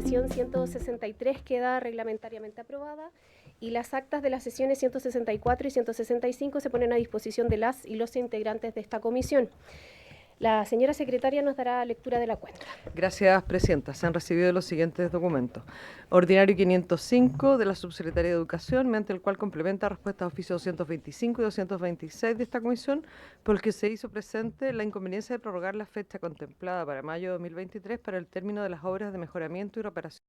sesión 163 queda reglamentariamente aprobada y las actas de las sesiones 164 y 165 se ponen a disposición de las y los integrantes de esta comisión. La señora secretaria nos dará lectura de la cuenta. Gracias, presidenta. Se han recibido los siguientes documentos. Ordinario 505 de la Subsecretaría de Educación, mediante el cual complementa respuestas a oficio 225 y 226 de esta comisión, por el que se hizo presente la inconveniencia de prorrogar la fecha contemplada para mayo de 2023 para el término de las obras de mejoramiento y reparación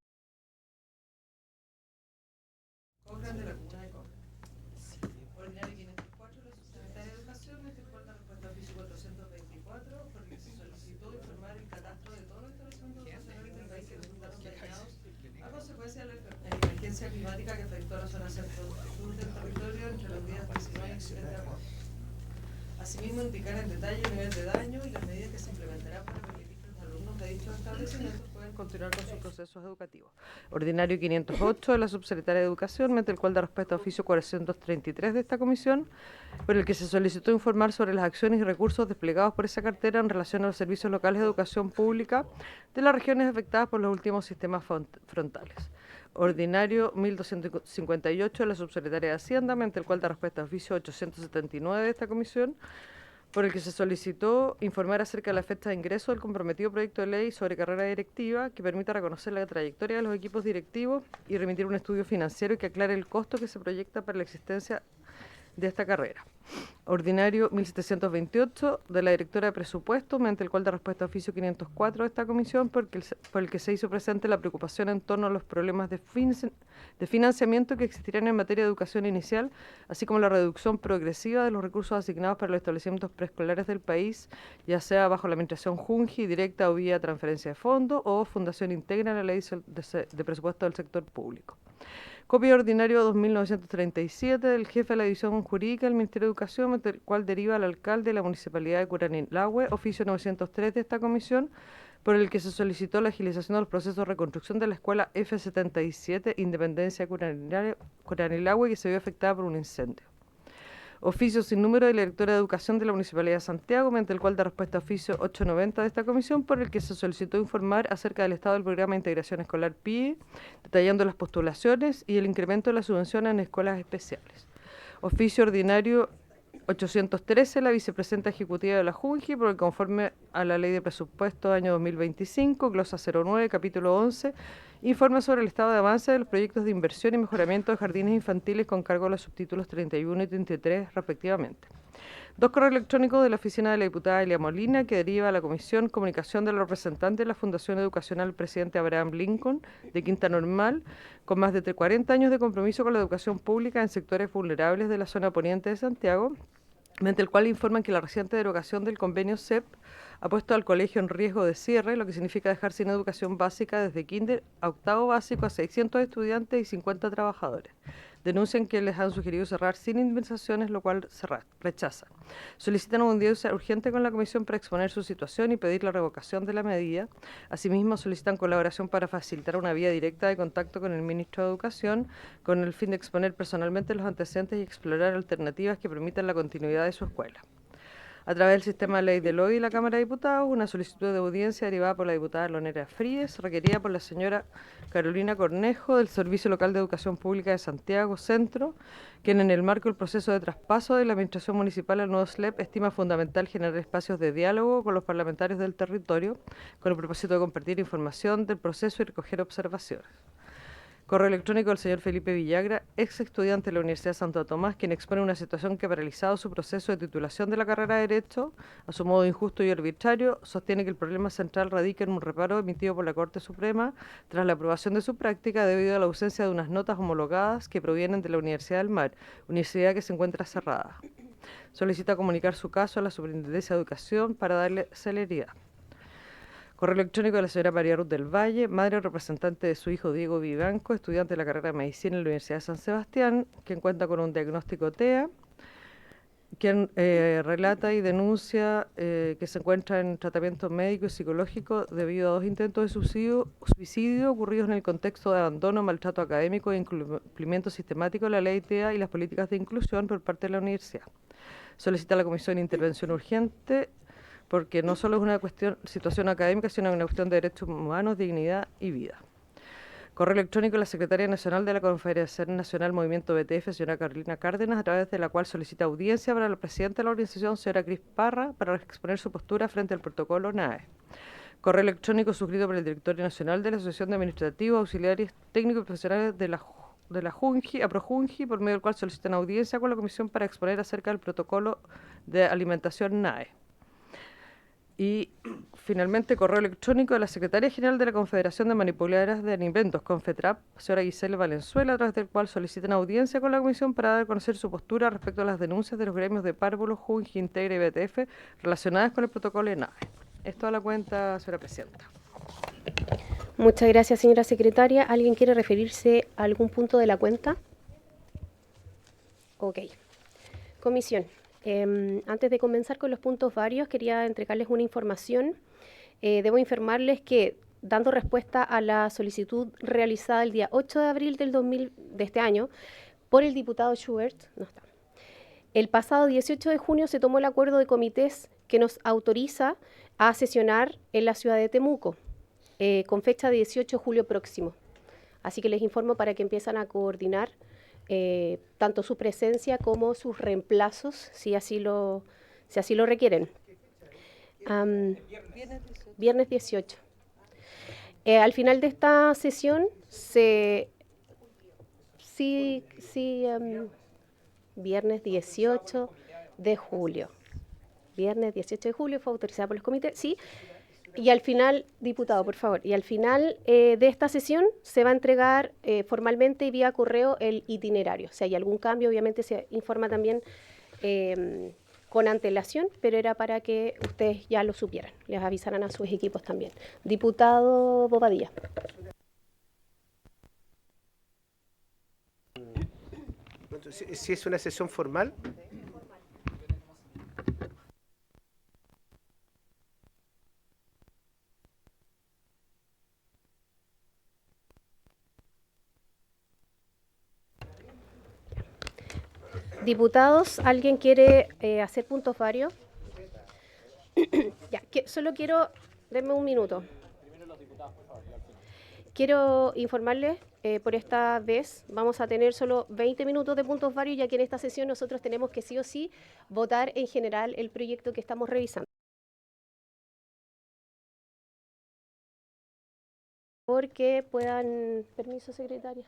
de la comuna de Cobra. Ordinario 504 de la Subsecretaría de Educación, mediante el cual la respuesta a oficio 424, por el que se solicitó informar el catastro de todos los establecimientos educacionales del país que resultaron dañados a consecuencia de la emergencia climática que afectó a la zona centro-sur del territorio entre los días 19 y 7 de agosto. Asimismo, indicar en detalle el nivel de daño y las medidas que se implementarán para permitir que los alumnos de dichos establecimientos puedan continuar con sus procesos educativos. Ordinario 508 de la Subsecretaría de Educación, mediante el cual da respuesta a oficio 433 de esta comisión, por el que se solicitó informar sobre las acciones y recursos desplegados por esa cartera en relación a los servicios locales de educación pública de las regiones afectadas por los últimos sistemas frontales. Ordinario 1258 de la Subsecretaría de Hacienda, mediante el cual da respuesta a oficio 879 de esta comisión, por el que se solicitó informar acerca de la fecha de ingreso del comprometido proyecto de ley sobre carrera directiva que permita reconocer la trayectoria de los equipos directivos y remitir un estudio financiero que aclare el costo que se proyecta para la existencia de esta carrera. Ordinario 1728 de la Directora de Presupuestos, mediante el cual da respuesta a oficio 504 de esta comisión, por el que se hizo presente la preocupación en torno a los problemas de financiamiento que existirán en materia de educación inicial, así como la reducción progresiva de los recursos asignados para los establecimientos preescolares del país, ya sea bajo la administración Junji, directa o vía transferencia de fondos, o fundación íntegra en la ley de presupuesto del sector público. Copia ordinario 2937 del jefe de la división jurídica del Ministerio de Educación, del cual deriva al alcalde de la Municipalidad de Curanilahue, oficio 903 de esta comisión, por el que se solicitó la agilización de los procesos de reconstrucción de la escuela F77 Independencia de Curanilahue, que se vio afectada por un incendio. Oficio sin número de la Directora de Educación de la Municipalidad de Santiago, mediante el cual da respuesta a oficio 890 de esta comisión, por el que se solicitó informar acerca del estado del programa de integración escolar PIE, detallando las postulaciones y el incremento de la subvención en escuelas especiales. Oficio ordinario 813, la vicepresidenta ejecutiva de la Junji, por el que conforme a la Ley de Presupuesto año 2025, glosa 09, capítulo 11, informa sobre el estado de avance de los proyectos de inversión y mejoramiento de jardines infantiles con cargo a los subtítulos 31 y 33, respectivamente. 2 correos electrónicos de la oficina de la diputada Elia Molina, que deriva a la Comisión Comunicación de la representante de la Fundación Educacional Presidente Abraham Lincoln, de Quinta Normal, con más de 40 años de compromiso con la educación pública en sectores vulnerables de la zona poniente de Santiago, mediante el cual informan que la reciente derogación del convenio CEP ha puesto al colegio en riesgo de cierre, lo que significa dejar sin educación básica desde kinder a octavo básico a 600 estudiantes y 50 trabajadores. Denuncian que les han sugerido cerrar sin indemnizaciones, lo cual se rechaza. Solicitan una audiencia urgente con la comisión para exponer su situación y pedir la revocación de la medida. Asimismo, solicitan colaboración para facilitar una vía directa de contacto con el ministro de Educación, con el fin de exponer personalmente los antecedentes y explorar alternativas que permitan la continuidad de su escuela. A través del sistema de ley del hoy y la Cámara de Diputados, una solicitud de audiencia derivada por la diputada Lonera Fríes, requerida por la señora Carolina Cornejo del Servicio Local de Educación Pública de Santiago Centro, quien en el marco del proceso de traspaso de la Administración Municipal al nuevo SLEP estima fundamental generar espacios de diálogo con los parlamentarios del territorio, con el propósito de compartir información del proceso y recoger observaciones. Correo electrónico del señor Felipe Villagra, ex estudiante de la Universidad de Santo Tomás, quien expone una situación que ha paralizado su proceso de titulación de la carrera de Derecho, a su modo injusto y arbitrario. Sostiene que el problema central radica en un reparo emitido por la Corte Suprema tras la aprobación de su práctica debido a la ausencia de unas notas homologadas que provienen de la Universidad del Mar, universidad que se encuentra cerrada. Solicita comunicar su caso a la Superintendencia de Educación para darle celeridad. Correo electrónico de la señora María Ruth del Valle, madre representante de su hijo Diego Vivanco, estudiante de la carrera de Medicina en la Universidad de San Sebastián, quien cuenta con un diagnóstico TEA, quien relata y denuncia que se encuentra en tratamiento médico y psicológico debido a 2 intentos de suicidio ocurridos en el contexto de abandono, maltrato académico e incumplimiento sistemático de la ley TEA y las políticas de inclusión por parte de la universidad. Solicita a la Comisión de Intervención Urgente porque no solo es una situación académica, sino una cuestión de derechos humanos, dignidad y vida. Correo electrónico de la Secretaria Nacional de la Confederación Nacional Movimiento BTF, señora Carolina Cárdenas, a través de la cual solicita audiencia para la presidenta de la organización, señora Cris Parra, para exponer su postura frente al protocolo NAE. Correo electrónico suscrito por el Directorio Nacional de la Asociación de Administrativos, Auxiliares Técnicos y Profesionales de la JUNGI, APROJUNGI, por medio del cual solicitan audiencia con la Comisión para exponer acerca del protocolo de alimentación NAE. Y finalmente, correo electrónico de la Secretaria General de la Confederación de Manipuladoras de Alimentos, CONFETRAP, señora Gisela Valenzuela, a través del cual solicitan audiencia con la Comisión para dar a conocer su postura respecto a las denuncias de los gremios de párvulos, JUNGI, Integra y BTF relacionadas con el protocolo NAE. Esto a la cuenta, señora Presidenta. Muchas gracias, señora secretaria. ¿Alguien quiere referirse a algún punto de la cuenta? Ok. Comisión. Antes de comenzar con los puntos varios, quería entregarles una información. Debo informarles que, dando respuesta a la solicitud realizada el día 8 de abril de este año por el diputado Schubert, el pasado 18 de junio se tomó el acuerdo de comités que nos autoriza a sesionar en la ciudad de Temuco, con fecha de 18 de julio próximo. Así que les informo para que empiezan a coordinar tanto su presencia como sus reemplazos, si así lo requieren. Viernes 18. Al final de esta sesión, viernes 18 de julio. Viernes 18 de julio fue autorizada por los comités, sí. Y al final, diputado, por favor, y al final de esta sesión se va a entregar formalmente y vía correo el itinerario. Si hay algún cambio, obviamente se informa también con antelación, pero era para que ustedes ya lo supieran, les avisaran a sus equipos también. Diputado Bobadilla. Si es una sesión formal. Diputados, ¿alguien quiere hacer puntos varios? Ya, solo quiero, denme un minuto. Quiero informarles, por esta vez vamos a tener solo 20 minutos de puntos varios, ya que en esta sesión nosotros tenemos que sí o sí votar en general el proyecto que estamos revisando. Porque puedan, permiso secretaria,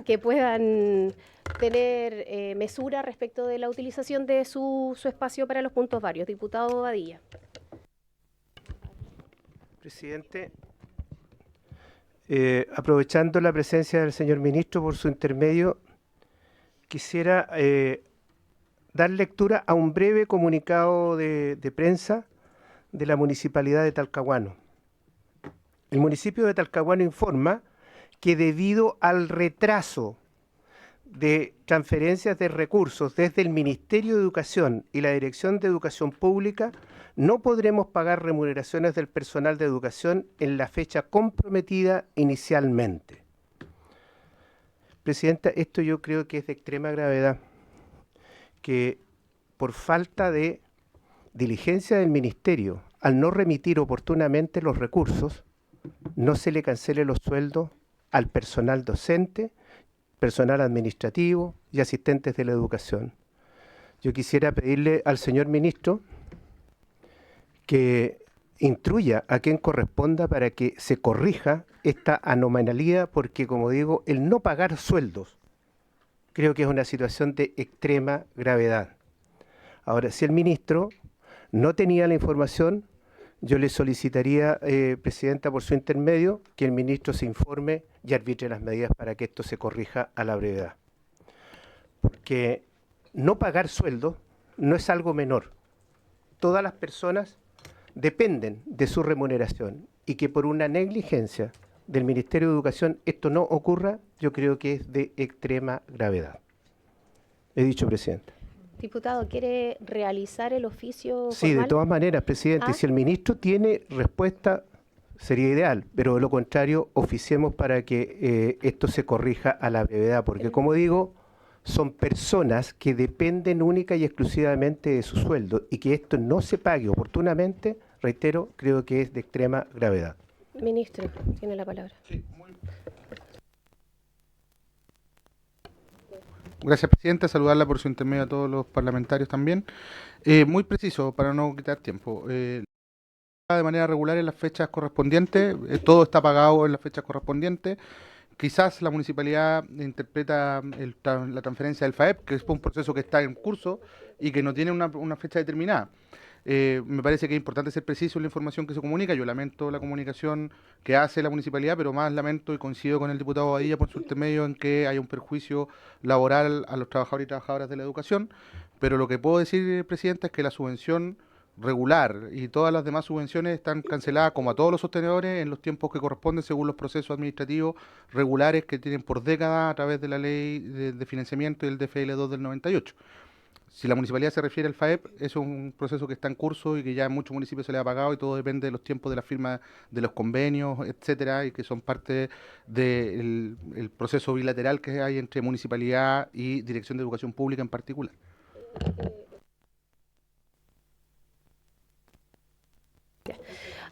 que puedan tener mesura respecto de la utilización de su espacio para los puntos varios. Diputado Bobadilla. Presidente, aprovechando la presencia del señor ministro por su intermedio, quisiera dar lectura a un breve comunicado de prensa de la Municipalidad de Talcahuano. El municipio de Talcahuano informa que debido al retraso de transferencias de recursos desde el Ministerio de Educación y la Dirección de Educación Pública, no podremos pagar remuneraciones del personal de educación en la fecha comprometida inicialmente. Presidenta, esto yo creo que es de extrema gravedad, que por falta de diligencia del Ministerio, al no remitir oportunamente los recursos, no se le cancele los sueldos al personal docente, personal administrativo y asistentes de la educación. Yo quisiera pedirle al señor ministro que instruya a quien corresponda para que se corrija esta anomalía, porque, como digo, el no pagar sueldos creo que es una situación de extrema gravedad. Ahora, si el ministro no tenía la información, yo le solicitaría, Presidenta, por su intermedio, que el ministro se informe y arbitre las medidas para que esto se corrija a la brevedad. Porque no pagar sueldo no es algo menor. Todas las personas dependen de su remuneración, y que por una negligencia del Ministerio de Educación esto no ocurra, yo creo que es de extrema gravedad. He dicho, Presidenta. Diputado, ¿quiere realizar el oficio Sí, formal? de todas maneras, Presidente, si el ministro tiene respuesta, sería ideal, pero de lo contrario, oficiemos para que esto se corrija a la brevedad, porque como digo, son personas que dependen única y exclusivamente de su sueldo, y que esto no se pague oportunamente, reitero, creo que es de extrema gravedad. Ministro, tiene la palabra. Gracias, Presidenta. Saludarla por su intermedio a todos los parlamentarios también. Muy preciso, para no quitar tiempo. De manera regular en las fechas correspondientes, todo está pagado en las fechas correspondientes. Quizás la municipalidad interpreta la transferencia del FAEP, que es un proceso que está en curso y que no tiene una fecha determinada. Me parece que es importante ser preciso en la información que se comunica. Yo lamento la comunicación que hace la municipalidad, pero más lamento y coincido con el diputado Badilla por su intermedio en que haya un perjuicio laboral a los trabajadores y trabajadoras de la educación. Pero lo que puedo decir, Presidenta, es que la subvención regular y todas las demás subvenciones están canceladas, como a todos los sostenedores, en los tiempos que corresponden según los procesos administrativos regulares que tienen por décadas a través de la ley de financiamiento y el DFL2 del 98. Si la municipalidad se refiere al FAEP, eso es un proceso que está en curso y que ya en muchos municipios se le ha pagado y todo depende de los tiempos de la firma de los convenios, etcétera, y que son parte del proceso bilateral que hay entre municipalidad y Dirección de Educación Pública en particular.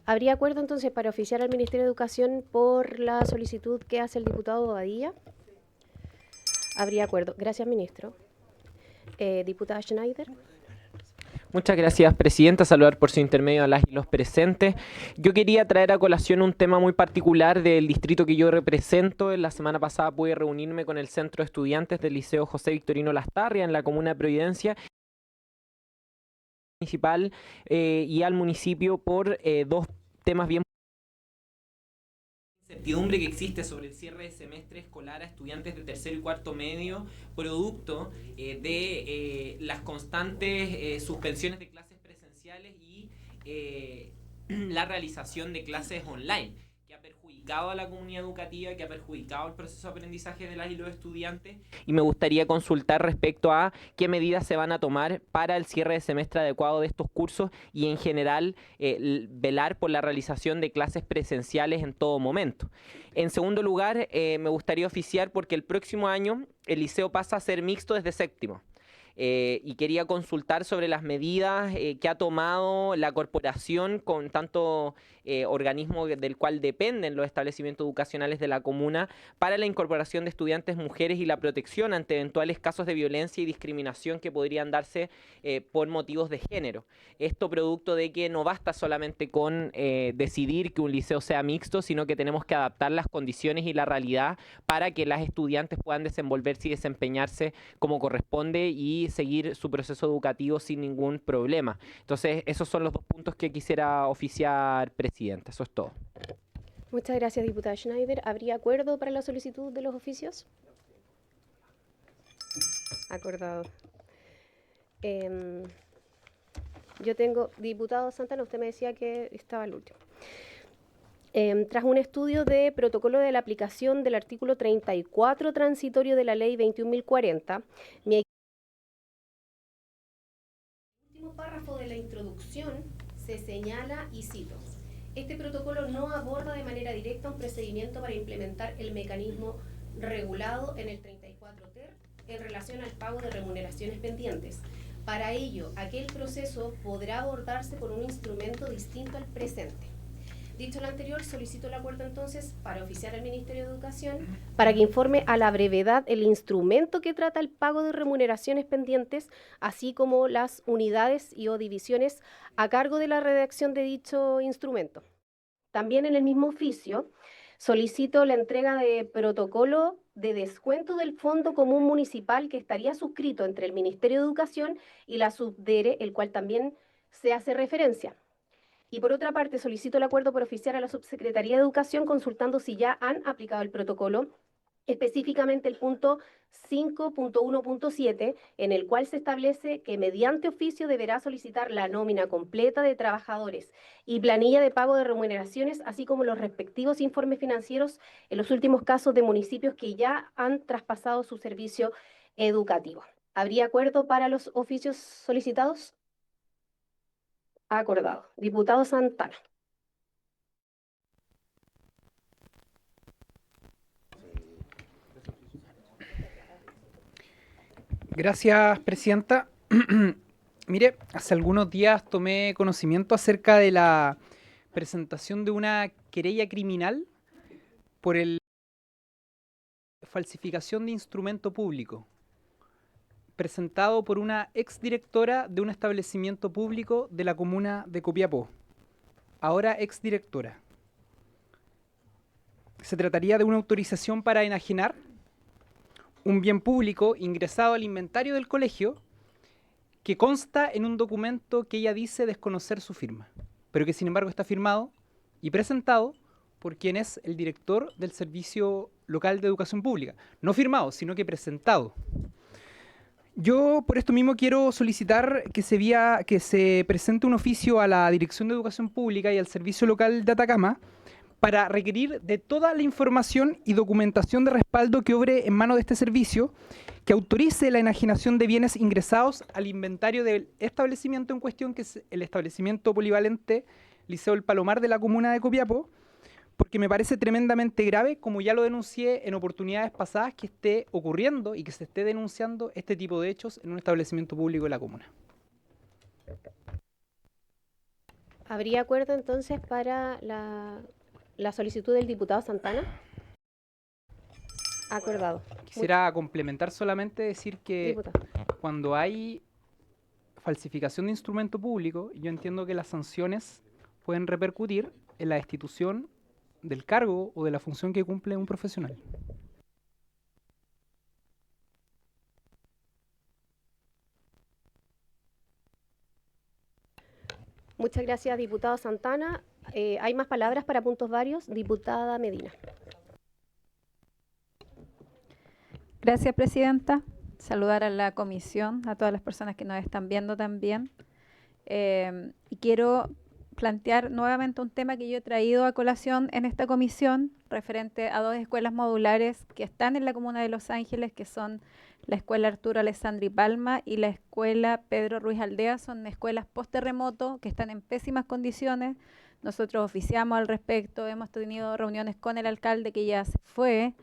¿Habría acuerdo entonces para oficiar al Ministerio de Educación por la solicitud que hace el diputado Badilla? Habría acuerdo. Gracias, ministro. Diputada Schneider. Muchas gracias, Presidenta. Saludar por su intermedio a las y los presentes. Yo quería traer a colación un tema muy particular del distrito que yo represento. La semana pasada pude reunirme con el Centro de Estudiantes del Liceo José Victorino Lastarria en la comuna de Providencia municipal y al municipio por dos temas bien incertidumbre que existe sobre el cierre de semestre escolar a estudiantes de tercero y cuarto medio, producto de las constantes suspensiones de clases presenciales y la realización de clases online, que ha perjudicado a la comunidad educativa, que ha perjudicado el proceso de aprendizaje de las y los estudiantes. Y me gustaría consultar respecto a qué medidas se van a tomar para el cierre de semestre adecuado de estos cursos y en general velar por la realización de clases presenciales en todo momento. En segundo lugar, me gustaría oficiar porque el próximo año el liceo pasa a ser mixto desde séptimo. Y quería consultar sobre las medidas que ha tomado la corporación con tanto organismo del cual dependen los establecimientos educacionales de la comuna para la incorporación de estudiantes mujeres y la protección ante eventuales casos de violencia y discriminación que podrían darse por motivos de género. Esto producto de que no basta solamente con decidir que un liceo sea mixto, sino que tenemos que adaptar las condiciones y la realidad para que las estudiantes puedan desenvolverse y desempeñarse como corresponde y seguir su proceso educativo sin ningún problema. Entonces, esos son los dos puntos que quisiera oficiar, Presidenta. Eso es todo. Muchas gracias, diputada Schneider. ¿Habría acuerdo para la solicitud de los oficios? Acordado. Yo tengo, diputado Santana, usted me decía que estaba el último. Tras un estudio de protocolo de la aplicación del artículo 34 transitorio de la ley 21.040, mi último párrafo de la introducción se señala, y cito, este protocolo no aborda de manera directa un procedimiento para implementar el mecanismo regulado en el 34 ter en relación al pago de remuneraciones pendientes. Para ello, aquel proceso podrá abordarse por un instrumento distinto al presente. Dicho lo anterior, solicito el acuerdo entonces para oficiar al Ministerio de Educación para que informe a la brevedad el instrumento que trata el pago de remuneraciones pendientes, así como las unidades y o divisiones a cargo de la redacción de dicho instrumento. También en el mismo oficio solicito la entrega de protocolo de descuento del Fondo Común Municipal que estaría suscrito entre el Ministerio de Educación y la Subdere, el cual también se hace referencia. Y por otra parte, solicito el acuerdo por oficiar a la Subsecretaría de Educación consultando si ya han aplicado el protocolo, específicamente el punto 5.1.7, en el cual se establece que mediante oficio deberá solicitar la nómina completa de trabajadores y planilla de pago de remuneraciones, así como los respectivos informes financieros en los últimos casos de municipios que ya han traspasado su servicio educativo. ¿Habría acuerdo para los oficios solicitados? Acordado. Diputado Santana. Gracias, Presidenta. Mire, hace algunos días tomé conocimiento acerca de la presentación de una querella criminal por el falsificación de instrumento público, presentado por una exdirectora de un establecimiento público de la comuna de Copiapó, ahora exdirectora. Se trataría de una autorización para enajenar un bien público ingresado al inventario del colegio que consta en un documento que ella dice desconocer su firma, pero que sin embargo está firmado y presentado por quien es el director del Servicio Local de Educación Pública. No firmado, sino que presentado. Yo por esto mismo quiero solicitar que se presente un oficio a la Dirección de Educación Pública y al Servicio Local de Atacama para requerir de toda la información y documentación de respaldo que obre en mano de este servicio, que autorice la enajenación de bienes ingresados al inventario del establecimiento en cuestión, que es el establecimiento polivalente Liceo El Palomar de la comuna de Copiapó, porque me parece tremendamente grave, como ya lo denuncié en oportunidades pasadas, que esté ocurriendo y que se esté denunciando este tipo de hechos en un establecimiento público de la comuna. ¿Habría acuerdo entonces para la solicitud del diputado Santana? Acordado. Quisiera complementar solamente decir que Diputado. cuando hay falsificación de instrumento público, yo entiendo que las sanciones pueden repercutir en la destitución del cargo o de la función que cumple un profesional. Muchas gracias, diputado Santana. ¿Hay más palabras para puntos varios? Diputada Medina. Gracias, presidenta. Saludar a la comisión, a todas las personas que nos están viendo también. Y quiero plantear nuevamente un tema que yo he traído a colación en esta comisión, referente a dos escuelas modulares que están en la comuna de Los Ángeles, que son la Escuela Arturo Alessandri Palma y la Escuela Pedro Ruiz Aldea. Son escuelas post-terremoto que están en pésimas condiciones. Nosotros oficiamos al respecto, hemos tenido reuniones con el alcalde que ya se fue,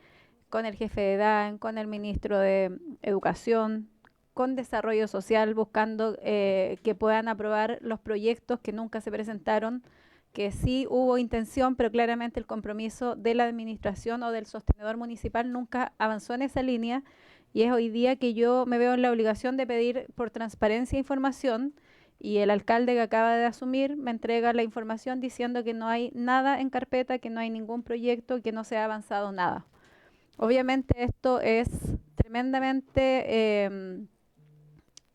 con el jefe de DAN, con el ministro de Educación, con Desarrollo Social, buscando que puedan aprobar los proyectos que nunca se presentaron, que sí hubo intención, pero claramente el compromiso de la administración o del sostenedor municipal nunca avanzó en esa línea, y es hoy día que yo me veo en la obligación de pedir por transparencia e información, y el alcalde que acaba de asumir me entrega la información diciendo que no hay nada en carpeta, que no hay ningún proyecto, que no se ha avanzado nada. Obviamente esto es tremendamente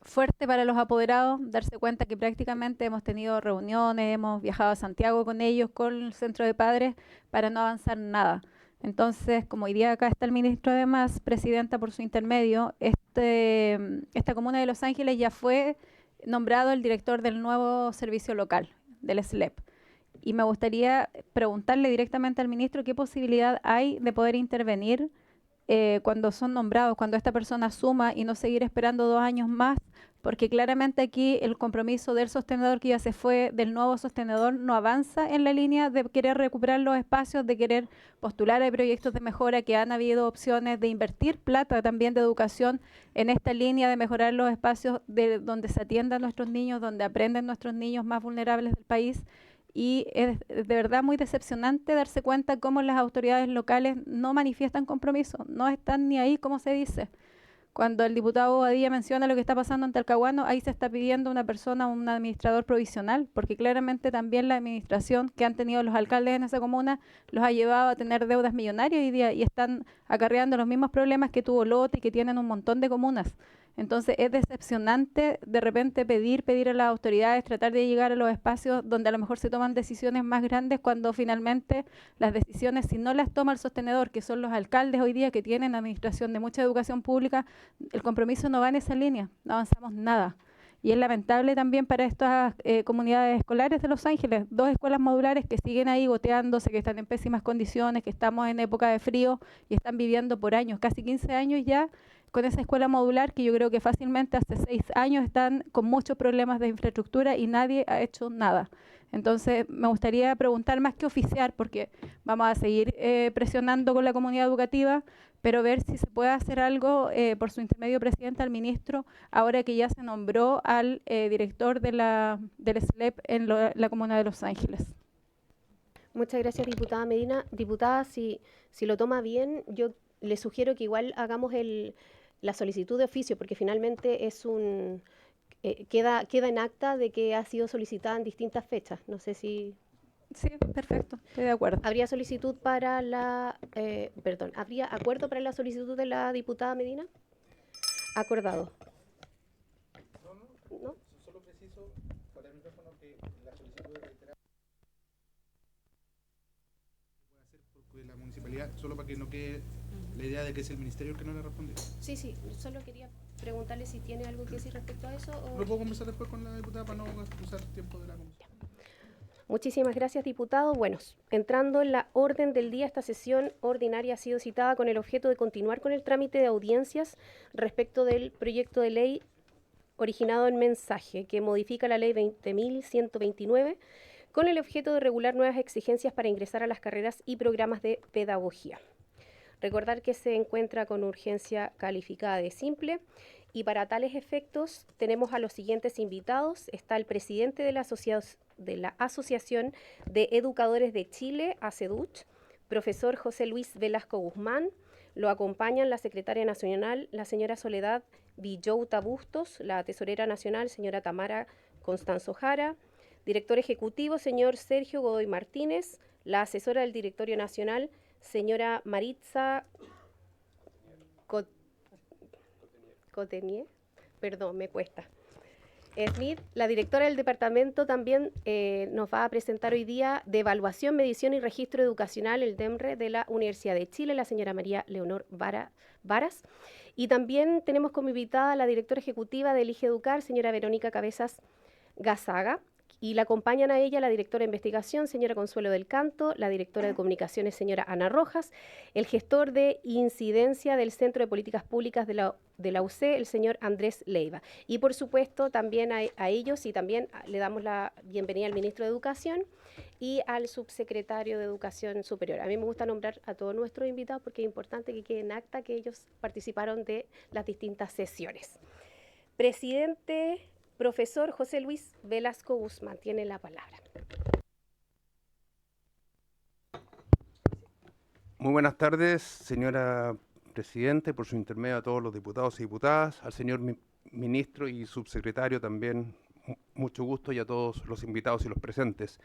fuerte para los apoderados, darse cuenta que prácticamente hemos tenido reuniones, hemos viajado a Santiago con ellos, con el centro de padres, para no avanzar nada. Entonces, como hoy día acá está el ministro además, presidenta por su intermedio, esta comuna de Los Ángeles ya fue nombrado el director del nuevo servicio local, del SLEP. Y me gustaría preguntarle directamente al ministro qué posibilidad hay de poder intervenir cuando son nombrados, cuando esta persona asuma, y no seguir esperando 2 años más, porque claramente aquí el compromiso del sostenedor que ya se fue, del nuevo sostenedor, no avanza en la línea de querer recuperar los espacios, de querer postular a proyectos de mejora, que han habido opciones de invertir plata también de educación en esta línea, de mejorar los espacios de donde se atiendan nuestros niños, donde aprenden nuestros niños más vulnerables del país. Y es de verdad muy decepcionante darse cuenta cómo las autoridades locales no manifiestan compromiso, no están ni ahí, como se dice. Cuando el diputado Bobadilla menciona lo que está pasando en Talcahuano, ahí se está pidiendo una persona, un administrador provisional, porque claramente también la administración que han tenido los alcaldes en esa comuna los ha llevado a tener deudas millonarias hoy día y están acarreando los mismos problemas que tuvo Lote y que tienen un montón de comunas. Entonces es decepcionante de repente pedir a las autoridades, tratar de llegar a los espacios donde a lo mejor se toman decisiones más grandes, cuando finalmente las decisiones, si no las toma el sostenedor, que son los alcaldes hoy día que tienen administración de mucha educación pública, el compromiso no va en esa línea, no avanzamos nada. Y es lamentable también para estas comunidades escolares de Los Ángeles, 2 escuelas modulares que siguen ahí goteándose, que están en pésimas condiciones, que estamos en época de frío y están viviendo por años, casi 15 años ya, con esa escuela modular que yo creo que fácilmente hace 6 años están con muchos problemas de infraestructura y nadie ha hecho nada. Entonces me gustaría preguntar, más que oficiar, porque vamos a seguir presionando con la comunidad educativa, pero ver si se puede hacer algo por su intermedio, presidenta, al ministro, ahora que ya se nombró al director del SLEP en la comuna de Los Ángeles. Muchas gracias, diputada Medina. Diputada, si lo toma bien, yo le sugiero que igual hagamos la solicitud de oficio, porque finalmente es queda en acta de que ha sido solicitada en distintas fechas. No sé si Sí, perfecto, estoy de acuerdo. habría solicitud para ¿habría acuerdo para la solicitud de la diputada Medina? Acordado. ¿No? Solo preciso para el micrófono que la solicitud de reiterar puede hacer porque la municipalidad, solo para que no quede la idea de que es el ministerio el que no le respondió. Sí, solo quería preguntarle si tiene algo que decir respecto a eso. Lo puedo conversar después con la diputada para no usar tiempo de la comisión. Muchísimas gracias, diputado. Bueno, entrando en la orden del día, esta sesión ordinaria ha sido citada con el objeto de continuar con el trámite de audiencias respecto del proyecto de ley originado en mensaje, que modifica la ley 20.129, con el objeto de regular nuevas exigencias para ingresar a las carreras y programas de pedagogía. Recordar que se encuentra con urgencia calificada de simple. Y para tales efectos tenemos a los siguientes invitados. Está el presidente de la Asociación de Educadores de Chile, ACEDUCH, profesor José Luis Velasco Guzmán. Lo acompañan la secretaria nacional, la señora Soledad Villota Bustos, la tesorera nacional, señora Tamara Constanzo Jara, director ejecutivo, señor Sergio Godoy Martínez, la asesora del directorio nacional, señora Maritza Cotenier, perdón, me cuesta. Smith, la directora del departamento, también nos va a presentar hoy día de Evaluación, Medición y Registro Educacional, el DEMRE, de la Universidad de Chile, la señora María Leonor Varas. Y también tenemos como invitada a la directora ejecutiva de Elige Educar, señora Verónica Cabezas Gazaga. Y la acompañan a ella la directora de investigación, señora Consuelo del Canto, la directora de comunicaciones, señora Ana Rojas, el gestor de incidencia del Centro de Políticas Públicas de la UC, el señor Andrés Leiva. Y por supuesto también a ellos, y también le damos la bienvenida al ministro de Educación y al subsecretario de Educación Superior. A mí me gusta nombrar a todos nuestros invitados porque es importante que quede en acta que ellos participaron de las distintas sesiones. Presidente profesor José Luis Velasco Guzmán, tiene la palabra. Muy buenas tardes, señora Presidente, por su intermedio a todos los diputados y diputadas, al señor ministro y subsecretario también, mucho gusto, y a todos los invitados y los presentes.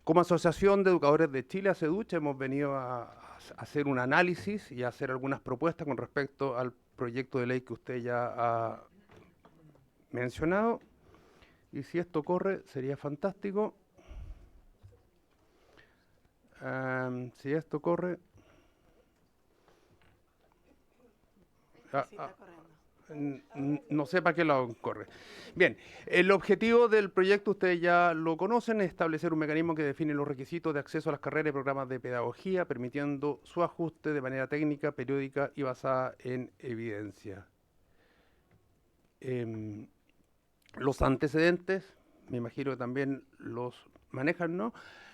Como Asociación de Educadores de Chile, ACEDUCH, hemos venido a hacer un análisis y a hacer algunas propuestas con respecto al proyecto de ley que usted ya ha mencionado, y si esto corre sería fantástico. Si esto corre, no sé para qué lado corre. Bien, el objetivo del proyecto ustedes ya lo conocen, es establecer un mecanismo que define los requisitos de acceso a las carreras y programas de pedagogía, permitiendo su ajuste de manera técnica, periódica y basada en evidencia. Los antecedentes, me imagino que también los manejan, ¿no?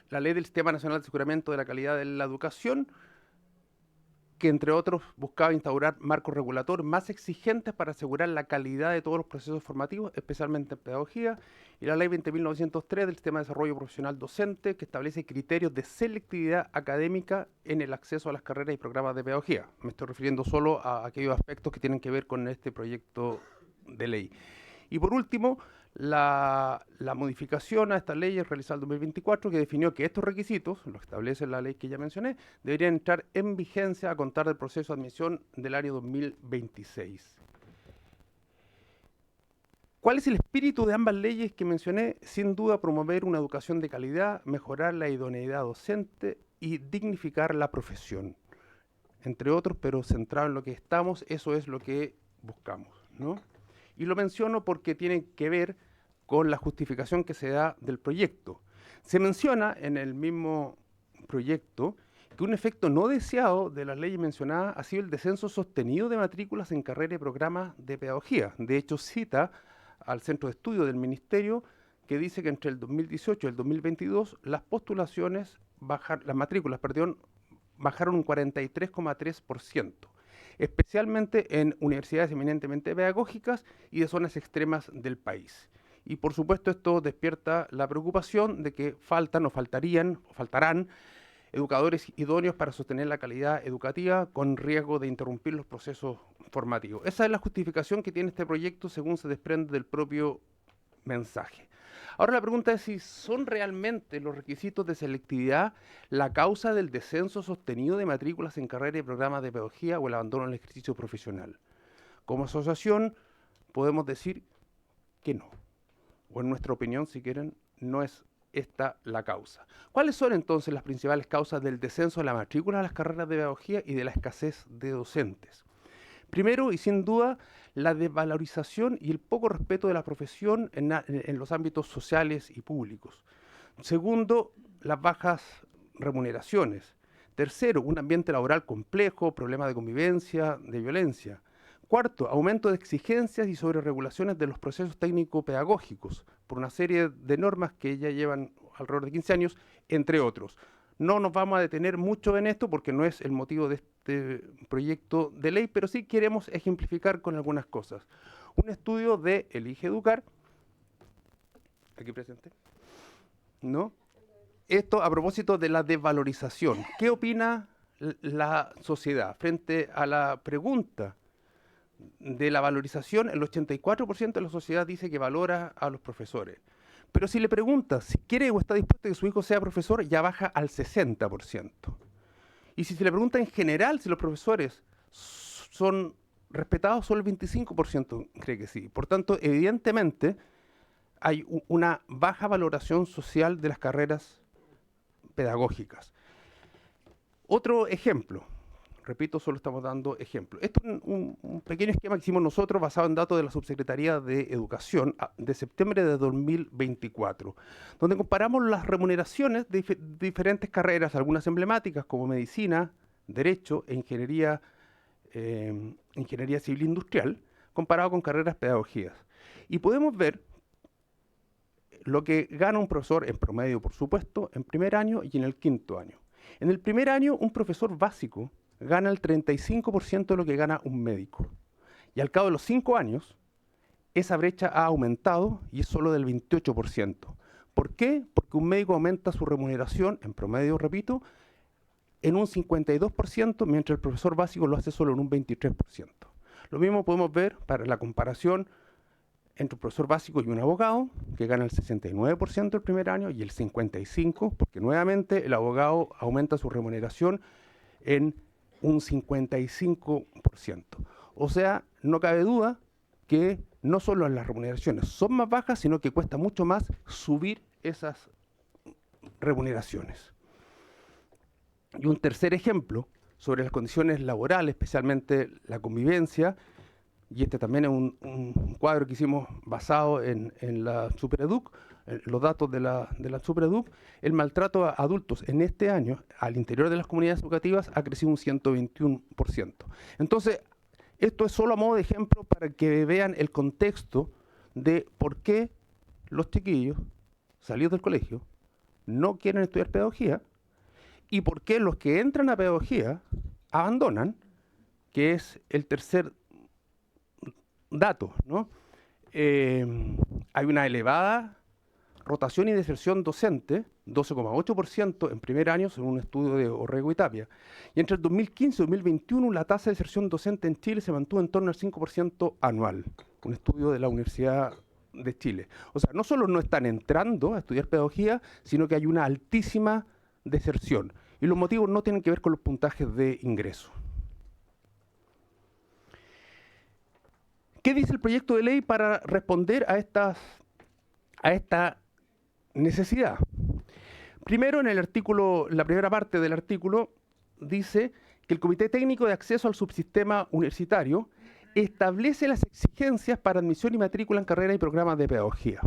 La Ley del Sistema Nacional de Aseguramiento de la Calidad de la Educación, que entre otros buscaba instaurar marcos regulatorios más exigentes para asegurar la calidad de todos los procesos formativos, especialmente en pedagogía, y la Ley 20.903 del Sistema de Desarrollo Profesional Docente, que establece criterios de selectividad académica en el acceso a las carreras y programas de pedagogía. Me estoy refiriendo solo a aquellos aspectos que tienen que ver con este proyecto de ley. Y por último, la modificación a esta ley es realizada en 2024, que definió que estos requisitos, lo establece la ley que ya mencioné, deberían entrar en vigencia a contar del proceso de admisión del año 2026. ¿Cuál es el espíritu de ambas leyes que mencioné? Sin duda, promover una educación de calidad, mejorar la idoneidad docente y dignificar la profesión. Entre otros, pero centrado en lo que estamos, eso es lo que buscamos, ¿no? Y lo menciono porque tiene que ver con la justificación que se da del proyecto. Se menciona en el mismo proyecto que un efecto no deseado de las leyes mencionadas ha sido el descenso sostenido de matrículas en carreras y programas de pedagogía. De hecho, cita al Centro de Estudio del Ministerio, que dice que entre el 2018 y el 2022 las matrículas bajaron un 43,3%. Especialmente en universidades eminentemente pedagógicas y de zonas extremas del país. Y por supuesto esto despierta la preocupación de que faltan o faltarán educadores idóneos para sostener la calidad educativa con riesgo de interrumpir los procesos formativos. Esa es la justificación que tiene este proyecto según se desprende del propio mensaje. Ahora la pregunta es si son realmente los requisitos de selectividad la causa del descenso sostenido de matrículas en carreras y programas de pedagogía o el abandono del ejercicio profesional. Como asociación podemos decir que no, o en nuestra opinión, si quieren, no es esta la causa. ¿Cuáles son entonces las principales causas del descenso de la matrícula a las carreras de pedagogía y de la escasez de docentes? Primero, y sin duda, la desvalorización y el poco respeto de la profesión en los ámbitos sociales y públicos. Segundo, las bajas remuneraciones. Tercero, un ambiente laboral complejo, problemas de convivencia, de violencia. Cuarto, aumento de exigencias y sobreregulaciones de los procesos técnico-pedagógicos por una serie de normas que ya llevan alrededor de 15 años, entre otros. No nos vamos a detener mucho en esto porque no es el motivo de este proyecto de ley, pero sí queremos ejemplificar con algunas cosas. Un estudio de Elige Educar, aquí presente, ¿no? Esto a propósito de la desvalorización. ¿Qué opina la sociedad frente a la pregunta de la valorización? El 84% de la sociedad dice que valora a los profesores. Pero si le pregunta si quiere o está dispuesto a que su hijo sea profesor, ya baja al 60%. Y si se le pregunta en general si los profesores son respetados, solo el 25% cree que sí. Por tanto, evidentemente, hay una baja valoración social de las carreras pedagógicas. Otro ejemplo. Repito, solo estamos dando ejemplos. Esto es un pequeño esquema que hicimos nosotros basado en datos de la Subsecretaría de Educación de septiembre de 2024, donde comparamos las remuneraciones de diferentes carreras, algunas emblemáticas como medicina, derecho e ingeniería civil industrial, comparado con carreras pedagógicas. Y podemos ver lo que gana un profesor en promedio, por supuesto, en primer año y en el quinto año. En el primer año, un profesor básico gana el 35% de lo que gana un médico. Y al cabo de los 5 años, esa brecha ha aumentado y es solo del 28%. ¿Por qué? Porque un médico aumenta su remuneración, en promedio, repito, en un 52%, mientras el profesor básico lo hace solo en un 23%. Lo mismo podemos ver para la comparación entre un profesor básico y un abogado, que gana el 69% el primer año y el 55%, porque nuevamente el abogado aumenta su remuneración en un 55%. O sea, no cabe duda que no solo las remuneraciones son más bajas, sino que cuesta mucho más subir esas remuneraciones. Y un tercer ejemplo sobre las condiciones laborales, especialmente la convivencia, y este también es un cuadro que hicimos basado en la Supereduc, los datos de la Supereduc. El maltrato a adultos en este año al interior de las comunidades educativas ha crecido un 121%. Entonces, esto es solo a modo de ejemplo para que vean el contexto de por qué los chiquillos salidos del colegio no quieren estudiar pedagogía y por qué los que entran a pedagogía abandonan, que es el tercer dato, ¿no? Hay una elevada rotación y deserción docente, 12,8% en primer año, según un estudio de Orrego y Tapia. Y entre el 2015 y 2021, la tasa de deserción docente en Chile se mantuvo en torno al 5% anual, un estudio de la Universidad de Chile. O sea, no solo no están entrando a estudiar pedagogía, sino que hay una altísima deserción. Y los motivos no tienen que ver con los puntajes de ingreso. ¿Qué dice el proyecto de ley para responder a esta necesidad? Primero, en el artículo, la primera parte del artículo dice que el Comité Técnico de Acceso al Subsistema Universitario establece las exigencias para admisión y matrícula en carreras y programas de pedagogía.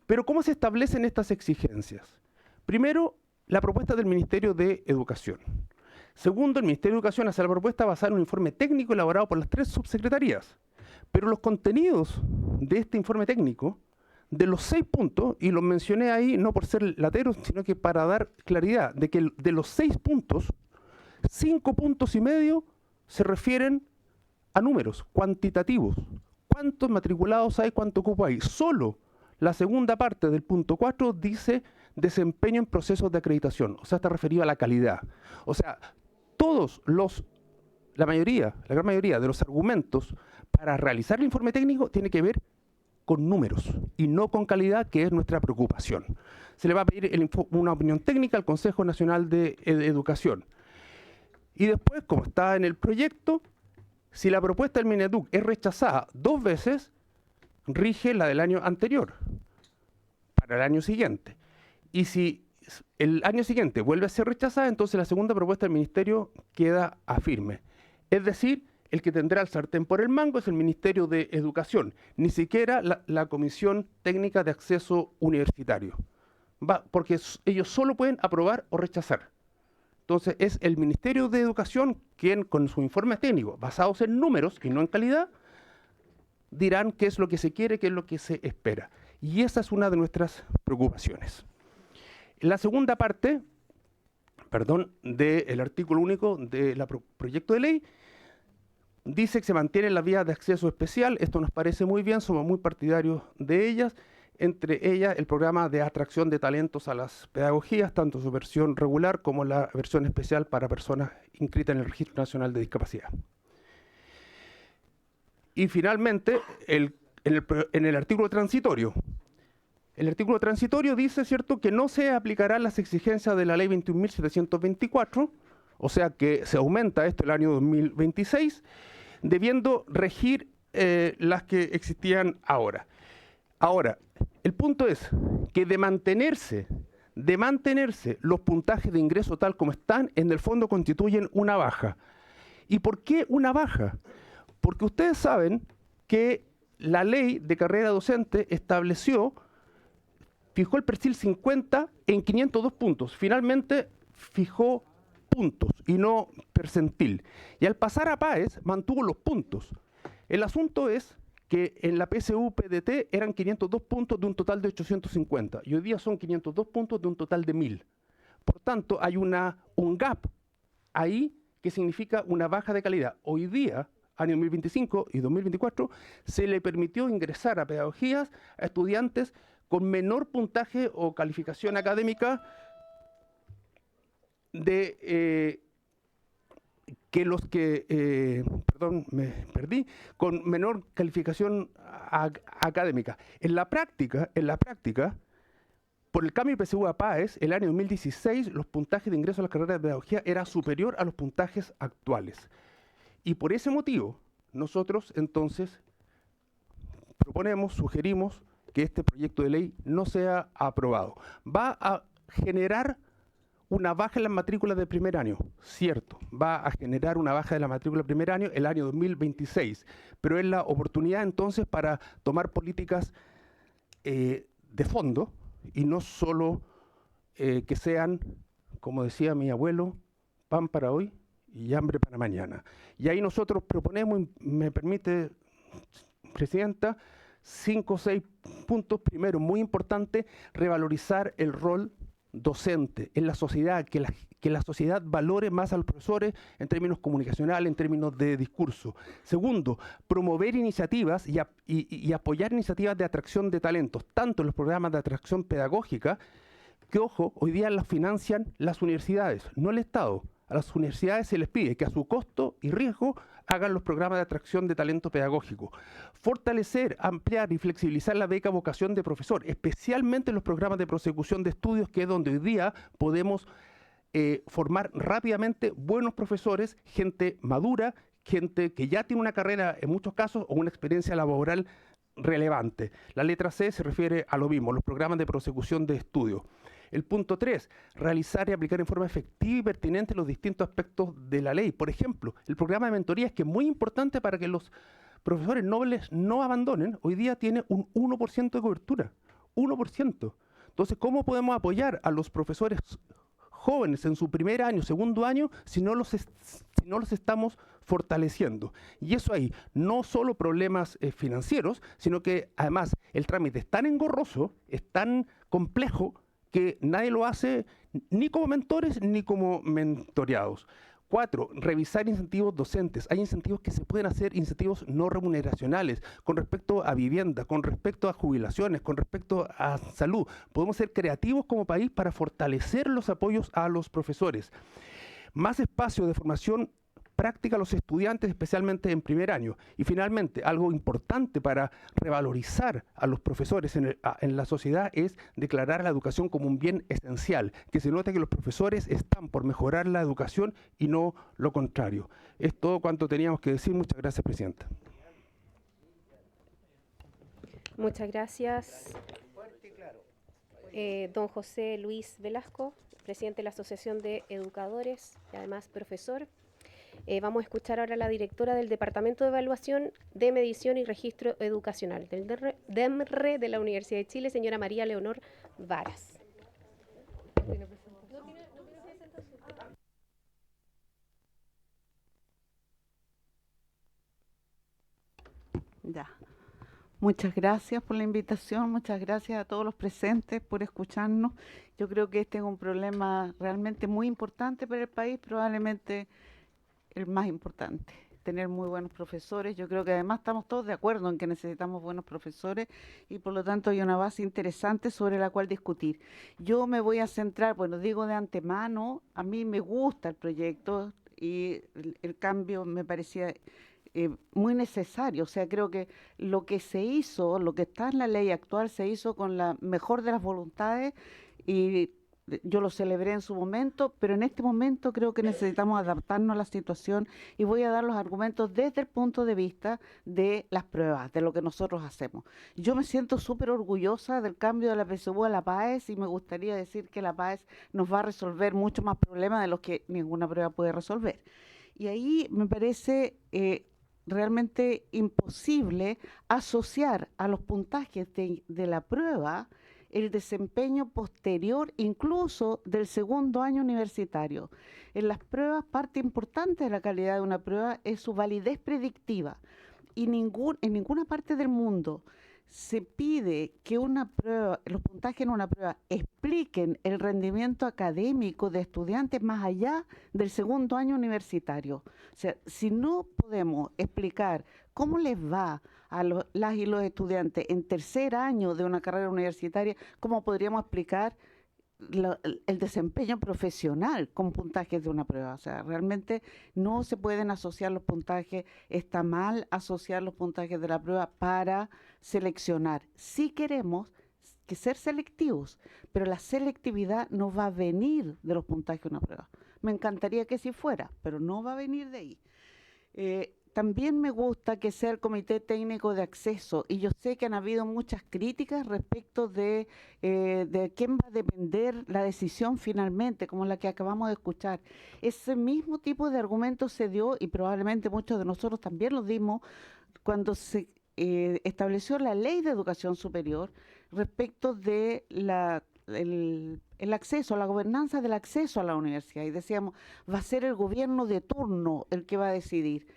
Pero ¿cómo se establecen estas exigencias? Primero, la propuesta del Ministerio de Educación. Segundo, el Ministerio de Educación hace la propuesta basada en un informe técnico elaborado por las 3 subsecretarías. Pero los contenidos de este informe técnico, de los 6 puntos, y los mencioné ahí no por ser lateros, sino que para dar claridad, de que de los 6 puntos, 5,5 puntos se refieren a números cuantitativos. ¿Cuántos matriculados hay? ¿Cuánto cupo hay? Solo La segunda parte del punto 4 dice desempeño en procesos de acreditación, o sea, está referido a la calidad. O sea, la gran mayoría de los argumentos para realizar el informe técnico tiene que ver con números y no con calidad, que es nuestra preocupación. Se le va a pedir una opinión técnica al Consejo Nacional de Educación. Y después, como está en el proyecto, si la propuesta del Mineduc es rechazada 2 veces, rige la del año anterior para el año siguiente. Y si el año siguiente vuelve a ser rechazada, entonces la segunda propuesta del Ministerio queda a firme. Es decir, el que tendrá el sartén por el mango es el Ministerio de Educación, ni siquiera la Comisión Técnica de Acceso Universitario. Porque ellos solo pueden aprobar o rechazar. Entonces es el Ministerio de Educación quien, con sus informes técnicos, basados en números y no en calidad, dirán qué es lo que se quiere, qué es lo que se espera. Y esa es una de nuestras preocupaciones. La segunda parte, del artículo único del proyecto de ley, dice que se mantiene la vía de acceso especial. Esto nos parece muy bien, somos muy partidarios de ellas. Entre ellas, el programa de atracción de talentos a las pedagogías, tanto su versión regular como la versión especial para personas inscritas en el Registro Nacional de Discapacidad. Y finalmente, en el artículo transitorio. El artículo transitorio dice, ¿cierto?, que no se aplicarán las exigencias de la Ley 21.724, o sea que se aumenta esto el año 2026, debiendo regir las que existían ahora. Ahora, el punto es que de mantenerse los puntajes de ingreso tal como están, en el fondo constituyen una baja. ¿Y por qué una baja? Porque ustedes saben que la ley de carrera docente fijó el perfil 50 en 502 puntos. Finalmente fijó puntos y no percentil. Y al pasar a PAES mantuvo los puntos. El asunto es que en la PSU-PDT eran 502 puntos de un total de 850 y hoy día son 502 puntos de un total de 1000. Por tanto, hay un gap ahí que significa una baja de calidad. Hoy día, año 2025 y 2024, se le permitió ingresar a pedagogías a estudiantes con menor puntaje o calificación académica que los que, con menor calificación académica. En la práctica, por el cambio de PSU a PAES, el año 2016, los puntajes de ingreso a la carrera de pedagogía era superior a los puntajes actuales. Y por ese motivo, nosotros entonces sugerimos que este proyecto de ley no sea aprobado. Va a generar una baja en las matrículas de primer año, cierto, va a generar una baja de la matrícula de primer año el año 2026, pero es la oportunidad entonces para tomar políticas de fondo y no solo que sean, como decía mi abuelo, pan para hoy y hambre para mañana. Y ahí nosotros proponemos, me permite, Presidenta, 5 o 6 puntos. Primero, muy importante, revalorizar el rol docente en la sociedad, que la sociedad valore más a los profesores en términos comunicacionales, en términos de discurso. Segundo, promover iniciativas y apoyar iniciativas de atracción de talentos, tanto en los programas de atracción pedagógica, que ojo, hoy día las financian las universidades, no el Estado. A las universidades se les pide que a su costo y riesgo hagan los programas de atracción de talento pedagógico. Fortalecer, ampliar y flexibilizar la beca vocación de profesor, especialmente en los programas de prosecución de estudios, que es donde hoy día podemos formar rápidamente buenos profesores, gente madura, gente que ya tiene una carrera en muchos casos o una experiencia laboral relevante. La letra C se refiere a lo mismo, los programas de prosecución de estudios. El punto 3, realizar y aplicar en forma efectiva y pertinente los distintos aspectos de la ley. Por ejemplo, el programa de mentorías, que es muy importante para que los profesores nobles no abandonen, hoy día tiene un 1% de cobertura. 1%. Entonces, ¿cómo podemos apoyar a los profesores jóvenes en su primer año, segundo año, si no los estamos fortaleciendo? Y eso ahí, no solo problemas financieros, sino que además el trámite es tan engorroso, es tan complejo, que nadie lo hace ni como mentores ni como mentoreados. 4, revisar incentivos docentes. Hay incentivos que se pueden hacer, incentivos no remuneracionales, con respecto a vivienda, con respecto a jubilaciones, con respecto a salud. Podemos ser creativos como país para fortalecer los apoyos a los profesores. Más espacio de formación práctica a los estudiantes, especialmente en primer año. Y finalmente, algo importante para revalorizar a los profesores en la sociedad es declarar la educación como un bien esencial, que se note que los profesores están por mejorar la educación y no lo contrario. Es todo cuanto teníamos que decir. Muchas gracias, Presidenta. Muchas gracias. Don José Luis Velasco, presidente de la Asociación de Educadores y además profesor. Vamos a escuchar ahora a la directora del Departamento de Evaluación de Medición y Registro Educacional del DEMRE de la Universidad de Chile, señora María Leonor Varas. Ya. Muchas gracias por la invitación, muchas gracias a todos los presentes por escucharnos. Yo creo que este es un problema realmente muy importante para el país, probablemente el más importante, tener muy buenos profesores. Yo creo que además estamos todos de acuerdo en que necesitamos buenos profesores y por lo tanto hay una base interesante sobre la cual discutir. Yo me voy a centrar, bueno, digo de antemano, a mí me gusta el proyecto y el cambio me parecía muy necesario. O sea, creo que lo que se hizo, lo que está en la ley actual, se hizo con la mejor de las voluntades y yo lo celebré en su momento, pero en este momento creo que necesitamos adaptarnos a la situación y voy a dar los argumentos desde el punto de vista de las pruebas, de lo que nosotros hacemos. Yo me siento súper orgullosa del cambio de la PSU a la PAES y me gustaría decir que la PAES nos va a resolver mucho más problemas de los que ninguna prueba puede resolver. Y ahí me parece realmente imposible asociar a los puntajes de la prueba el desempeño posterior incluso del segundo año universitario. En las pruebas, parte importante de la calidad de una prueba es su validez predictiva y en ninguna parte del mundo se pide que una prueba, los puntajes en una prueba expliquen el rendimiento académico de estudiantes más allá del segundo año universitario. O sea, si no podemos explicar cómo les va a las y los estudiantes en tercer año de una carrera universitaria, ¿cómo podríamos explicar el desempeño profesional con puntajes de una prueba? O sea, realmente no se pueden asociar los puntajes, está mal asociar los puntajes de la prueba para seleccionar. Sí queremos que ser selectivos, pero la selectividad no va a venir de los puntajes de una prueba. Me encantaría que sí fuera, pero no va a venir de ahí. También me gusta que sea el Comité Técnico de Acceso, y yo sé que han habido muchas críticas respecto de quién va a depender la decisión finalmente, como la que acabamos de escuchar. Ese mismo tipo de argumentos se dio, y probablemente muchos de nosotros también los dimos, cuando se estableció la Ley de Educación Superior respecto de el acceso, la gobernanza del acceso a la universidad. Y decíamos, va a ser el gobierno de turno el que va a decidir.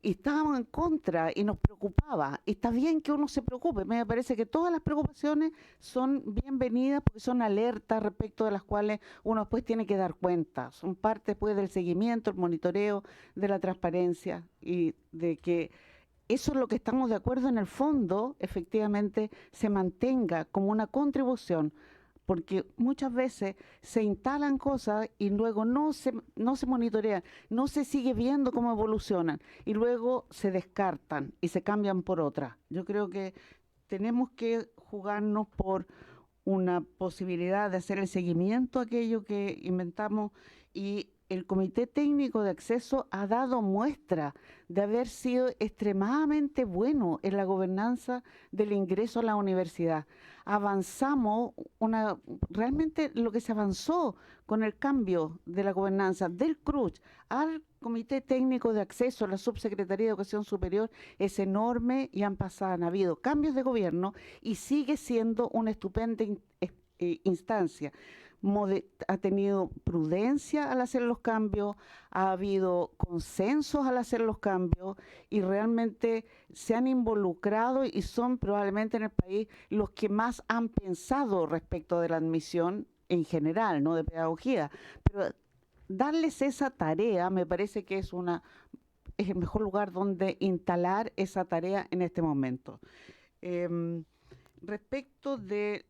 Y estábamos en contra y nos preocupaba. Y está bien que uno se preocupe. Me parece que todas las preocupaciones son bienvenidas porque son alertas respecto de las cuales uno después tiene que dar cuenta. Son parte después del seguimiento, el monitoreo, de la transparencia y de que eso es lo que estamos de acuerdo en el fondo, efectivamente, se mantenga como una contribución. Porque muchas veces se instalan cosas y luego no se monitorean, no se sigue viendo cómo evolucionan y luego se descartan y se cambian por otras. Yo creo que tenemos que jugarnos por una posibilidad de hacer el seguimiento a aquello que inventamos, y el Comité Técnico de Acceso ha dado muestra de haber sido extremadamente bueno en la gobernanza del ingreso a la universidad. Avanzamos, realmente lo que se avanzó con el cambio de la gobernanza del CRUCH al Comité Técnico de Acceso a la Subsecretaría de Educación Superior es enorme, y han habido cambios de gobierno y sigue siendo una estupenda instancia. Ha tenido prudencia al hacer los cambios, ha habido consensos al hacer los cambios y realmente se han involucrado y son probablemente en el país los que más han pensado respecto de la admisión en general, no de pedagogía, pero darles esa tarea me parece que es el mejor lugar donde instalar esa tarea en este momento. Respecto de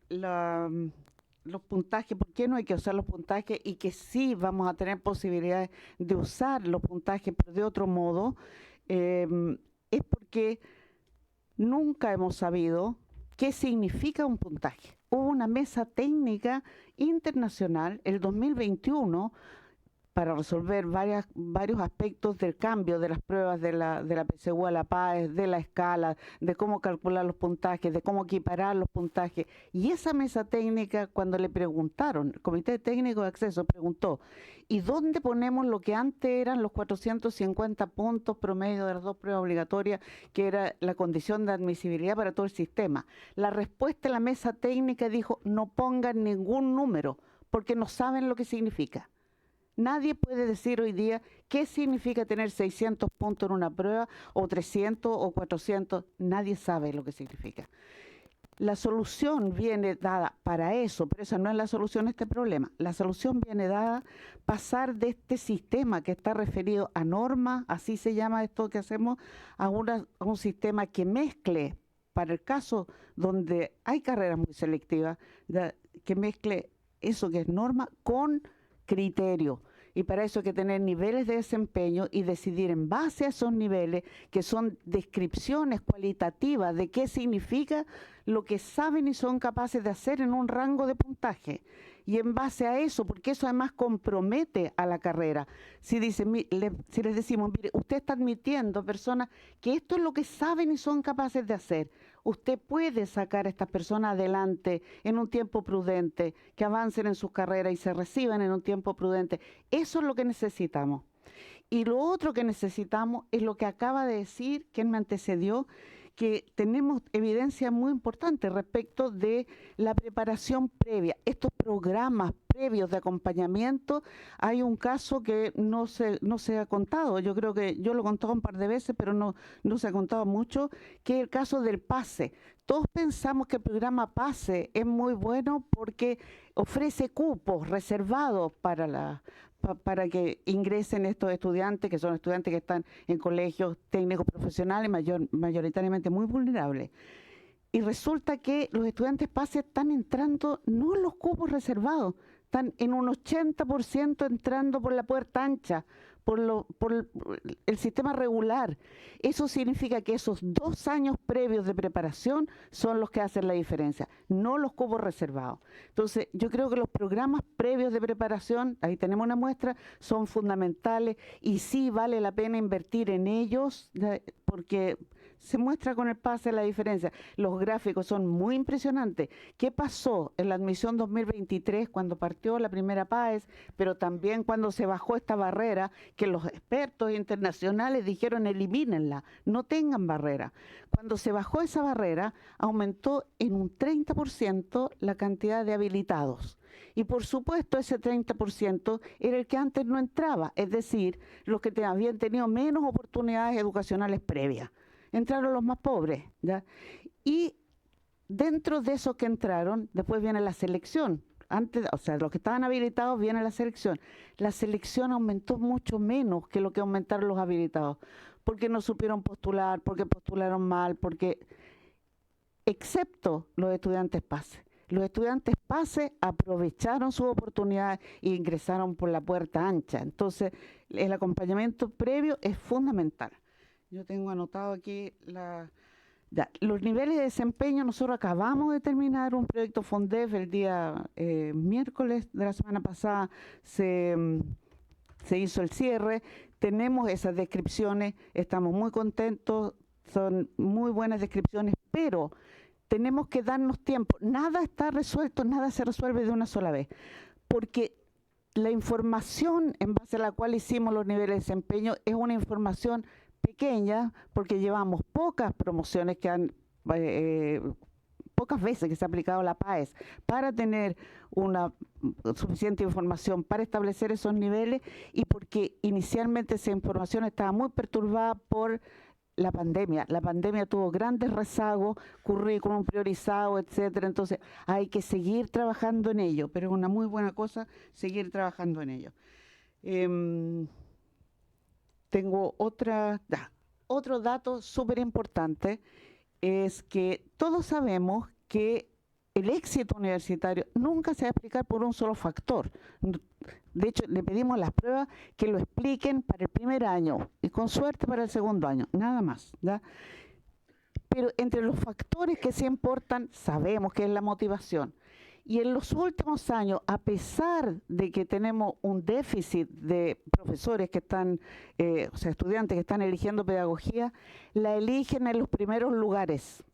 los puntajes, ¿por qué no hay que usar los puntajes? Y que sí vamos a tener posibilidades de usar los puntajes, pero de otro modo, es porque nunca hemos sabido qué significa un puntaje. Hubo una mesa técnica internacional el 2021 para resolver varios aspectos del cambio de las pruebas de la PSU a la PAES, de la escala, de cómo calcular los puntajes, de cómo equiparar los puntajes. Y esa mesa técnica, cuando le preguntaron, el Comité Técnico de Acceso preguntó, ¿y dónde ponemos lo que antes eran los 450 puntos promedio de las 2 pruebas obligatorias, que era la condición de admisibilidad para todo el sistema? La respuesta de la mesa técnica dijo, no pongan ningún número, porque no saben lo que significa. Nadie puede decir hoy día qué significa tener 600 puntos en una prueba, o 300 o 400. Nadie sabe lo que significa. La solución viene dada para eso, pero esa no es la solución a este problema. La solución viene dada pasar de este sistema que está referido a normas, así se llama esto que hacemos, a un sistema que mezcle, para el caso donde hay carreras muy selectivas, que mezcle eso que es norma con criterio. Y para eso hay que tener niveles de desempeño y decidir en base a esos niveles, que son descripciones cualitativas de qué significa lo que saben y son capaces de hacer en un rango de puntaje. Y en base a eso, porque eso además compromete a la carrera. Si les decimos, mire, usted está admitiendo personas que esto es lo que saben y son capaces de hacer, usted puede sacar a estas personas adelante en un tiempo prudente, que avancen en sus carreras y se reciban en un tiempo prudente. Eso es lo que necesitamos. Y lo otro que necesitamos es lo que acaba de decir quien me antecedió, que tenemos evidencia muy importante respecto de la preparación previa. Estos programas previos de acompañamiento, hay un caso que no se ha contado, yo creo que yo lo he contado un par de veces, pero no se ha contado mucho, que es el caso del PASE. Todos pensamos que el programa PASE es muy bueno porque ofrece cupos reservados para que ingresen estos estudiantes, que son estudiantes que están en colegios técnicos profesionales, mayoritariamente muy vulnerables. Y resulta que los estudiantes PASE están entrando no en los cupos reservados, están en un 80% entrando por la puerta ancha, por el sistema regular. Eso significa que esos 2 años previos de preparación son los que hacen la diferencia, no los cupos reservados. Entonces, yo creo que los programas previos de preparación, ahí tenemos una muestra, son fundamentales y sí vale la pena invertir en ellos, porque se muestra con el PASE la diferencia. Los gráficos son muy impresionantes. ¿Qué pasó en la admisión 2023 cuando partió la primera PAES, pero también cuando se bajó esta barrera, que los expertos internacionales dijeron elimínenla, no tengan barrera? Cuando se bajó esa barrera, aumentó en un 30% la cantidad de habilitados. Y por supuesto ese 30% era el que antes no entraba, es decir, los que habían tenido menos oportunidades educacionales previas. Entraron los más pobres, ¿ya? Y dentro de esos que entraron, después viene la selección. Antes, o sea, los que estaban habilitados, viene la selección. La selección aumentó mucho menos que lo que aumentaron los habilitados, porque no supieron postular, porque postularon mal, porque excepto los estudiantes PASE. Los estudiantes PASE aprovecharon sus oportunidades e ingresaron por la puerta ancha. Entonces, el acompañamiento previo es fundamental. Yo tengo anotado aquí los niveles de desempeño. Nosotros acabamos de terminar un proyecto FONDEF el día miércoles de la semana pasada. Se hizo el cierre. Tenemos esas descripciones. Estamos muy contentos. Son muy buenas descripciones, pero tenemos que darnos tiempo. Nada está resuelto, nada se resuelve de una sola vez, porque la información en base a la cual hicimos los niveles de desempeño es una información pequeña, porque llevamos pocas promociones pocas veces que se ha aplicado la PAES para tener una suficiente información para establecer esos niveles, y porque inicialmente esa información estaba muy perturbada por la pandemia. La pandemia tuvo grandes rezagos, currículum priorizado, etcétera. Entonces hay que seguir trabajando en ello, pero es una muy buena cosa seguir trabajando en ello. Tengo otro dato súper importante, es que todos sabemos que el éxito universitario nunca se va a explicar por un solo factor. De hecho, le pedimos a las pruebas que lo expliquen para el primer año y con suerte para el segundo año, nada más, ¿ya? Pero entre los factores que se importan, sabemos que es la motivación. Y en los últimos años, a pesar de que tenemos un déficit de profesores que están, o sea, estudiantes que están eligiendo pedagogía, la eligen en los primeros lugares.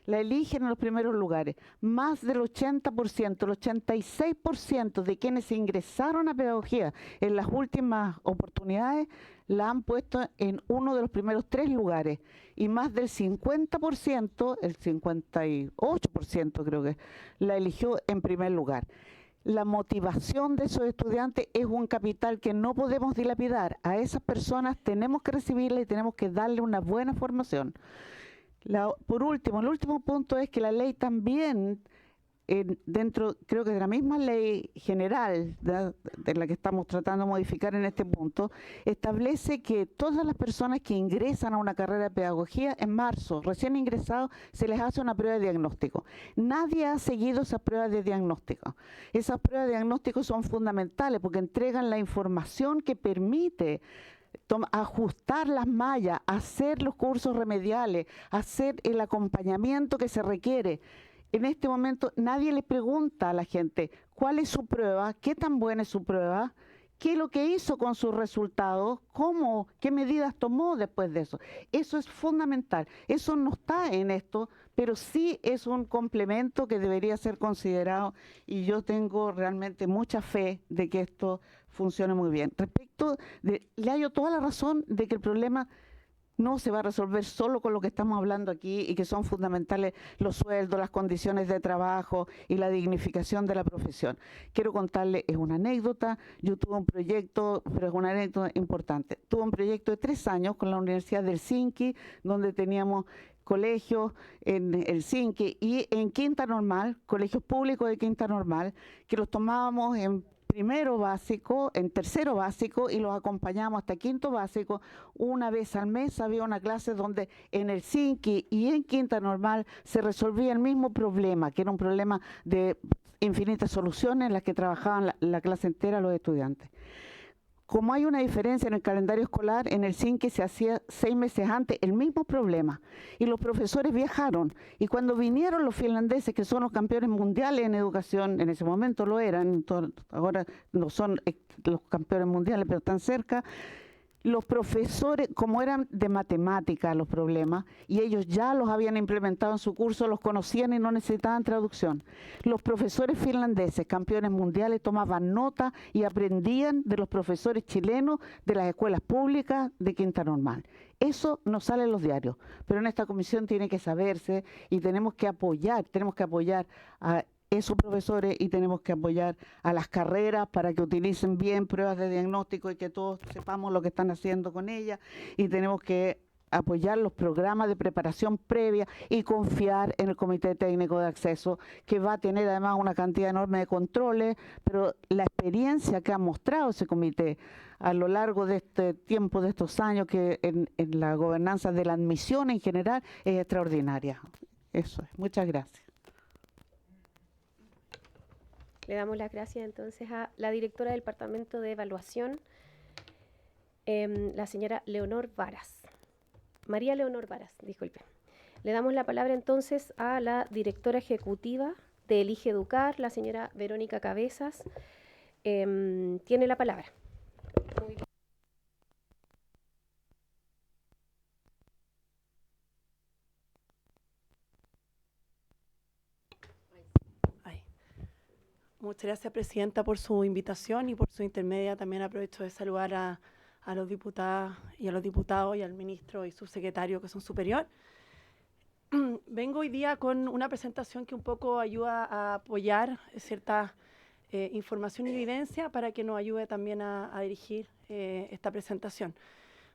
La eligen en los primeros lugares. Más del 80%, el 86% de quienes ingresaron a pedagogía en las últimas oportunidades la han puesto en uno de los primeros 3 lugares. Y más del 50%, el 58% creo que, la eligió en primer lugar. La motivación de esos estudiantes es un capital que no podemos dilapidar. A esas personas tenemos que recibirle y tenemos que darle una buena formación. Por último, el último punto es que la ley también, dentro, creo que de la misma ley general de la que estamos tratando de modificar en este punto, establece que todas las personas que ingresan a una carrera de pedagogía en marzo, recién ingresados, se les hace una prueba de diagnóstico. Nadie ha seguido esas pruebas de diagnóstico. Esas pruebas de diagnóstico son fundamentales porque entregan la información que permite ajustar las mallas, hacer los cursos remediales, hacer el acompañamiento que se requiere. En este momento nadie le pregunta a la gente cuál es su prueba, qué tan buena es su prueba, qué es lo que hizo con sus resultados, qué medidas tomó después de eso. Eso es fundamental. Eso no está en esto, pero sí es un complemento que debería ser considerado y yo tengo realmente mucha fe de que esto funcione muy bien. Le hallo toda la razón de que el problema no se va a resolver solo con lo que estamos hablando aquí y que son fundamentales los sueldos, las condiciones de trabajo y la dignificación de la profesión. Quiero contarle, es una anécdota, yo tuve un proyecto, pero es una anécdota importante. Tuve un proyecto de 3 años con la Universidad de Helsinki, donde teníamos colegios en Helsinki y en Quinta Normal, colegios públicos de Quinta Normal, que los tomábamos en primero básico, en tercero básico y los acompañamos hasta quinto básico. Una vez al mes había una clase donde en Helsinki y en Quinta Normal se resolvía el mismo problema, que era un problema de infinitas soluciones en las que trabajaban la clase entera los estudiantes. Como hay una diferencia en el calendario escolar, en Helsinki se hacía 6 meses antes el mismo problema y los profesores viajaron y cuando vinieron los finlandeses, que son los campeones mundiales en educación, en ese momento lo eran, ahora no son los campeones mundiales, pero están cerca, los profesores, como eran de matemática los problemas, y ellos ya los habían implementado en su curso, los conocían y no necesitaban traducción. Los profesores finlandeses, campeones mundiales, tomaban nota y aprendían de los profesores chilenos de las escuelas públicas de Quinta Normal. Eso no sale en los diarios, pero en esta comisión tiene que saberse y tenemos que apoyar a esos profesores y tenemos que apoyar a las carreras para que utilicen bien pruebas de diagnóstico y que todos sepamos lo que están haciendo con ellas y tenemos que apoyar los programas de preparación previa y confiar en el Comité Técnico de Acceso, que va a tener además una cantidad enorme de controles, pero la experiencia que ha mostrado ese comité a lo largo de este tiempo, de estos años, que en la gobernanza de la admisión en general es extraordinaria. Eso es. Muchas gracias. Le damos las gracias entonces a la directora del Departamento de Evaluación, la señora Leonor Varas. María Leonor Varas, disculpe. Le damos la palabra entonces a la directora ejecutiva de Elige Educar, la señora Verónica Cabezas. Tiene la palabra. Muy bien. Muchas gracias, Presidenta, por su invitación y por su intermedia. También aprovecho de saludar a los diputadas y a los diputados y al ministro y subsecretario que son superior. Vengo hoy día con una presentación que un poco ayuda a apoyar cierta información y evidencia para que nos ayude también a dirigir esta presentación.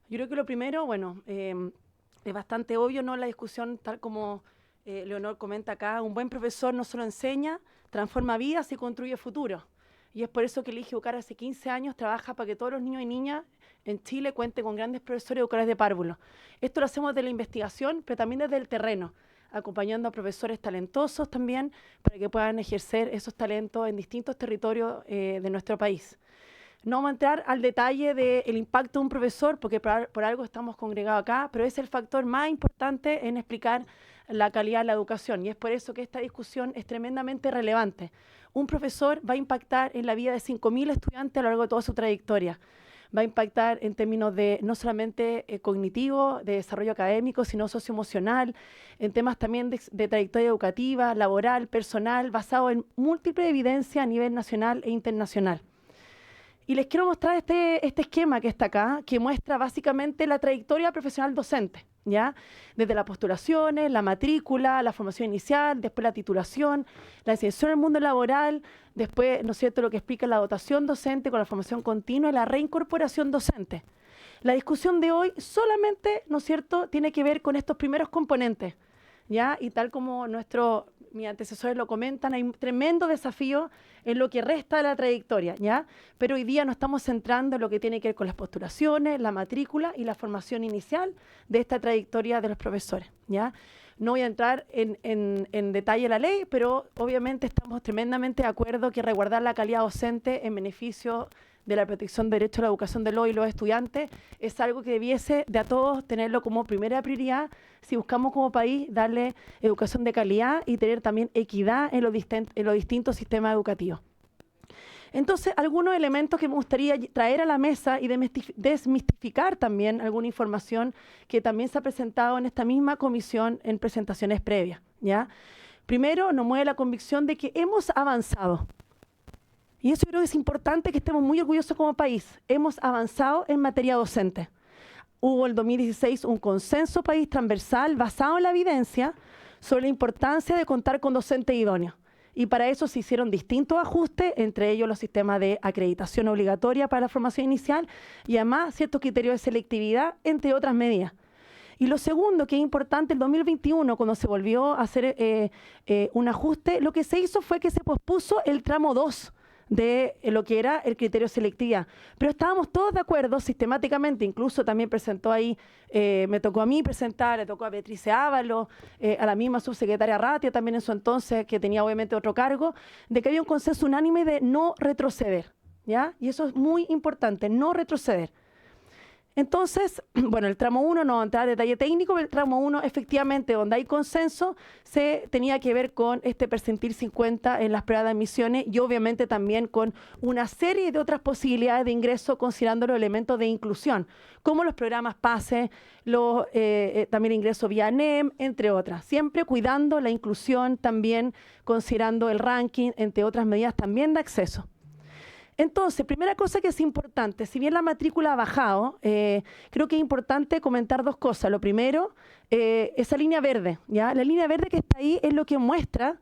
Yo creo que lo primero, bueno, es bastante obvio, ¿no? La discusión, tal como Leonor comenta acá, un buen profesor no solo enseña, transforma vidas y construye futuro. Y es por eso que el IGE Educar hace 15 años trabaja para que todos los niños y niñas en Chile cuenten con grandes profesores educadores de párvulos. Esto lo hacemos desde la investigación, pero también desde el terreno, acompañando a profesores talentosos también para que puedan ejercer esos talentos en distintos territorios de nuestro país. No vamos a entrar al detalle del impacto de un profesor, porque por algo estamos congregados acá, pero es el factor más importante en explicar la calidad de la educación, y es por eso que esta discusión es tremendamente relevante. Un profesor va a impactar en la vida de 5.000 estudiantes a lo largo de toda su trayectoria. Va a impactar en términos de no solamente cognitivo, de desarrollo académico, sino socioemocional, en temas también de trayectoria educativa, laboral, personal, basado en múltiples evidencias a nivel nacional e internacional. Y les quiero mostrar este esquema que está acá, que muestra básicamente la trayectoria profesional docente, ¿ya? Desde las postulaciones, la matrícula, la formación inicial, después la titulación, la inserción en el mundo laboral, después, ¿no es cierto?, lo que explica la dotación docente con la formación continua y la reincorporación docente. La discusión de hoy solamente, ¿no es cierto?, tiene que ver con estos primeros componentes, ¿ya? Y tal como mis antecesores lo comentan, hay un tremendo desafío en lo que resta de la trayectoria, ¿ya? Pero hoy día nos estamos centrando en lo que tiene que ver con las postulaciones, la matrícula y la formación inicial de esta trayectoria de los profesores, ¿ya? No voy a entrar en detalle la ley, pero obviamente estamos tremendamente de acuerdo que resguardar la calidad docente en beneficio de la protección del derecho a la educación de los y los estudiantes es algo que debiese de a todos tenerlo como primera prioridad si buscamos como país darle educación de calidad y tener también equidad en los distintos sistemas educativos. Entonces, algunos elementos que me gustaría traer a la mesa y desmistificar también alguna información que también se ha presentado en esta misma comisión en presentaciones previas, ¿ya? Primero, nos mueve la convicción de que hemos avanzado. Y eso creo que es importante que estemos muy orgullosos como país. Hemos avanzado en materia docente. Hubo en el 2016 un consenso país transversal basado en la evidencia sobre la importancia de contar con docentes idóneos. Y para eso se hicieron distintos ajustes, entre ellos los sistemas de acreditación obligatoria para la formación inicial y además ciertos criterios de selectividad, entre otras medidas. Y lo segundo, que es importante, el 2021, cuando se volvió a hacer un ajuste, lo que se hizo fue que se pospuso el tramo 2 de lo que era el criterio de selectividad. Pero estábamos todos de acuerdo sistemáticamente, incluso también presentó ahí, me tocó a mí presentar, le tocó a Beatriz Ábalos, a la misma subsecretaria Ratia también en su entonces, que tenía obviamente otro cargo, de que había un consenso unánime de no retroceder, ¿ya? Y eso es muy importante, no retroceder. Entonces, bueno, el tramo 1 no va a entrar en detalle técnico, pero el tramo 1 efectivamente donde hay consenso se tenía que ver con este percentil 50 en las pruebas de admisiones y obviamente también con una serie de otras posibilidades de ingreso considerando los elementos de inclusión, como los programas PASE, también ingreso vía NEM, entre otras. Siempre cuidando la inclusión, también considerando el ranking, entre otras medidas también de acceso. Entonces, primera cosa que es importante, si bien la matrícula ha bajado, creo que es importante comentar dos cosas. Lo primero, esa línea verde, ¿ya? La línea verde que está ahí es lo que muestra,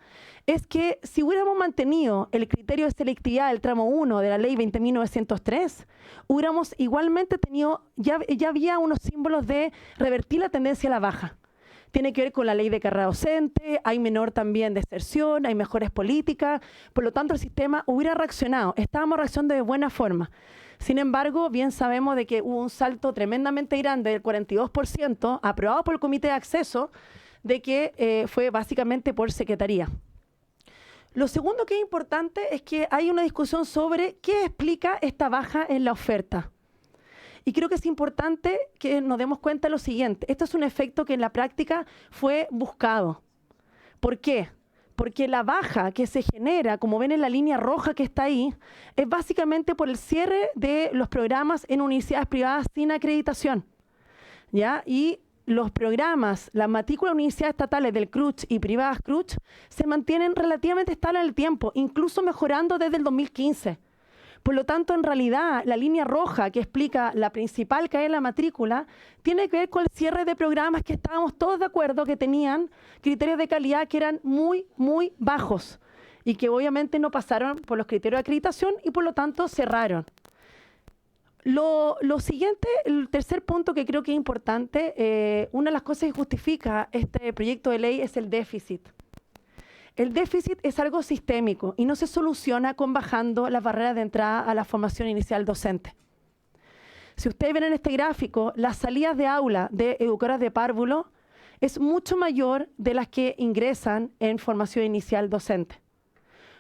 es que si hubiéramos mantenido el criterio de selectividad del tramo 1 de la ley 20.903, hubiéramos igualmente tenido, ya había unos símbolos de revertir la tendencia a la baja. Tiene que ver con la ley de carrera docente, hay menor también deserción, hay mejores políticas, por lo tanto el sistema hubiera reaccionado, estábamos reaccionando de buena forma. Sin embargo, bien sabemos de que hubo un salto tremendamente grande del 42%, aprobado por el Comité de Acceso, de que fue básicamente por secretaría. Lo segundo que es importante es que hay una discusión sobre qué explica esta baja en la oferta. Y creo que es importante que nos demos cuenta de lo siguiente. Esto es un efecto que en la práctica fue buscado. ¿Por qué? Porque la baja que se genera, como ven en la línea roja que está ahí, es básicamente por el cierre de los programas en universidades privadas sin acreditación, ¿ya? Y los programas, las matrículas de universidades estatales del CRUCH y privadas CRUCH se mantienen relativamente estables en el tiempo, incluso mejorando desde el 2015. Por lo tanto, en realidad, la línea roja que explica la principal caída en la matrícula tiene que ver con el cierre de programas que estábamos todos de acuerdo que tenían criterios de calidad que eran muy, muy bajos y que obviamente no pasaron por los criterios de acreditación y por lo tanto cerraron. Lo siguiente, el tercer punto que creo que es importante, una de las cosas que justifica este proyecto de ley es el déficit. El déficit es algo sistémico y no se soluciona con bajando las barreras de entrada a la formación inicial docente. Si ustedes ven en este gráfico, las salidas de aula de educadoras de párvulo es mucho mayor de las que ingresan en formación inicial docente.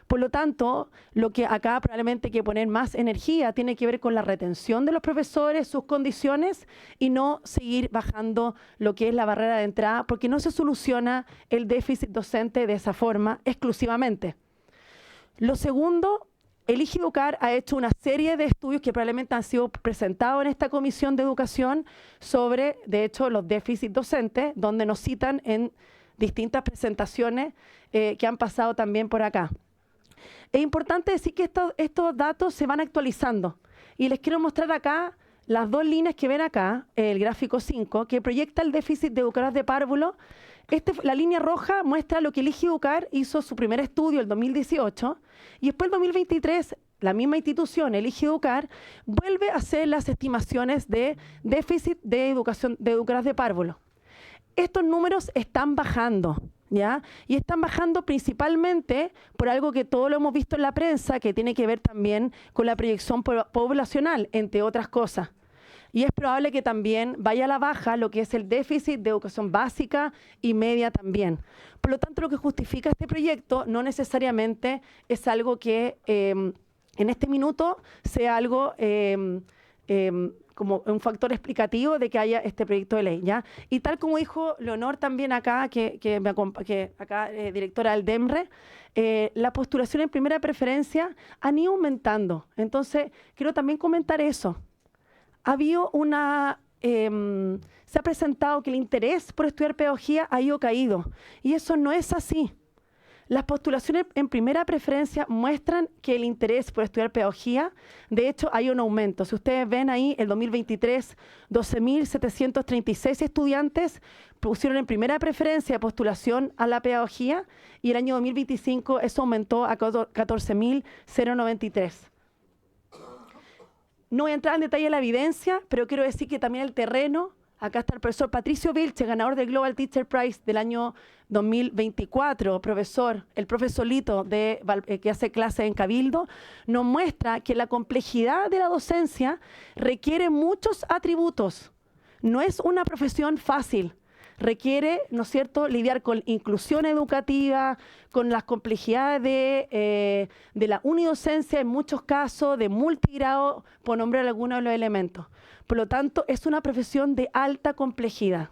Por lo tanto, lo que acá probablemente hay que poner más energía tiene que ver con la retención de los profesores, sus condiciones, y no seguir bajando lo que es la barrera de entrada, porque no se soluciona el déficit docente de esa forma exclusivamente. Lo segundo, el IGEDUCAR ha hecho una serie de estudios que probablemente han sido presentados en esta Comisión de Educación sobre, de hecho, los déficits docentes, donde nos citan en distintas presentaciones que han pasado también por acá. Es importante decir que estos datos se van actualizando y les quiero mostrar acá las dos líneas que ven acá, el gráfico 5, que proyecta el déficit de educadoras de párvulo. La línea roja muestra lo que el IGEDUCAR hizo su primer estudio el 2018 y después el 2023 la misma institución, el IGEDUCAR, vuelve a hacer las estimaciones de déficit de educadoras de párvulo. Estos números están bajando, ¿ya? Y están bajando principalmente por algo que todos lo hemos visto en la prensa, que tiene que ver también con la proyección poblacional, entre otras cosas. Y es probable que también vaya a la baja lo que es el déficit de educación básica y media también. Por lo tanto, lo que justifica este proyecto no necesariamente es algo que en este minuto sea algo como un factor explicativo de que haya este proyecto de ley, ¿ya? Y tal como dijo Leonor también acá, directora del DEMRE, la postulación en primera preferencia han ido aumentando. Entonces, quiero también comentar eso. Ha habido se ha presentado que el interés por estudiar pedagogía ha ido caído, y eso no es así. Las postulaciones en primera preferencia muestran que el interés por estudiar pedagogía, de hecho, hay un aumento. Si ustedes ven ahí, el 2023, 12.736 estudiantes pusieron en primera preferencia de postulación a la pedagogía, y el año 2025 eso aumentó a 14.093. No voy a entrar en detalle en la evidencia, pero quiero decir que también el terreno, acá está el profesor Patricio Vilche, ganador del Global Teacher Prize del año 2024, el profesorito que hace clases en Cabildo, nos muestra que la complejidad de la docencia requiere muchos atributos. No es una profesión fácil. Requiere, ¿no es cierto?, lidiar con inclusión educativa, con las complejidades de la unidocencia en muchos casos, de multigrado, por nombrar algunos de los elementos. Por lo tanto, es una profesión de alta complejidad.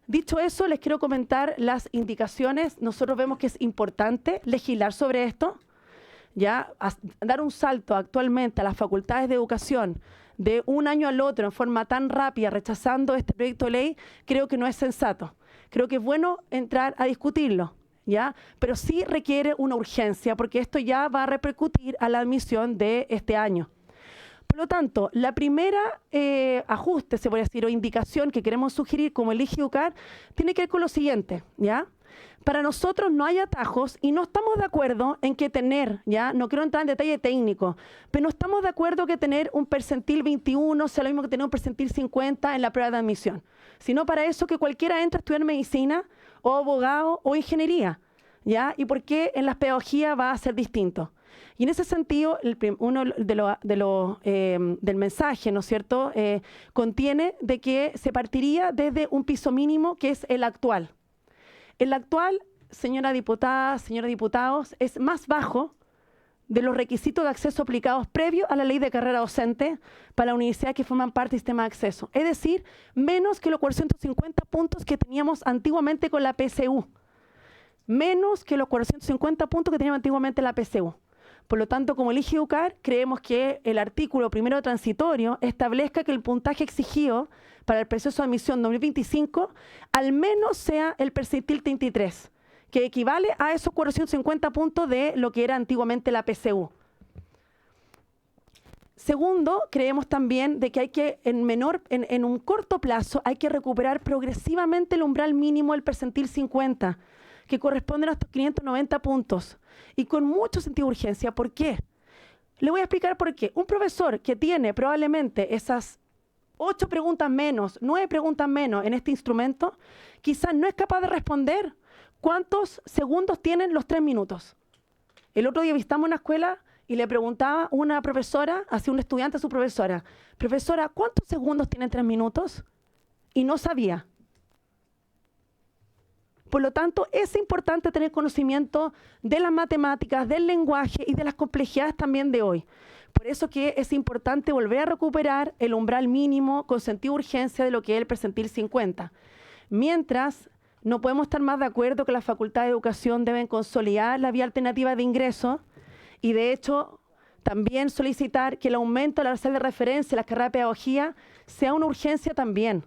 Dicho eso, les quiero comentar las indicaciones. Nosotros vemos que es importante legislar sobre esto, ya dar un salto actualmente a las facultades de educación de un año al otro en forma tan rápida, rechazando este proyecto de ley, creo que no es sensato. Creo que es bueno entrar a discutirlo, ¿ya? Pero sí requiere una urgencia, porque esto ya va a repercutir a la admisión de este año. Por lo tanto, la primera ajuste, se puede decir, o indicación que queremos sugerir como el IGEDUCAR, tiene que ver con lo siguiente, ¿ya? Para nosotros no hay atajos y no estamos de acuerdo en que tener, ya no quiero entrar en detalle técnico, pero no estamos de acuerdo que tener un percentil 21 sea lo mismo que tener un percentil 50 en la prueba de admisión, sino para eso que cualquiera entre a estudiar medicina o abogado o ingeniería, ¿ya? Y por qué en las pedagogías va a ser distinto. Y en ese sentido, uno del mensaje, ¿no es cierto?, contiene de que se partiría desde un piso mínimo que es el actual. El actual, señora diputada, señores diputados, es más bajo de los requisitos de acceso aplicados previos a la ley de carrera docente para la universidad que forman parte del sistema de acceso. Es decir, menos que los 450 puntos que teníamos antiguamente con la PSU. Menos que los 450 puntos que teníamos antiguamente en la PSU. Por lo tanto, como el IGEDUCAR, creemos que el artículo primero transitorio establezca que el puntaje exigido para el proceso de admisión 2025 al menos sea el percentil 33, que equivale a esos 450 puntos de lo que era antiguamente la PSU. Segundo, creemos también de que hay que, en un corto plazo, hay que recuperar progresivamente el umbral mínimo del percentil 50, que corresponden a estos 590 puntos, y con mucho sentido de urgencia. ¿Por qué? Le voy a explicar por qué. Un profesor que tiene probablemente esas 8 preguntas menos, 9 preguntas menos en este instrumento, quizás no es capaz de responder ¿Cuántos segundos tienen los 3 minutos? El otro día visitamos una escuela y le preguntaba una profesora, hacia un estudiante a su profesora, profesora, ¿cuántos segundos tienen 3 minutos? Y no sabía. Por lo tanto, es importante tener conocimiento de las matemáticas, del lenguaje y de las complejidades también de hoy. Por eso que es importante volver a recuperar el umbral mínimo con sentido de urgencia de lo que es el percentil 50. Mientras, no podemos estar más de acuerdo que las facultades de educación deben consolidar la vía alternativa de ingreso y, de hecho, también solicitar que el aumento de la arancel de referencia en las carreras de pedagogía sea una urgencia también,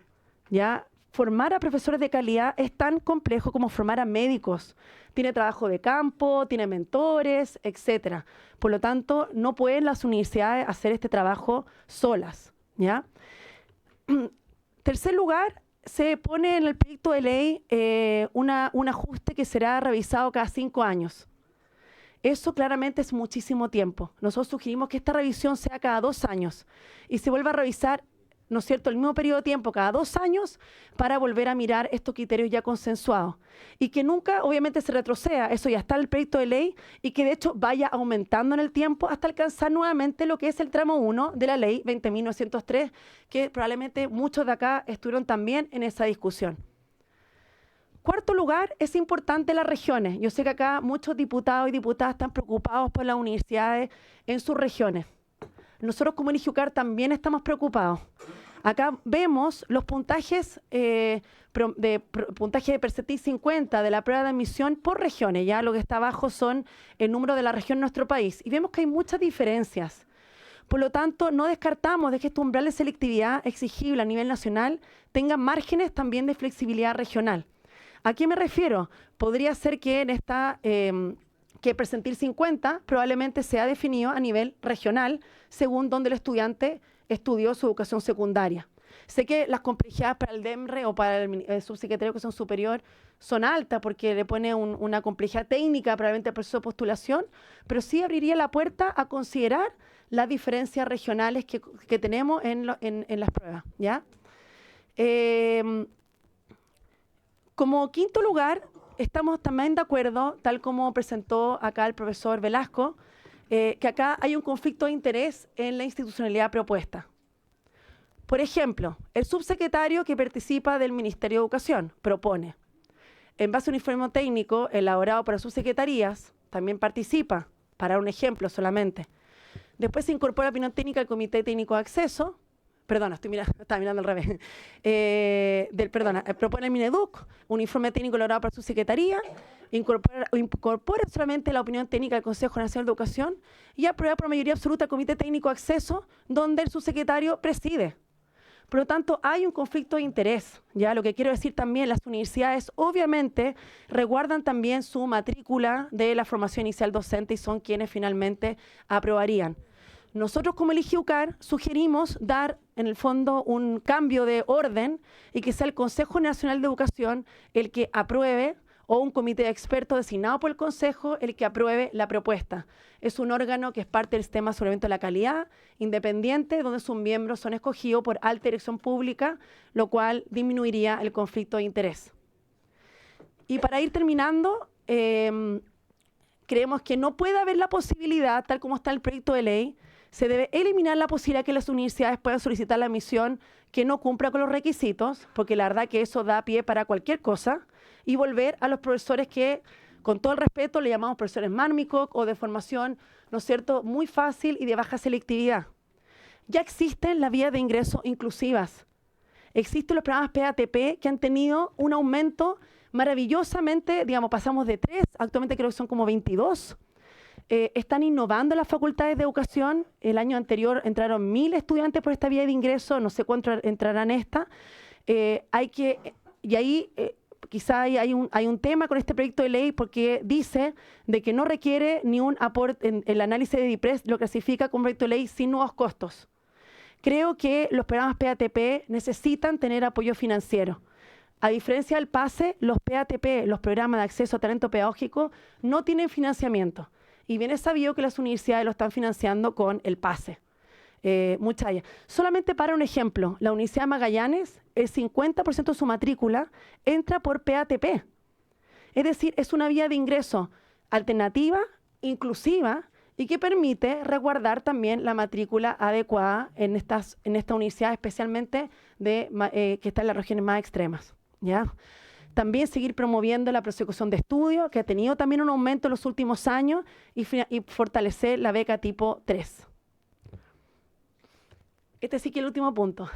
¿ya? Formar a profesores de calidad es tan complejo como formar a médicos. Tiene trabajo de campo, tiene mentores, etc. Por lo tanto, no pueden las universidades hacer este trabajo solas, ¿ya? Tercer lugar, se pone en el proyecto de ley un ajuste que será revisado cada 5 años. Eso claramente es muchísimo tiempo. Nosotros sugerimos que esta revisión sea cada 2 años y se vuelva a revisar, ¿no es cierto?, el mismo periodo de tiempo, cada 2 años, para volver a mirar estos criterios ya consensuados. Y que nunca, obviamente, se retroceda, eso ya está en el proyecto de ley, y que de hecho vaya aumentando en el tiempo hasta alcanzar nuevamente lo que es el tramo 1 de la ley 20.903, que probablemente muchos de acá estuvieron también en esa discusión. Cuarto lugar, es importante las regiones. Yo sé que acá muchos diputados y diputadas están preocupados por las universidades en sus regiones. Nosotros como IGUCAR también estamos preocupados. Acá vemos los puntajes puntaje de percentil 50 de la prueba de admisión por regiones. Ya lo que está abajo son el número de la región en nuestro país. Y vemos que hay muchas diferencias. Por lo tanto, no descartamos de que este umbral de selectividad exigible a nivel nacional tenga márgenes también de flexibilidad regional. ¿A qué me refiero? Podría ser que en esta... que percentil 50 probablemente sea definido a nivel regional según donde el estudiante estudió su educación secundaria. Sé que las complejidades para el DEMRE o para el subsecretario de Educación Superior son altas porque le pone una complejidad técnica probablemente al proceso de postulación, pero sí abriría la puerta a considerar las diferencias regionales que tenemos en las pruebas, ¿ya? Como quinto lugar, estamos también de acuerdo, tal como presentó acá el profesor Velasco, que acá hay un conflicto de interés en la institucionalidad propuesta. Por ejemplo, el subsecretario que participa del Ministerio de Educación propone, en base a un informe técnico elaborado por las subsecretarías, también participa, para dar un ejemplo solamente. Después se incorpora la opinión técnica del Comité Técnico de Acceso, perdona, estaba mirando al revés. Propone el Mineduc un informe técnico elaborado por su secretaría, incorpora solamente la opinión técnica del Consejo Nacional de Educación y aprueba por mayoría absoluta el Comité Técnico de Acceso, donde el subsecretario preside. Por lo tanto, hay un conflicto de interés. Ya lo que quiero decir también, las universidades obviamente resguardan también su matrícula de la formación inicial docente y son quienes finalmente aprobarían. Nosotros como el IGUCAR sugerimos dar en el fondo un cambio de orden y que sea el Consejo Nacional de Educación el que apruebe o un comité de expertos designado por el Consejo el que apruebe la propuesta. Es un órgano que es parte del sistema de aseguramiento de la calidad, independiente, donde sus miembros son escogidos por alta dirección pública, lo cual disminuiría el conflicto de interés. Y para ir terminando, creemos que no puede haber la posibilidad, tal como está el proyecto de ley, se debe eliminar la posibilidad que las universidades puedan solicitar la admisión que no cumpla con los requisitos, porque la verdad que eso da pie para cualquier cosa, y volver a los profesores que, con todo el respeto, le llamamos profesores mármicos o de formación, ¿no es cierto?, muy fácil y de baja selectividad. Ya existen las vías de ingreso inclusivas. Existen los programas PATP que han tenido un aumento maravillosamente, digamos, pasamos de 3, actualmente creo que son como 22. Están innovando las facultades de educación. El año anterior entraron 1000 estudiantes por esta vía de ingreso, no sé cuántos entrarán esta. Quizá hay un tema con este proyecto de ley porque dice de que no requiere ni un aporte, en el análisis de DIPRES lo clasifica como proyecto de ley sin nuevos costos. Creo que los programas PATP necesitan tener apoyo financiero. A diferencia del PASE, los PATP, los programas de acceso a talento pedagógico, no tienen financiamiento. Y bien es sabido que las universidades lo están financiando con el PASE. Muchas. Solamente para un ejemplo, la Universidad de Magallanes, el 50% de su matrícula entra por PATP. Es decir, es una vía de ingreso alternativa, inclusiva, y que permite resguardar también la matrícula adecuada en esta universidad, especialmente que está en las regiones más extremas, ¿ya? También seguir promoviendo la prosecución de estudio, que ha tenido también un aumento en los últimos años, y fortalecer la beca tipo 3. Este sí que es el último punto.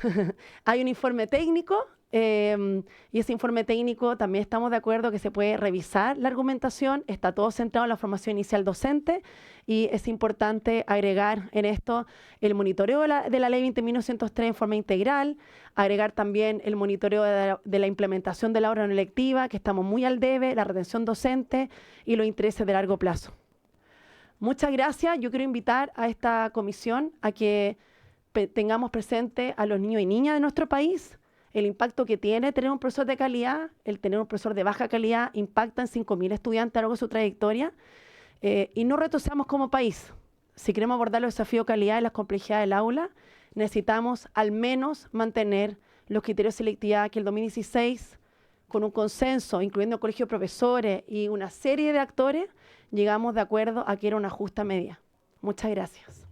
Hay un informe técnico, y ese informe técnico también estamos de acuerdo que se puede revisar la argumentación, está todo centrado en la formación inicial docente, y es importante agregar en esto el monitoreo de la ley 20.903 en forma integral, agregar también el monitoreo de la implementación de la obra no electiva, que estamos muy al debe, la retención docente y los intereses de largo plazo. Muchas gracias. Yo quiero invitar a esta comisión a que tengamos presente a los niños y niñas de nuestro país. El impacto que tiene tener un profesor de calidad, el tener un profesor de baja calidad, impacta en 5.000 estudiantes a lo largo de su trayectoria. Y no retrocedamos como país. Si queremos abordar los desafíos de calidad y las complejidades del aula, necesitamos al menos mantener los criterios de selectividad que el 2016, con un consenso, incluyendo el colegio de profesores y una serie de actores, llegamos de acuerdo a que era una justa medida. Muchas gracias.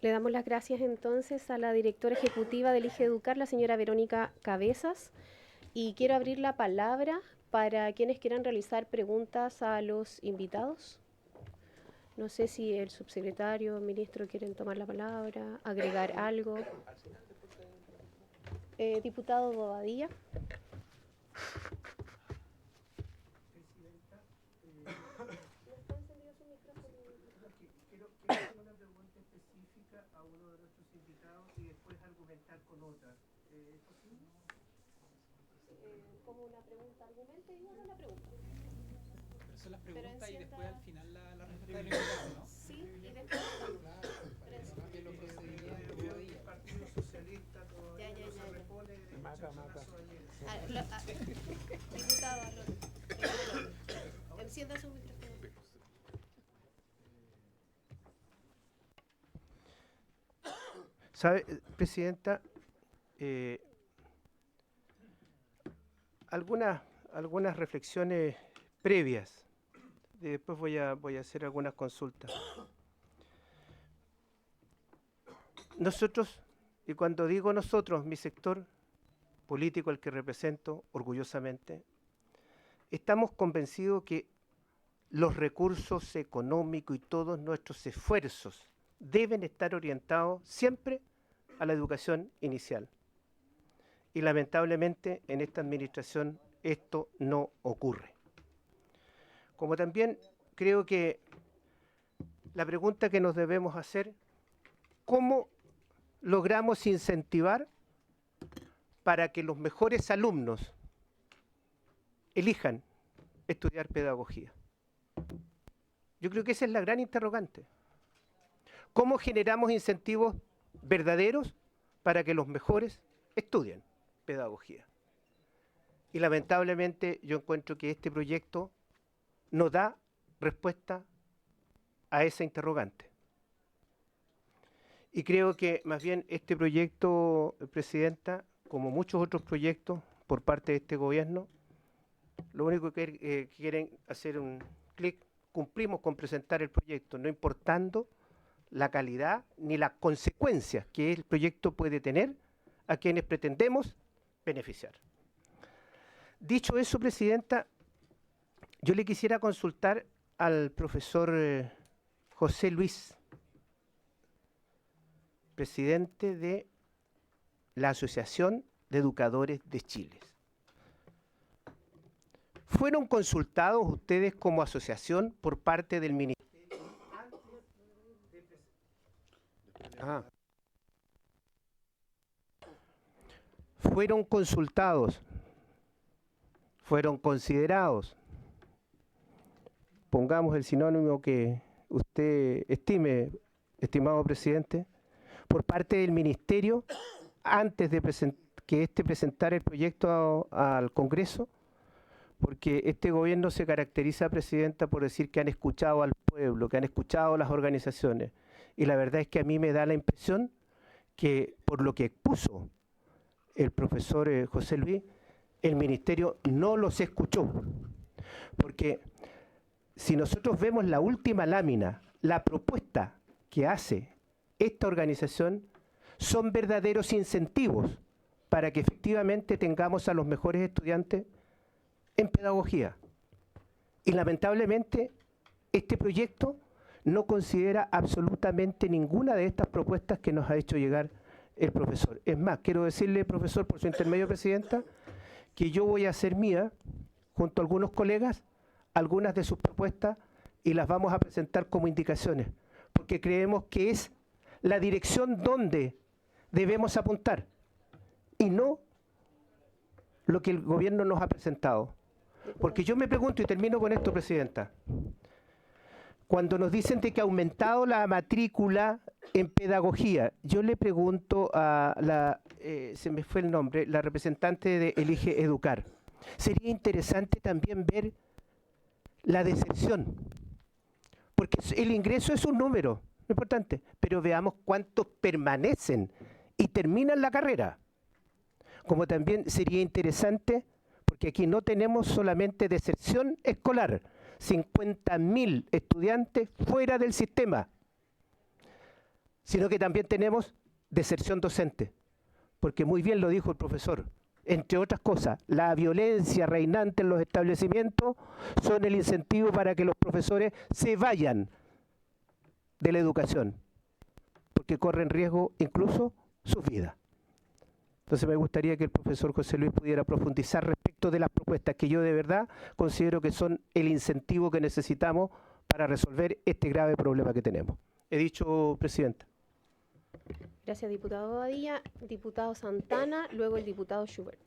Le damos las gracias entonces a la directora ejecutiva del IGE Educar, la señora Verónica Cabezas, y quiero abrir la palabra para quienes quieran realizar preguntas a los invitados. No sé si el subsecretario, el ministro quieren tomar la palabra, agregar algo. Diputado Bobadilla. Como una pregunta, argumente y haga la pregunta. Pero son las preguntas y después al final la respuesta del invitado, ¿no? Sí, y después. Que lo procediría el Partido Socialista todavía no se repone de Diputado, encienda su micrófono. ¿Sabe, Presidenta? Algunas reflexiones previas. Después voy a hacer algunas consultas. Nosotros, y cuando digo nosotros, mi sector político al que represento orgullosamente, estamos convencidos que los recursos económicos y todos nuestros esfuerzos deben estar orientados siempre a la educación inicial. Y lamentablemente en esta administración esto no ocurre. Como también creo que la pregunta que nos debemos hacer, ¿cómo logramos incentivar para que los mejores alumnos elijan estudiar pedagogía? Yo creo que esa es la gran interrogante. ¿Cómo generamos incentivos verdaderos para que los mejores estudien pedagogía? Y lamentablemente yo encuentro que este proyecto no da respuesta a esa interrogante. Y creo que más bien este proyecto, Presidenta, como muchos otros proyectos por parte de este gobierno, lo único que quieren hacer un clic, cumplimos con presentar el proyecto, no importando la calidad ni las consecuencias que el proyecto puede tener a quienes pretendemos beneficiar. Dicho eso, Presidenta, yo le quisiera consultar al profesor José Luis, presidente de la Asociación de Educadores de Chile. ¿Fueron consultados ustedes como asociación por parte del Ministerio? ¿Fueron consultados? ¿Fueron considerados? Pongamos el sinónimo que usted estime, estimado presidente, por parte del Ministerio antes de que éste presentara el proyecto al Congreso, porque este gobierno se caracteriza, Presidenta, por decir que han escuchado al pueblo, que han escuchado a las organizaciones, y la verdad es que a mí me da la impresión que por lo que expuso el profesor José Luis, el ministerio no los escuchó. Porque si nosotros vemos la última lámina, la propuesta que hace esta organización son verdaderos incentivos para que efectivamente tengamos a los mejores estudiantes en pedagogía. Y lamentablemente este proyecto no considera absolutamente ninguna de estas propuestas que nos ha hecho llegar el profesor. Es más, quiero decirle, profesor, por su intermedio, presidenta, que yo voy a hacer mía, junto a algunos colegas, algunas de sus propuestas y las vamos a presentar como indicaciones, porque creemos que es la dirección donde debemos apuntar y no lo que el gobierno nos ha presentado. Porque yo me pregunto, y termino con esto, presidenta, cuando nos dicen de que ha aumentado la matrícula en pedagogía, yo le pregunto a la, se me fue el nombre, la representante de Elige Educar, sería interesante también ver la deserción, porque el ingreso es un número importante, pero veamos cuántos permanecen y terminan la carrera. Como también sería interesante, porque aquí no tenemos solamente deserción escolar, 50.000 estudiantes fuera del sistema, sino que también tenemos deserción docente, porque muy bien lo dijo el profesor, entre otras cosas, la violencia reinante en los establecimientos son el incentivo para que los profesores se vayan de la educación, porque corren riesgo incluso sus vidas. Entonces me gustaría que el profesor José Luis pudiera profundizar respecto de las propuestas que yo de verdad considero que son el incentivo que necesitamos para resolver este grave problema que tenemos. He dicho, presidenta. Gracias, diputado Bobadilla. Diputado Santana, luego el diputado Schubert.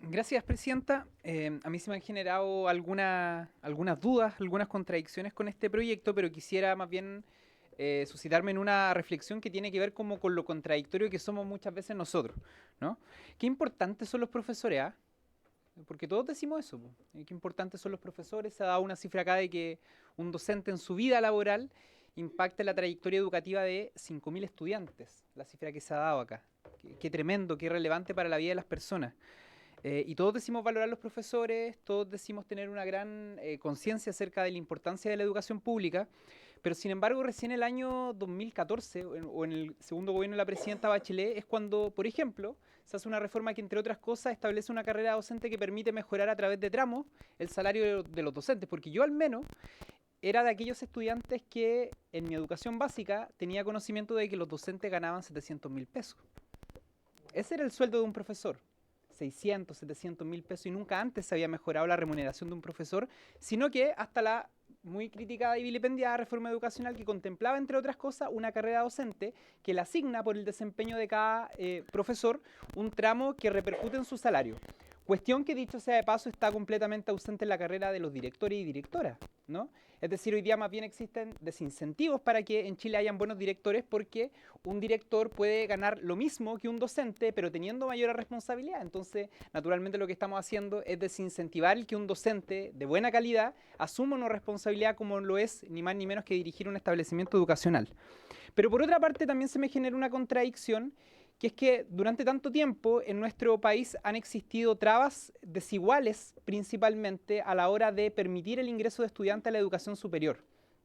Gracias, presidenta. A mí se me han generado algunas dudas, algunas contradicciones con este proyecto, pero quisiera más bien suscitarme en una reflexión que tiene que ver como con lo contradictorio que somos muchas veces nosotros, ¿no? Qué importantes son los profesores, ¿ah? Porque todos decimos eso, qué importantes son los profesores. Se ha dado una cifra acá de que un docente en su vida laboral impacta la trayectoria educativa de 5.000 estudiantes, la cifra que se ha dado acá. Qué tremendo, qué relevante para la vida de las personas. Y todos decimos valorar a los profesores, todos decimos tener una gran conciencia acerca de la importancia de la educación pública, pero sin embargo recién el año 2014, o en el segundo gobierno de la presidenta Bachelet, es cuando, por ejemplo, se hace una reforma que, entre otras cosas, establece una carrera docente que permite mejorar a través de tramos el salario de los docentes, porque yo al menos era de aquellos estudiantes que en mi educación básica tenía conocimiento de que los docentes ganaban 700.000 pesos. Ese era el sueldo de un profesor. 600, 700.000 pesos, y nunca antes se había mejorado la remuneración de un profesor, sino que hasta la muy criticada y vilipendiada reforma educacional que contemplaba, entre otras cosas, una carrera docente que le asigna por el desempeño de cada profesor un tramo que repercute en su salario. Cuestión que, dicho sea de paso, está completamente ausente en la carrera de los directores y directoras, ¿no? Es decir, hoy día más bien existen desincentivos para que en Chile hayan buenos directores, porque un director puede ganar lo mismo que un docente, pero teniendo mayor responsabilidad. Entonces, naturalmente lo que estamos haciendo es desincentivar el que un docente de buena calidad asuma una responsabilidad como lo es ni más ni menos que dirigir un establecimiento educacional. Pero por otra parte también se me genera una contradicción, que es que durante tanto tiempo en nuestro país han existido trabas desiguales principalmente a la hora de permitir el ingreso de estudiantes a la educación superior,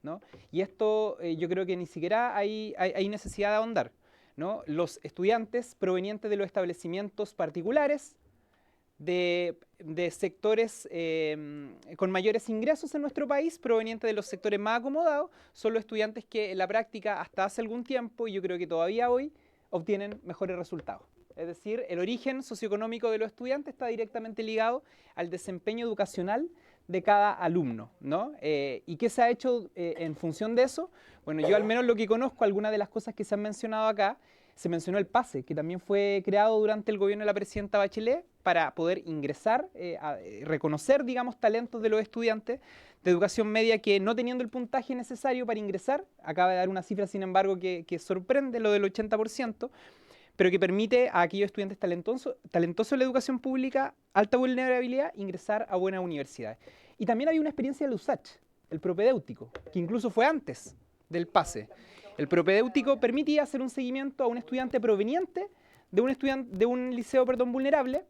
¿no? Y esto yo creo que ni siquiera hay necesidad de ahondar, ¿no? Los estudiantes provenientes de los establecimientos particulares, de sectores con mayores ingresos en nuestro país, provenientes de los sectores más acomodados, son los estudiantes que en la práctica hasta hace algún tiempo, y yo creo que todavía hoy, obtienen mejores resultados. Es decir, el origen socioeconómico de los estudiantes está directamente ligado al desempeño educacional de cada alumno, ¿no? ¿Y qué se ha hecho en función de eso? Bueno, yo al menos lo que conozco, algunas de las cosas que se han mencionado acá, se mencionó el PASE, que también fue creado durante el gobierno de la presidenta Bachelet para poder ingresar, reconocer, digamos, talentos de los estudiantes de educación media que, no teniendo el puntaje necesario para ingresar, acaba de dar una cifra, sin embargo, que sorprende, lo del 80%, pero que permite a aquellos estudiantes talentosos de la educación pública, alta vulnerabilidad, ingresar a buenas universidades. Y también había una experiencia del USACH, el propedéutico, que incluso fue antes del PASE. El propedéutico permitía hacer un seguimiento a un estudiante proveniente de un estudiante, de un liceo, perdón, vulnerable,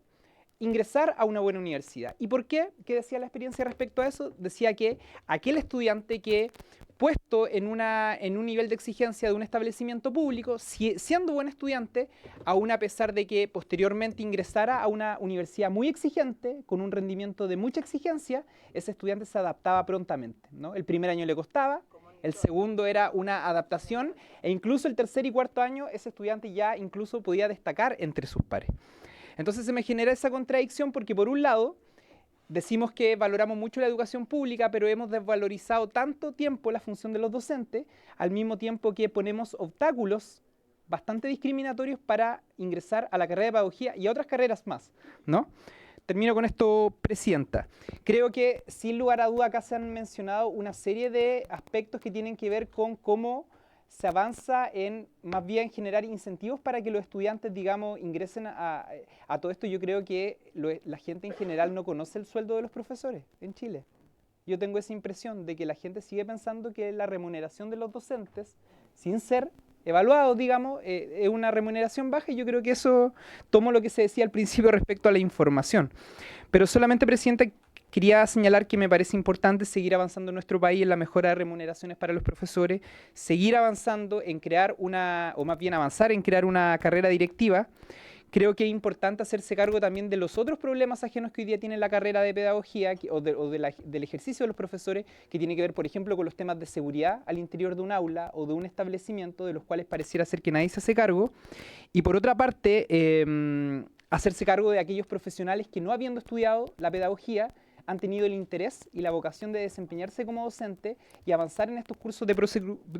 ingresar a una buena universidad. ¿Y por qué? ¿Qué decía la experiencia respecto a eso? Decía que aquel estudiante que, puesto en un nivel de exigencia de un establecimiento público, siendo buen estudiante, aún a pesar de que posteriormente ingresara a una universidad muy exigente, con un rendimiento de mucha exigencia, ese estudiante se adaptaba prontamente, ¿no? El primer año le costaba, el segundo era una adaptación, e incluso el tercer y cuarto año ese estudiante ya incluso podía destacar entre sus pares. Entonces se me genera esa contradicción porque por un lado decimos que valoramos mucho la educación pública, pero hemos desvalorizado tanto tiempo la función de los docentes, al mismo tiempo que ponemos obstáculos bastante discriminatorios para ingresar a la carrera de pedagogía y a otras carreras más, ¿no? Termino con esto, Presidenta. Creo que sin lugar a duda acá se han mencionado una serie de aspectos que tienen que ver con cómo se avanza en más bien generar incentivos para que los estudiantes, digamos, ingresen a todo esto. Yo creo que la gente en general no conoce el sueldo de los profesores en Chile. Yo tengo esa impresión de que la gente sigue pensando que la remuneración de los docentes, sin ser evaluados, digamos, es una remuneración baja, y yo creo que eso tomo lo que se decía al principio respecto a la información. Pero solamente, Presidenta, quería señalar que me parece importante seguir avanzando en nuestro país en la mejora de remuneraciones para los profesores, seguir avanzando en crear o más bien avanzar en crear una carrera directiva. Creo que es importante hacerse cargo también de los otros problemas ajenos que hoy día tiene la carrera de pedagogía del ejercicio de los profesores, que tiene que ver, por ejemplo, con los temas de seguridad al interior de un aula o de un establecimiento, de los cuales pareciera ser que nadie se hace cargo. Y por otra parte, hacerse cargo de aquellos profesionales que, no habiendo estudiado la pedagogía, han tenido el interés y la vocación de desempeñarse como docente y avanzar en estos cursos de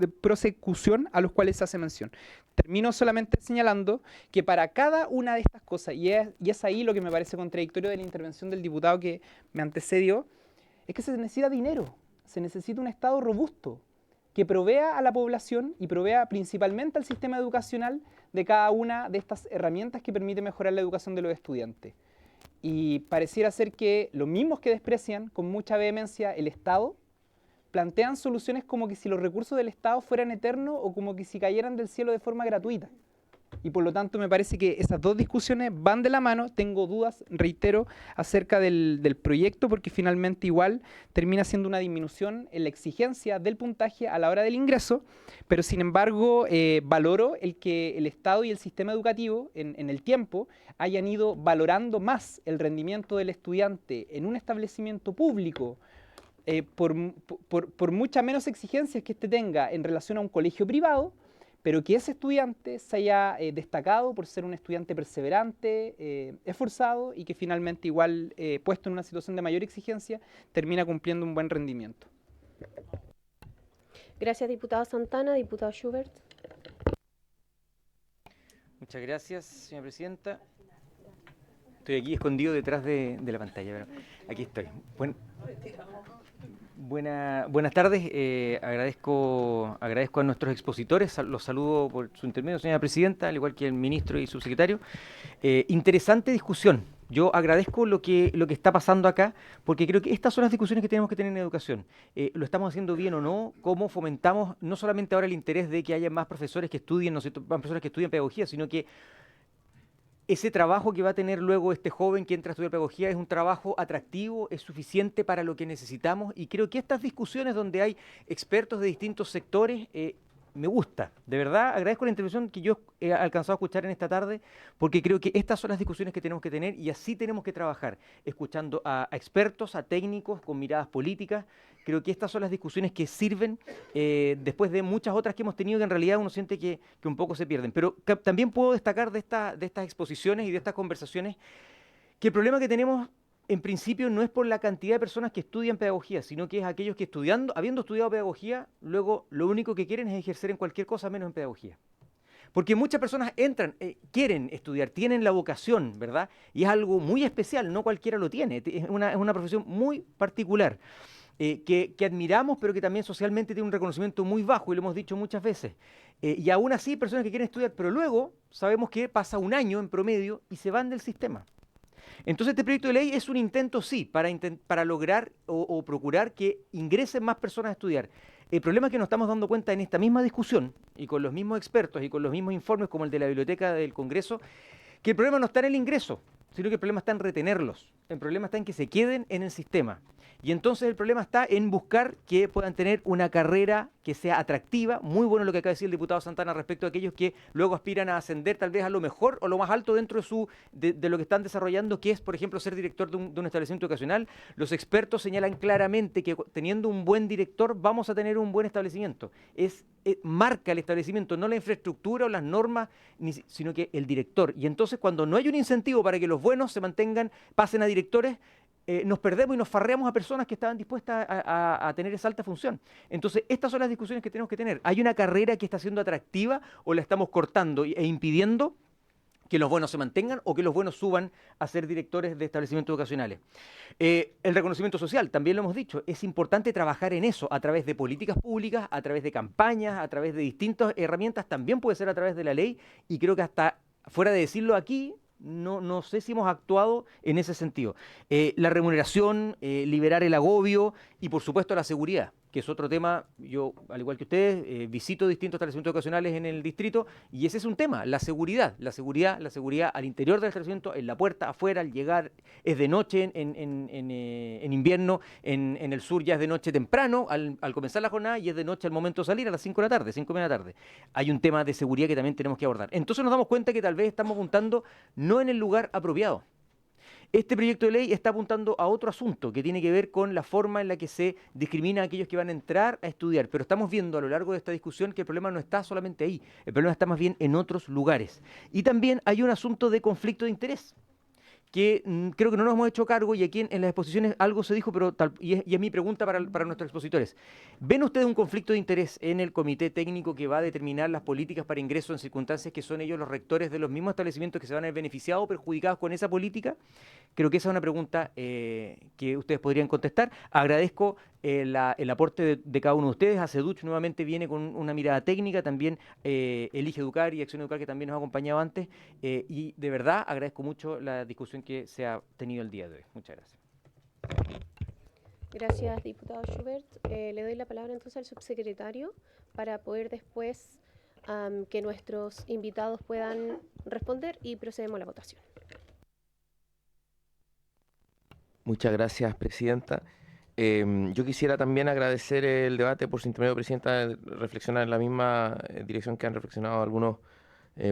prosecución a los cuales se hace mención. Termino solamente señalando que para cada una de estas cosas, y es ahí lo que me parece contradictorio de la intervención del diputado que me antecedió, es que se necesita dinero, se necesita un Estado robusto que provea a la población y provea principalmente al sistema educacional de cada una de estas herramientas que permite mejorar la educación de los estudiantes. Y pareciera ser que los mismos que desprecian con mucha vehemencia el Estado plantean soluciones como que si los recursos del Estado fueran eternos o como que si cayeran del cielo de forma gratuita. Y por lo tanto me parece que esas dos discusiones van de la mano. Tengo dudas, reitero, acerca del proyecto, porque finalmente igual termina siendo una disminución en la exigencia del puntaje a la hora del ingreso, pero sin embargo valoro el que el Estado y el sistema educativo en el tiempo hayan ido valorando más el rendimiento del estudiante en un establecimiento público, por muchas menos exigencias que éste tenga en relación a un colegio privado, pero que ese estudiante se haya destacado por ser un estudiante perseverante, esforzado, y que finalmente igual, puesto en una situación de mayor exigencia, termina cumpliendo un buen rendimiento. Gracias, diputado Santana. Diputado Schubert. Muchas gracias, señora presidenta. Estoy aquí escondido detrás de la pantalla, pero aquí estoy. Buenas tardes. Agradezco a nuestros expositores. Los saludo por su intermedio, señora presidenta, al igual que el ministro y subsecretario. Interesante discusión. Yo agradezco lo que está pasando acá, porque creo que estas son las discusiones que tenemos que tener en educación. ¿Lo estamos haciendo bien o no? ¿Cómo fomentamos no solamente ahora el interés de que haya más profesores que estudien, más profesores que estudien pedagogía, sino que ese trabajo que va a tener luego este joven que entra a estudiar pedagogía es un trabajo atractivo, es suficiente para lo que necesitamos? Y creo que estas discusiones donde hay expertos de distintos sectores, me gusta. De verdad, agradezco la intervención que yo he alcanzado a escuchar en esta tarde, porque creo que estas son las discusiones que tenemos que tener y así tenemos que trabajar, escuchando a expertos, a técnicos con miradas políticas. Creo que estas son las discusiones que sirven después de muchas otras que hemos tenido, que en realidad uno siente que un poco se pierden. Pero también puedo destacar de estas exposiciones y de estas conversaciones que el problema que tenemos en principio no es por la cantidad de personas que estudian pedagogía, sino que es aquellos que habiendo estudiado pedagogía, luego lo único que quieren es ejercer en cualquier cosa menos en pedagogía. Porque muchas personas entran, quieren estudiar, tienen la vocación, ¿verdad? Y es algo muy especial, no cualquiera lo tiene, es una profesión muy particular, que admiramos, pero que también socialmente tiene un reconocimiento muy bajo, y lo hemos dicho muchas veces. Y aún así, personas que quieren estudiar, pero luego sabemos que pasa un año en promedio y se van del sistema. Entonces este proyecto de ley es un intento, sí, para lograr o procurar que ingresen más personas a estudiar. El problema es que nos estamos dando cuenta en esta misma discusión, y con los mismos expertos, y con los mismos informes como el de la Biblioteca del Congreso, que el problema no está en el ingreso, sino que el problema está en retenerlos. El problema está en que se queden en el sistema. Y entonces el problema está en buscar que puedan tener una carrera que sea atractiva. Muy bueno lo que acaba de decir el diputado Santana respecto a aquellos que luego aspiran a ascender tal vez a lo mejor o lo más alto dentro de lo que están desarrollando, que es, por ejemplo, ser director de un establecimiento educacional. Los expertos señalan claramente que teniendo un buen director vamos a tener un buen establecimiento. Marca el establecimiento, no la infraestructura o las normas, sino que el director. Y entonces cuando no hay un incentivo para que los buenos se mantengan, pasen a directores, nos perdemos y nos farreamos a personas que estaban dispuestas a tener esa alta función. Entonces, estas son las discusiones que tenemos que tener. ¿Hay una carrera que está siendo atractiva o la estamos cortando e impidiendo que los buenos se mantengan o que los buenos suban a ser directores de establecimientos educacionales? El reconocimiento social, también lo hemos dicho, es importante trabajar en eso a través de políticas públicas, a través de campañas, a través de distintas herramientas, también puede ser a través de la ley, y creo que hasta fuera de decirlo aquí, no sé si hemos actuado en ese sentido. La remuneración, liberar el agobio y, por supuesto, la seguridad, que es otro tema. Yo, al igual que ustedes, visito distintos establecimientos educacionales en el distrito y ese es un tema, la seguridad al interior del establecimiento, en la puerta, afuera, al llegar. Es de noche en invierno, en el sur ya es de noche temprano, al comenzar la jornada, y es de noche al momento de salir a las 5 de la tarde, 5 de la tarde. Hay un tema de seguridad que también tenemos que abordar. Entonces nos damos cuenta que tal vez estamos apuntando no en el lugar apropiado. Este proyecto de ley está apuntando a otro asunto que tiene que ver con la forma en la que se discrimina a aquellos que van a entrar a estudiar. Pero estamos viendo a lo largo de esta discusión que el problema no está solamente ahí, el problema está más bien en otros lugares. Y también hay un asunto de conflicto de interés, que creo que no nos hemos hecho cargo, y aquí en las exposiciones algo se dijo, pero y es mi pregunta para nuestros expositores. ¿Ven ustedes un conflicto de interés en el comité técnico que va a determinar las políticas para ingreso en circunstancias que son ellos los rectores de los mismos establecimientos que se van a ver beneficiados o perjudicados con esa política? Creo que esa es una pregunta que ustedes podrían contestar. Agradezco el aporte de cada uno de ustedes. ACEDUCH nuevamente viene con una mirada técnica, también Elige Educar y Acción Educar, que también nos ha acompañado antes, y de verdad agradezco mucho la discusión que se ha tenido el día de hoy. Muchas gracias. Gracias, diputado Schubert. Le doy la palabra entonces al subsecretario para poder después que nuestros invitados puedan responder y procedemos a la votación. Muchas gracias, presidenta. Yo quisiera también agradecer el debate por su intermedio, presidenta, reflexionar en la misma dirección que han reflexionado algunos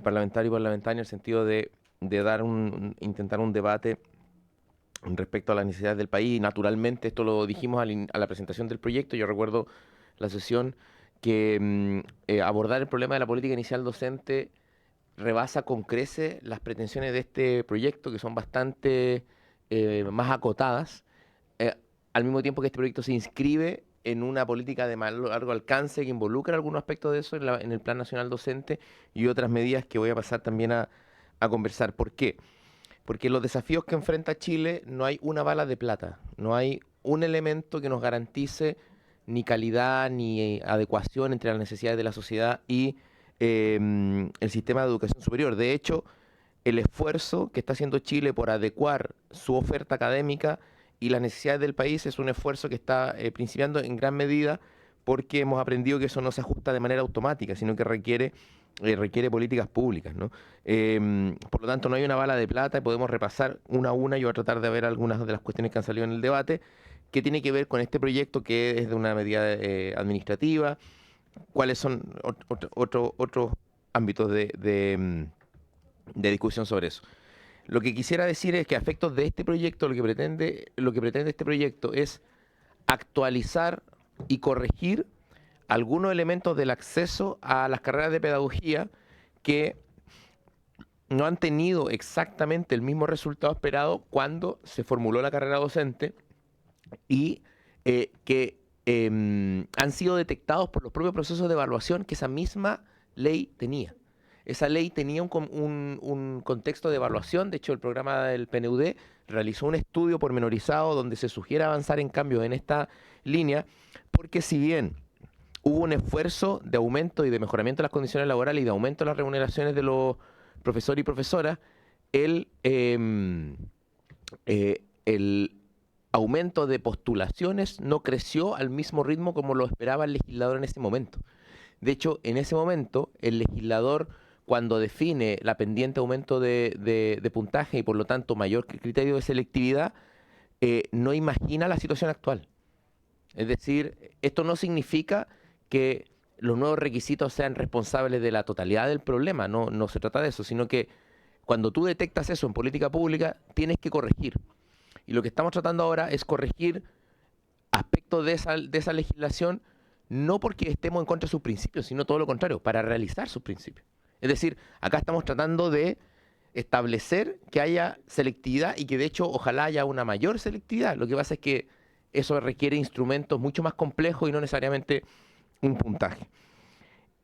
parlamentarios y parlamentarias, en el sentido de intentar un debate respecto a las necesidades del país. Naturalmente, esto lo dijimos a la presentación del proyecto. Yo recuerdo la sesión que abordar el problema de la política inicial docente rebasa con creces las pretensiones de este proyecto, que son bastante más acotadas, al mismo tiempo que este proyecto se inscribe en una política de más largo alcance que involucra algunos aspectos de eso en el Plan Nacional Docente y otras medidas que voy a pasar también a conversar. ¿Por qué? Porque los desafíos que enfrenta Chile no hay una bala de plata, no hay un elemento que nos garantice ni calidad ni adecuación entre las necesidades de la sociedad y el sistema de educación superior. De hecho, el esfuerzo que está haciendo Chile por adecuar su oferta académica y las necesidades del país es un esfuerzo que está principiando en gran medida, porque hemos aprendido que eso no se ajusta de manera automática, sino que requiere políticas públicas, ¿no? Por lo tanto, no hay una bala de plata y podemos repasar una a una. Yo voy a tratar de ver algunas de las cuestiones que han salido en el debate, que tiene que ver con este proyecto, que es de una medida administrativa, cuáles son otros ámbitos de discusión sobre eso. Lo que quisiera decir es que a efectos de este proyecto, lo que pretende este proyecto es actualizar y corregir algunos elementos del acceso a las carreras de pedagogía que no han tenido exactamente el mismo resultado esperado cuando se formuló la carrera docente, y que han sido detectados por los propios procesos de evaluación que esa misma ley tenía. Esa ley tenía un contexto de evaluación. De hecho, el programa del PNUD realizó un estudio pormenorizado donde se sugiere avanzar en cambio en esta línea, porque si bien hubo un esfuerzo de aumento y de mejoramiento de las condiciones laborales y de aumento de las remuneraciones de los profesores y profesoras, aumento de postulaciones no creció al mismo ritmo como lo esperaba el legislador en ese momento. De hecho, en ese momento, el legislador, cuando define la pendiente aumento de puntaje y por lo tanto mayor criterio de selectividad, no imagina la situación actual. Es decir, esto no significa que los nuevos requisitos sean responsables de la totalidad del problema, no se trata de eso, sino que cuando tú detectas eso en política pública, tienes que corregir. Y lo que estamos tratando ahora es corregir aspectos de esa legislación, no porque estemos en contra de sus principios, sino todo lo contrario, para realizar sus principios. Es decir, acá estamos tratando de establecer que haya selectividad y que de hecho ojalá haya una mayor selectividad. Lo que pasa es que eso requiere instrumentos mucho más complejos y no necesariamente un puntaje.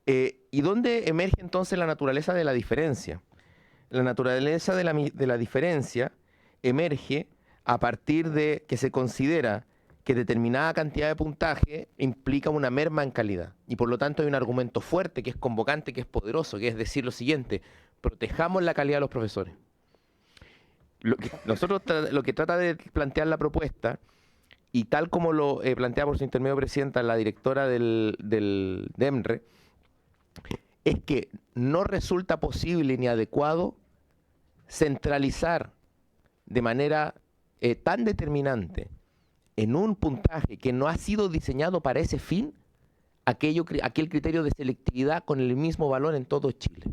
¿Y dónde emerge entonces la naturaleza de la diferencia? La naturaleza de la diferencia emerge a partir de que se considera que determinada cantidad de puntaje implica una merma en calidad. Y por lo tanto hay un argumento fuerte, que es convocante, que es poderoso, que es decir lo siguiente: protejamos la calidad de los profesores. Lo que trata de plantear la propuesta, y tal como lo plantea por su intermedio presidenta la directora del DEMRE, es que no resulta posible ni adecuado centralizar de manera tan determinante en un puntaje que no ha sido diseñado para ese fin, aquel criterio de selectividad con el mismo valor en todo Chile.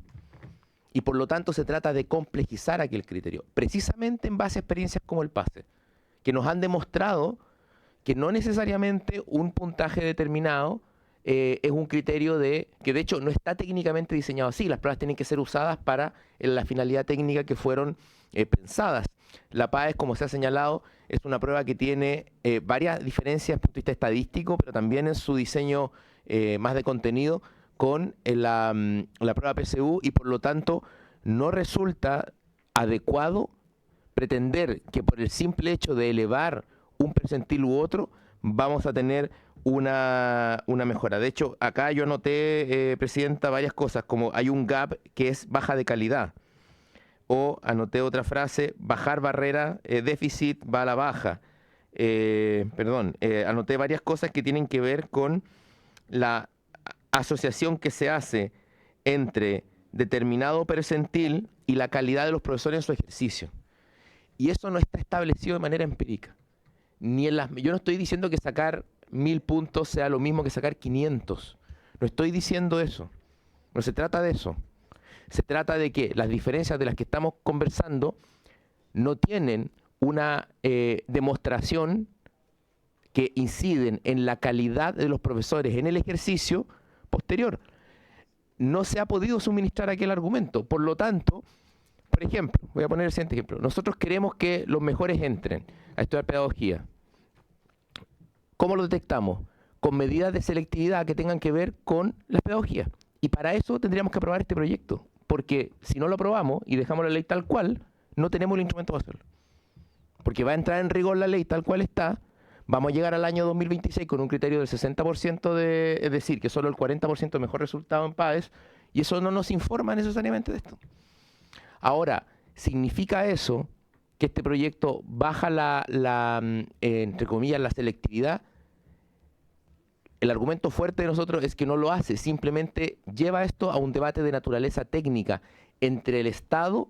Y por lo tanto se trata de complejizar aquel criterio, precisamente en base a experiencias como el PASE, que nos han demostrado que no necesariamente un puntaje determinado es un criterio que de hecho no está técnicamente diseñado así. Las pruebas tienen que ser usadas para la finalidad técnica que fueron pensadas. La PAES, como se ha señalado, es una prueba que tiene varias diferencias desde el punto de vista estadístico, pero también en su diseño más de contenido con la prueba PSU, y por lo tanto no resulta adecuado pretender que por el simple hecho de elevar un percentil u otro vamos a tener una mejora. De hecho, acá yo anoté, Presidenta, varias cosas, como hay un gap que es baja de calidad. O anoté otra frase: bajar barrera, déficit va a la baja. Anoté varias cosas que tienen que ver con la asociación que se hace entre determinado percentil y la calidad de los profesores en su ejercicio. Y eso no está establecido de manera empírica. Yo no estoy diciendo que sacar 1000 puntos sea lo mismo que sacar 500. No estoy diciendo eso. No se trata de eso. Se trata de que las diferencias de las que estamos conversando no tienen una demostración que inciden en la calidad de los profesores en el ejercicio posterior. No se ha podido suministrar aquel argumento. Por lo tanto, por ejemplo, voy a poner el siguiente ejemplo. Nosotros queremos que los mejores entren a estudiar pedagogía. ¿Cómo lo detectamos? Con medidas de selectividad que tengan que ver con la pedagogía. Y para eso tendríamos que aprobar este proyecto. Porque si no lo aprobamos y dejamos la ley tal cual, no tenemos el instrumento para hacerlo. Porque va a entrar en rigor la ley tal cual está. Vamos a llegar al año 2026 con un criterio del 60%, es decir, que solo el 40% mejor resultado en PAES, y eso no nos informa necesariamente de esto. Ahora, ¿significa eso que este proyecto baja entre comillas, la selectividad? El argumento fuerte de nosotros es que no lo hace, simplemente lleva esto a un debate de naturaleza técnica entre el Estado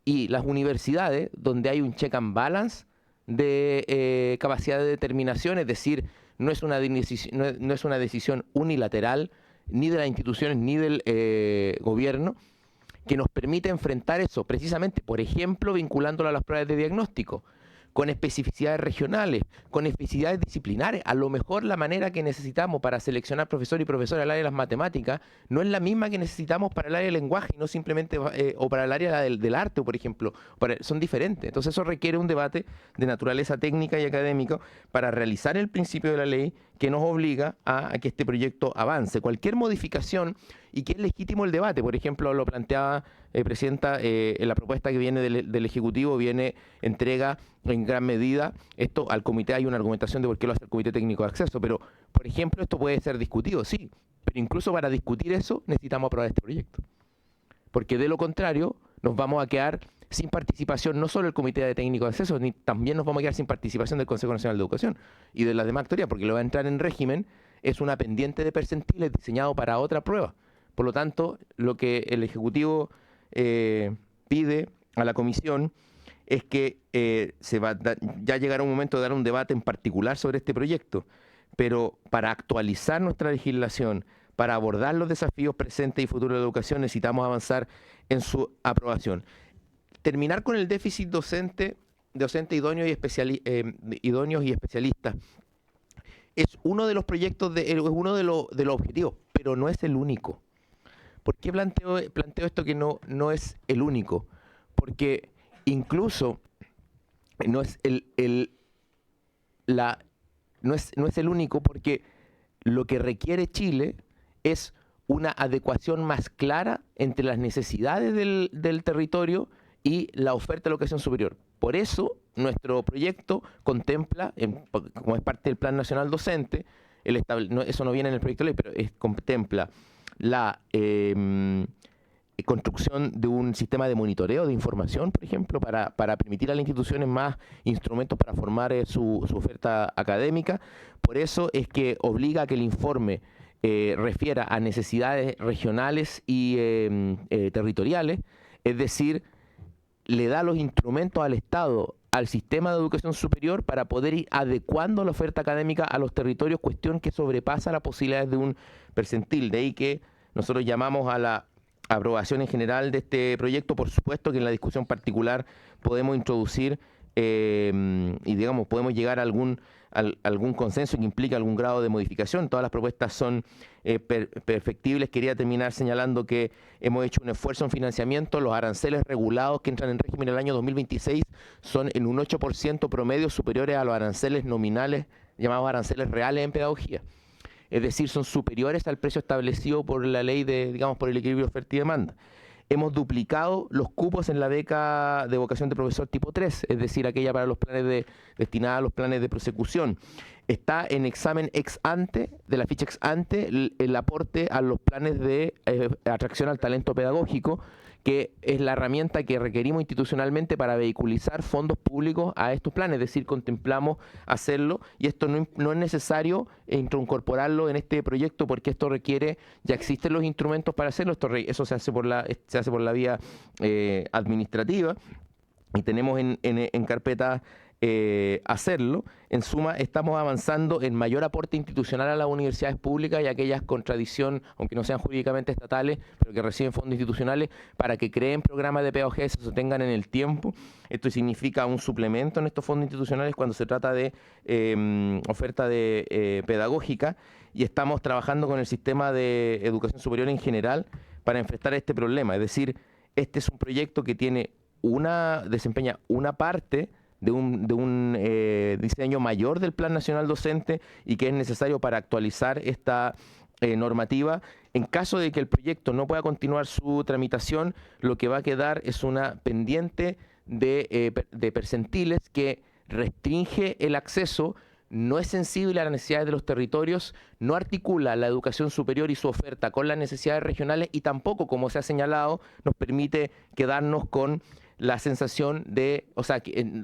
y las universidades, donde hay un check and balance de capacidad de determinación, es decir, no es una decisión unilateral ni de las instituciones ni del gobierno, que nos permite enfrentar eso, precisamente, por ejemplo, vinculándolo a las pruebas de diagnóstico, con especificidades regionales, con especificidades disciplinares. A lo mejor la manera que necesitamos para seleccionar profesor y profesora al área de las matemáticas no es la misma que necesitamos para el área del lenguaje, y no simplemente, o para el área del arte, por ejemplo. Son diferentes. Entonces eso requiere un debate de naturaleza técnica y académico para realizar el principio de la ley que nos obliga a que este proyecto avance. Cualquier modificación, y que es legítimo el debate, por ejemplo, lo planteaba Presidenta, en la propuesta que viene del Ejecutivo, entrega en gran medida esto al comité. Hay una argumentación de por qué lo hace el Comité Técnico de Acceso, pero, por ejemplo, esto puede ser discutido, sí, pero incluso para discutir eso necesitamos aprobar este proyecto, porque de lo contrario nos vamos a quedar sin participación no solo del Comité de Técnico de Acceso, ni también nos vamos a quedar sin participación del Consejo Nacional de Educación y de las demás autoridades, porque lo va a entrar en régimen, es una pendiente de percentiles diseñado para otra prueba. Por lo tanto, lo que el Ejecutivo pide a la Comisión es que ya llegará un momento de dar un debate en particular sobre este proyecto, pero para actualizar nuestra legislación, para abordar los desafíos presentes y futuros de la educación, necesitamos avanzar en su aprobación. Terminar con el déficit docente idóneos y especialistas es uno de los proyectos, es uno de los objetivos, pero no es el único. ¿Por qué planteo esto que no es el único? Porque incluso no es no es el único, porque lo que requiere Chile es una adecuación más clara entre las necesidades del territorio y la oferta de la educación superior. Por eso, nuestro proyecto contempla, como es parte del Plan Nacional Docente, eso no viene en el proyecto de ley, pero contempla la construcción de un sistema de monitoreo de información, por ejemplo, para permitir a las instituciones más instrumentos para formar su oferta académica. Por eso es que obliga a que el informe refiera a necesidades regionales y territoriales, es decir, le da los instrumentos al Estado, al sistema de educación superior, para poder ir adecuando la oferta académica a los territorios, cuestión que sobrepasa las posibilidades de un percentil. De ahí que nosotros llamamos a la aprobación en general de este proyecto. Por supuesto que en la discusión particular podemos introducir y digamos podemos llegar a algún consenso que implique algún grado de modificación. Todas las propuestas son perfectibles. Quería terminar señalando que hemos hecho un esfuerzo en financiamiento. Los aranceles regulados que entran en régimen el año 2026 son en un 8% promedio superiores a los aranceles nominales, llamados aranceles reales en pedagogía. Es decir, son superiores al precio establecido por la ley por el equilibrio de oferta y demanda. Hemos duplicado los cupos en la beca de vocación de profesor tipo 3, es decir, aquella para los planes destinada a los planes de prosecución. Está en examen ex ante, de la ficha ex ante, el aporte a los planes de atracción al talento pedagógico, que es la herramienta que requerimos institucionalmente para vehiculizar fondos públicos a estos planes, es decir, contemplamos hacerlo, y esto no es necesario incorporarlo en este proyecto, porque esto requiere, ya existen los instrumentos para hacerlo, eso se hace por la vía administrativa, y tenemos en carpeta hacerlo. En suma, estamos avanzando en mayor aporte institucional a las universidades públicas y a aquellas con tradición, aunque no sean jurídicamente estatales, pero que reciben fondos institucionales, para que creen programas de pedagogía que se sostengan en el tiempo. Esto significa un suplemento en estos fondos institucionales cuando se trata de oferta pedagógica, y estamos trabajando con el sistema de educación superior en general para enfrentar este problema. Es decir, este es un proyecto que desempeña una parte de un diseño mayor del Plan Nacional Docente, y que es necesario para actualizar esta normativa. En caso de que el proyecto no pueda continuar su tramitación, lo que va a quedar es una pendiente de percentiles que restringe el acceso, no es sensible a las necesidades de los territorios, no articula la educación superior y su oferta con las necesidades regionales, y tampoco, como se ha señalado, nos permite quedarnos con la sensación de,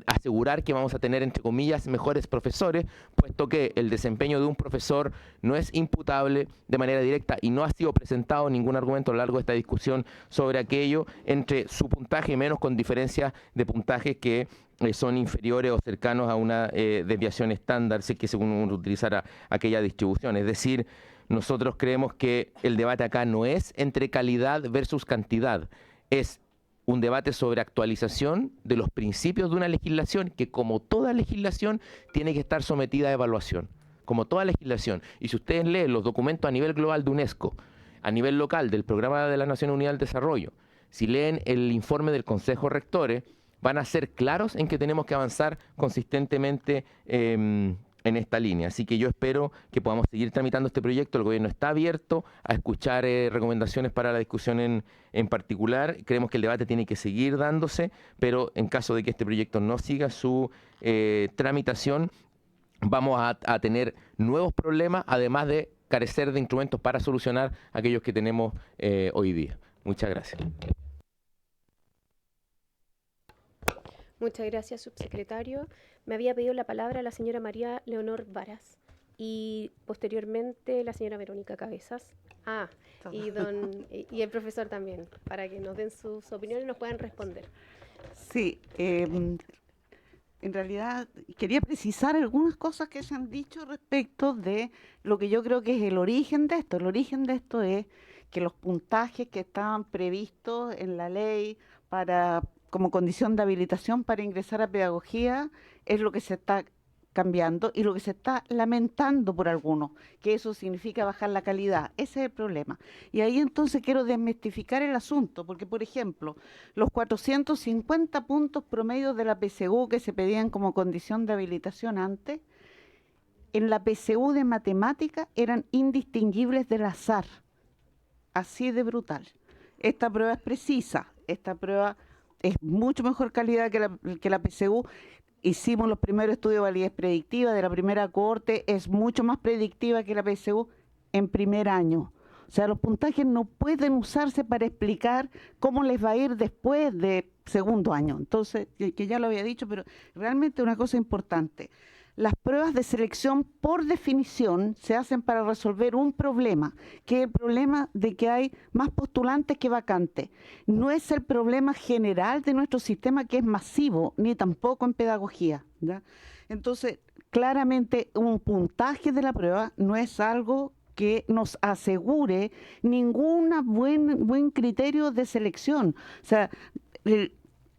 asegurar que vamos a tener, entre comillas, mejores profesores, puesto que el desempeño de un profesor no es imputable de manera directa y no ha sido presentado ningún argumento a lo largo de esta discusión sobre aquello, entre su puntaje menos con diferencias de puntajes que son inferiores o cercanos a una desviación estándar, si es que según uno utilizara aquella distribución. Es decir, nosotros creemos que el debate acá no es entre calidad versus cantidad, es un debate sobre actualización de los principios de una legislación que, como toda legislación, tiene que estar sometida a evaluación, como toda legislación. Y si ustedes leen los documentos a nivel global de UNESCO, a nivel local del Programa de las Naciones Unidas del Desarrollo, si leen el informe del Consejo Rectores, van a ser claros en que tenemos que avanzar consistentemente en esta línea. Así que yo espero que podamos seguir tramitando este proyecto. El gobierno está abierto a escuchar recomendaciones para la discusión en particular. Creemos que el debate tiene que seguir dándose, pero en caso de que este proyecto no siga su tramitación, vamos a tener nuevos problemas, además de carecer de instrumentos para solucionar aquellos que tenemos hoy día. Muchas gracias. Muchas gracias, subsecretario. Me había pedido la palabra la señora María Leonor Varas y posteriormente la señora Verónica Cabezas. Y el profesor también, para que nos den sus opiniones y nos puedan responder. Sí, en realidad quería precisar algunas cosas que se han dicho respecto de lo que yo creo que es el origen de esto. El origen de esto es que los puntajes que estaban previstos en la ley como condición de habilitación para ingresar a pedagogía es lo que se está cambiando y lo que se está lamentando por algunos, que eso significa bajar la calidad. Ese es el problema. Y ahí entonces quiero desmistificar el asunto, porque por ejemplo, los 450 puntos promedios de la PSU que se pedían como condición de habilitación antes, en la PSU de matemática eran indistinguibles del azar. Así de brutal. Esta prueba es precisa, esta prueba es mucho mejor calidad que la PSU. Hicimos los primeros estudios de validez predictiva de la primera cohorte, es mucho más predictiva que la PSU en primer año. O sea, los puntajes no pueden usarse para explicar cómo les va a ir después de segundo año. Entonces, que ya lo había dicho, pero realmente una cosa importante. Las pruebas de selección, por definición, se hacen para resolver un problema, que es el problema de que hay más postulantes que vacantes. No es el problema general de nuestro sistema, que es masivo, ni tampoco en pedagogía, ¿ya? Entonces, claramente, un puntaje de la prueba no es algo que nos asegure ningún buen criterio de selección. O sea,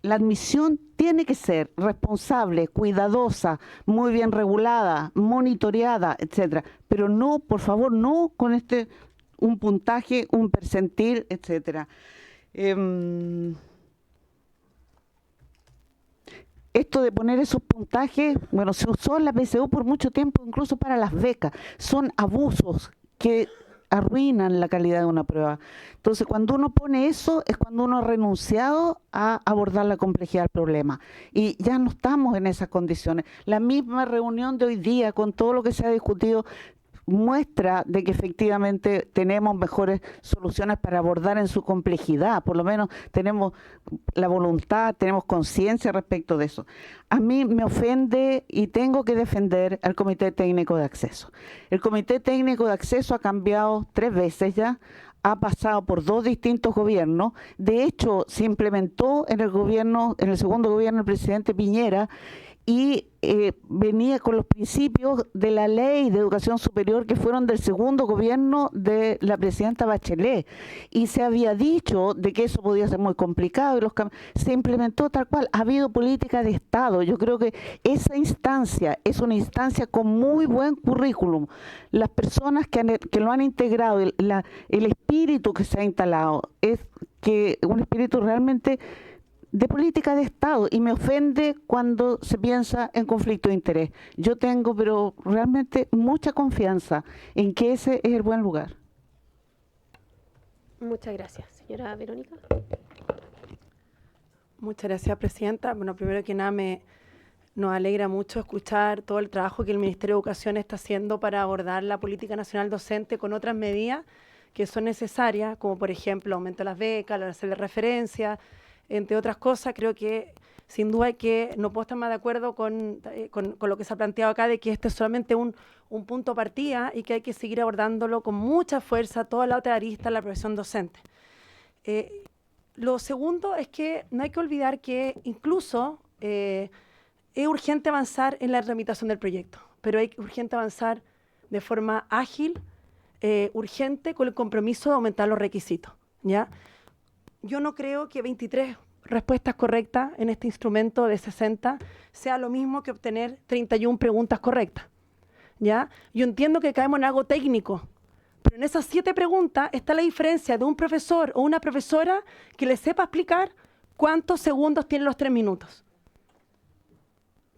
la admisión tiene que ser responsable, cuidadosa, muy bien regulada, monitoreada, etcétera. Pero no, por favor, no con un puntaje, un percentil, etcétera. Esto de poner esos puntajes, bueno, se usó en la PSU por mucho tiempo, incluso para las becas. Son abusos que arruinan la calidad de una prueba. Entonces, cuando uno pone eso, es cuando uno ha renunciado a abordar la complejidad del problema. Y ya no estamos en esas condiciones. La misma reunión de hoy día, con todo lo que se ha discutido, muestra de que efectivamente tenemos mejores soluciones para abordar en su complejidad. Por lo menos tenemos la voluntad, tenemos conciencia respecto de eso. A mí me ofende y tengo que defender al Comité Técnico de Acceso. El Comité Técnico de Acceso ha cambiado 3 veces ya, ha pasado por 2 distintos gobiernos. De hecho, se implementó en el segundo gobierno del presidente Piñera, y venía con los principios de la ley de educación superior que fueron del segundo gobierno de la presidenta Bachelet, y se había dicho de que eso podía ser muy complicado y se implementó tal cual. Ha habido política de Estado. Yo creo que esa instancia es una instancia con muy buen currículum. Las personas que lo han integrado, el espíritu que se ha instalado es que un espíritu realmente de política de Estado, y me ofende cuando se piensa en conflicto de interés. Yo tengo, pero realmente mucha confianza en que ese es el buen lugar. Muchas gracias. Señora Verónica. Muchas gracias, presidenta. Bueno, primero que nada, nos alegra mucho escuchar todo el trabajo que el Ministerio de Educación está haciendo para abordar la política nacional docente con otras medidas que son necesarias, como por ejemplo aumento de las becas, la hacer de referencia, entre otras cosas. Creo que sin duda no puedo estar más de acuerdo con lo que se ha planteado acá, de que este es solamente un punto de partida y que hay que seguir abordándolo con mucha fuerza, toda la otra arista, la profesión docente. Lo segundo es que no hay que olvidar que incluso es urgente avanzar en la tramitación del proyecto, pero es urgente avanzar de forma ágil, urgente, con el compromiso de aumentar los requisitos, ¿ya? Yo no creo que 23 respuestas correctas en este instrumento de 60 sea lo mismo que obtener 31 preguntas correctas, ¿ya? Yo entiendo que caemos en algo técnico, pero en esas 7 preguntas está la diferencia de un profesor o una profesora que le sepa explicar cuántos segundos tienen los 3 minutos.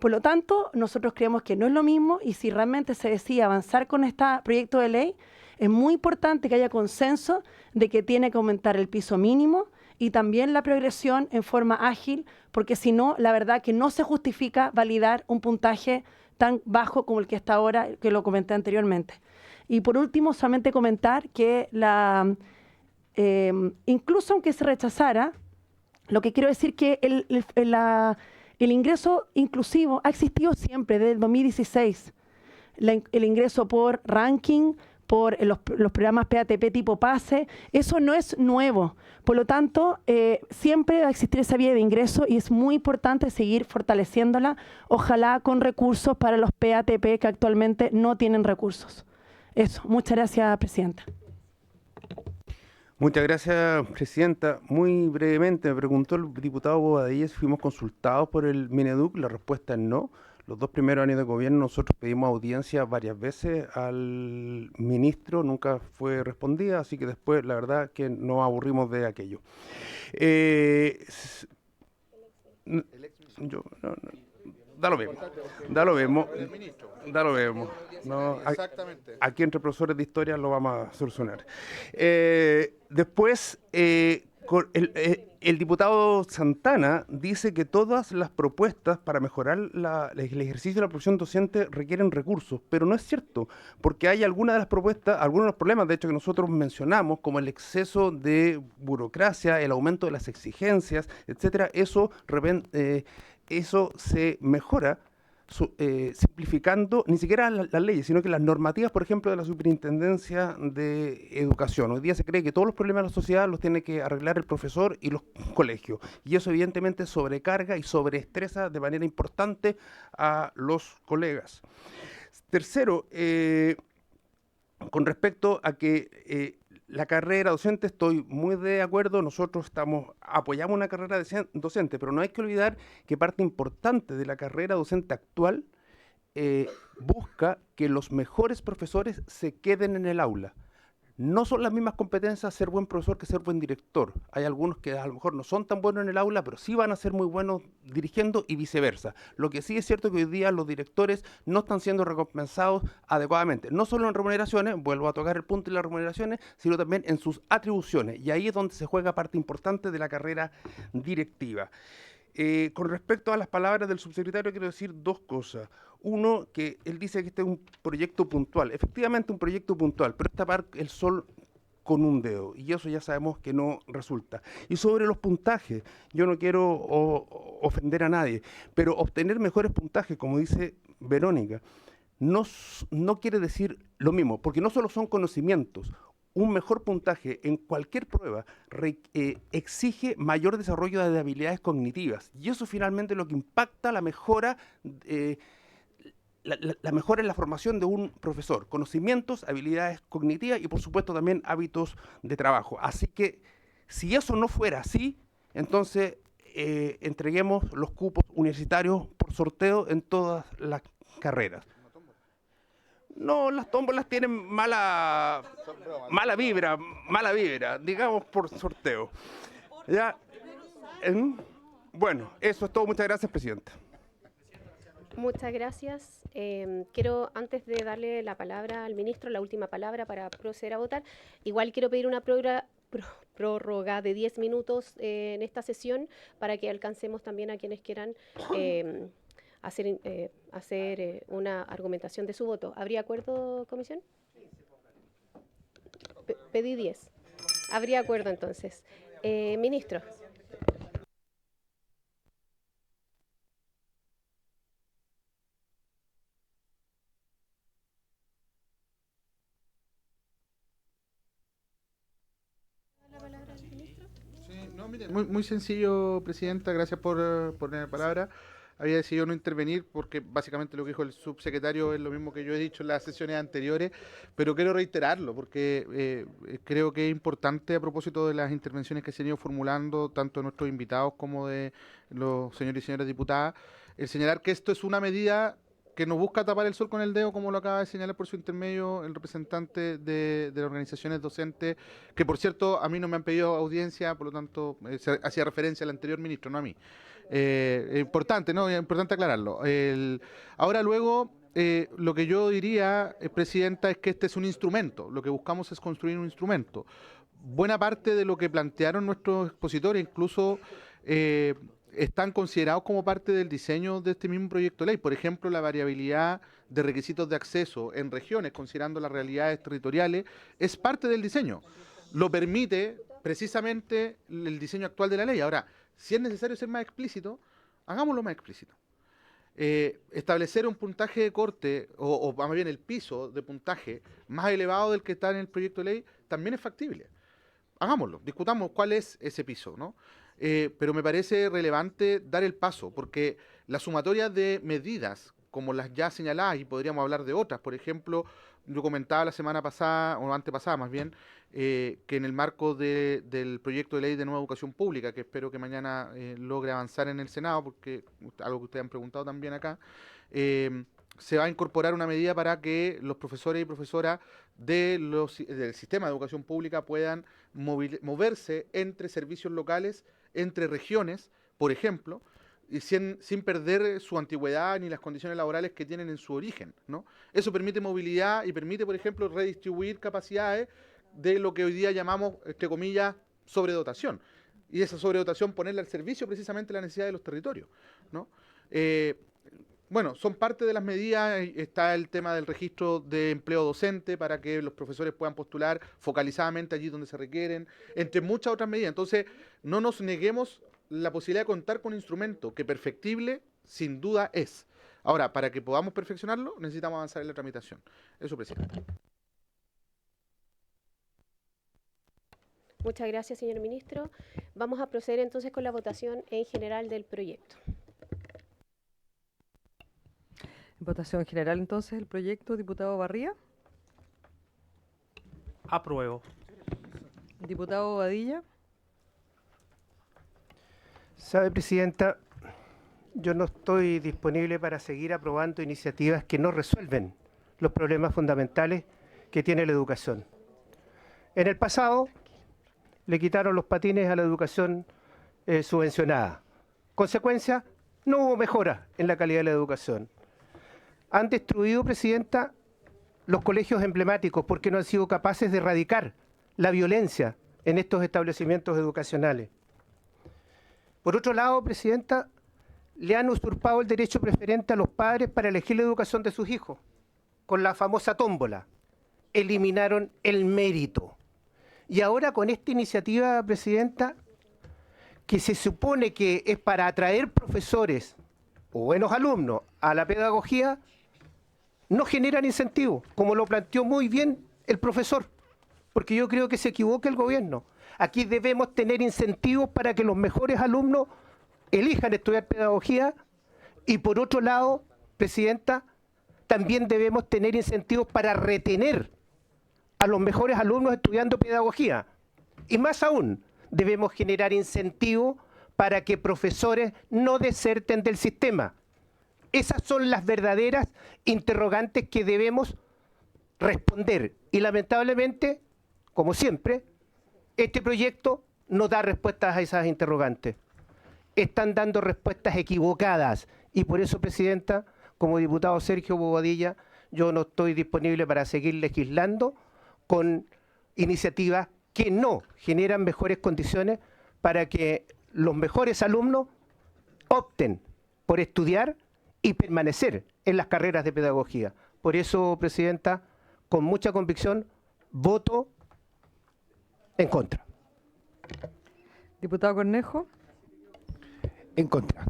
Por lo tanto, nosotros creemos que no es lo mismo, y si realmente se decide avanzar con este proyecto de ley, es muy importante que haya consenso de que tiene que aumentar el piso mínimo y también la progresión en forma ágil, porque si no, la verdad que no se justifica validar un puntaje tan bajo como el que está ahora, que lo comenté anteriormente. Y por último, solamente comentar que incluso aunque se rechazara, lo que quiero decir que El ingreso inclusivo ha existido siempre, desde el 2016. El ingreso por ranking, por los programas PATP tipo PASE, eso no es nuevo. Por lo tanto, siempre va a existir esa vía de ingreso y es muy importante seguir fortaleciéndola, ojalá con recursos para los PATP que actualmente no tienen recursos. Eso, muchas gracias, Presidenta. Muchas gracias, Presidenta. Muy brevemente, me preguntó el diputado Bobadilla si fuimos consultados por el Mineduc. La respuesta es no. Los 2 primeros años de gobierno nosotros pedimos audiencia varias veces al ministro, nunca fue respondida, así que después la verdad que nos aburrimos de aquello. Da lo mismo. No, aquí entre profesores de historia lo vamos a solucionar. Después, el diputado Santana dice que todas las propuestas para mejorar el ejercicio de la profesión docente requieren recursos, pero no es cierto, porque hay algunas de las propuestas, algunos de los problemas, de hecho, que nosotros mencionamos, como el exceso de burocracia, el aumento de las exigencias, etcétera, eso se mejora simplificando ni siquiera las leyes, sino que las normativas, por ejemplo, de la Superintendencia de Educación. Hoy día se cree que todos los problemas de la sociedad los tiene que arreglar el profesor y los colegios, y eso evidentemente sobrecarga y sobreestresa de manera importante a los colegas. Tercero, con respecto a que la carrera docente, estoy muy de acuerdo, nosotros apoyamos una carrera docente, pero no hay que olvidar que parte importante de la carrera docente actual busca que los mejores profesores se queden en el aula. No son las mismas competencias ser buen profesor que ser buen director. Hay algunos que a lo mejor no son tan buenos en el aula, pero sí van a ser muy buenos dirigiendo y viceversa. Lo que sí es cierto que hoy día los directores no están siendo recompensados adecuadamente. No solo en remuneraciones, vuelvo a tocar el punto de las remuneraciones, sino también en sus atribuciones. Y ahí es donde se juega parte importante de la carrera directiva. Con respecto a las palabras del subsecretario, quiero decir 2 cosas. Uno, que él dice que este es un proyecto puntual. Efectivamente, un proyecto puntual, pero es tapar el sol con un dedo, y eso ya sabemos que no resulta. Y sobre los puntajes, yo no quiero ofender a nadie, pero obtener mejores puntajes, como dice Verónica, no quiere decir lo mismo, porque no solo son conocimientos. Un mejor puntaje en cualquier prueba exige mayor desarrollo de habilidades cognitivas, y eso finalmente es lo que impacta la mejora la mejora en la formación de un profesor, conocimientos, habilidades cognitivas y por supuesto también hábitos de trabajo. Así que si eso no fuera así, entonces entreguemos los cupos universitarios por sorteo en todas las carreras. No, las tómbolas tienen mala vibra, digamos por sorteo. ¿Ya? Bueno, eso es todo. Muchas gracias, Presidenta. Muchas gracias. Quiero, antes de darle la palabra al ministro, la última palabra para proceder a votar, igual quiero pedir una prórroga de 10 minutos en esta sesión para que alcancemos también a quienes quieran hacer una argumentación de su voto. ¿Habría acuerdo, comisión? Pedí 10. Habría acuerdo entonces. Ministro. Muy sencillo, Presidenta, gracias por la palabra. Había decidido no intervenir porque básicamente lo que dijo el subsecretario es lo mismo que yo he dicho en las sesiones anteriores, pero quiero reiterarlo porque creo que es importante a propósito de las intervenciones que se han ido formulando, tanto de nuestros invitados como de los señores y señoras diputadas, el señalar que esto es una medida que no busca tapar el sol con el dedo, como lo acaba de señalar por su intermedio el representante de las organizaciones docentes, que por cierto a mí no me han pedido audiencia, por lo tanto hacía referencia al anterior ministro, no a mí. Importante, ¿no? Es importante aclararlo. Ahora luego, lo que yo diría, Presidenta, es que este es un instrumento. Lo que buscamos es construir un instrumento. Buena parte de lo que plantearon nuestros expositores, incluso están considerados como parte del diseño de este mismo proyecto de ley. Por ejemplo, la variabilidad de requisitos de acceso en regiones, considerando las realidades territoriales, es parte del diseño. Lo permite precisamente el diseño actual de la ley. Ahora, si es necesario ser más explícito, Hagámoslo más explícito. Establecer un puntaje de corte, o más bien el piso de puntaje más elevado del que está en el proyecto de ley, también es factible. Hagámoslo, discutamos cuál es ese piso, ¿no? Pero me parece relevante dar el paso, porque la sumatoria de medidas, como las ya señaladas, y podríamos hablar de otras, por ejemplo, yo comentaba la semana pasada, o antepasada más bien, que en el marco del proyecto de ley de nueva educación pública, que espero que mañana logre avanzar en el Senado, porque algo que ustedes han preguntado también acá, se va a incorporar una medida para que los profesores y profesoras del sistema de educación pública puedan moverse entre servicios locales, entre regiones, por ejemplo, y sin perder su antigüedad ni las condiciones laborales que tienen en su origen, ¿no? Eso permite movilidad y permite, por ejemplo, redistribuir capacidades de lo que hoy día llamamos, entre comillas, sobredotación. Y esa sobredotación ponerla al servicio precisamente de la necesidad de los territorios, ¿no? Bueno, son parte de las medidas. Está el tema del registro de empleo docente para que los profesores puedan postular focalizadamente allí donde se requieren, entre muchas otras medidas. Entonces, no nos neguemos la posibilidad de contar con un instrumento que perfectible, sin duda, es. Ahora, para que podamos perfeccionarlo, necesitamos avanzar en la tramitación. Eso, presidente. Muchas gracias, señor ministro. Vamos a proceder entonces con la votación en general del proyecto. Votación general entonces el proyecto, diputado Barría. Apruebo. Diputado Bobadilla. Sabe, presidenta, yo no estoy disponible para seguir aprobando iniciativas que no resuelven los problemas fundamentales que tiene la educación. En el pasado le quitaron los patines a la educación subvencionada. Consecuencia, no hubo mejora en la calidad de la educación. Han destruido, presidenta, los colegios emblemáticos porque no han sido capaces de erradicar la violencia en estos establecimientos educacionales. Por otro lado, presidenta, le han usurpado el derecho preferente a los padres para elegir la educación de sus hijos, con la famosa tómbola. Eliminaron el mérito. Y ahora con esta iniciativa, presidenta, que se supone que es para atraer profesores o buenos alumnos a la pedagogía, no generan incentivos, como lo planteó muy bien el profesor, porque yo creo que se equivoca el gobierno. Aquí debemos tener incentivos para que los mejores alumnos elijan estudiar pedagogía y por otro lado, presidenta, también debemos tener incentivos para retener a los mejores alumnos estudiando pedagogía. Y más aún, debemos generar incentivos para que profesores no deserten del sistema. Esas son las verdaderas interrogantes que debemos responder. Y lamentablemente, como siempre, este proyecto no da respuestas a esas interrogantes. Están dando respuestas equivocadas. Y por eso, presidenta, como diputado Sergio Bobadilla, yo no estoy disponible para seguir legislando con iniciativas que no generan mejores condiciones para que los mejores alumnos opten por estudiar y permanecer en las carreras de pedagogía. Por eso, presidenta, con mucha convicción, voto en contra. Diputado Cornejo. En contra.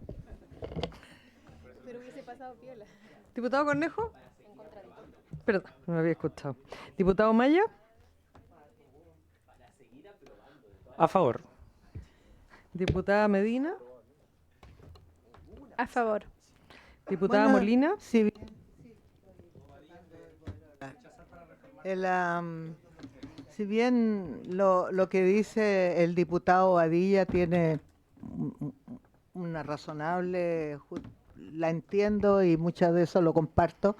Pero hubiese pasado piola. Diputado Cornejo. Perdón, no me había escuchado. Diputado Maya. A favor. Diputada Medina. A favor. Diputada Bueno, Molina. Si bien, si bien lo que dice el diputado Badilla tiene una razonable, la entiendo y muchas de eso lo comparto,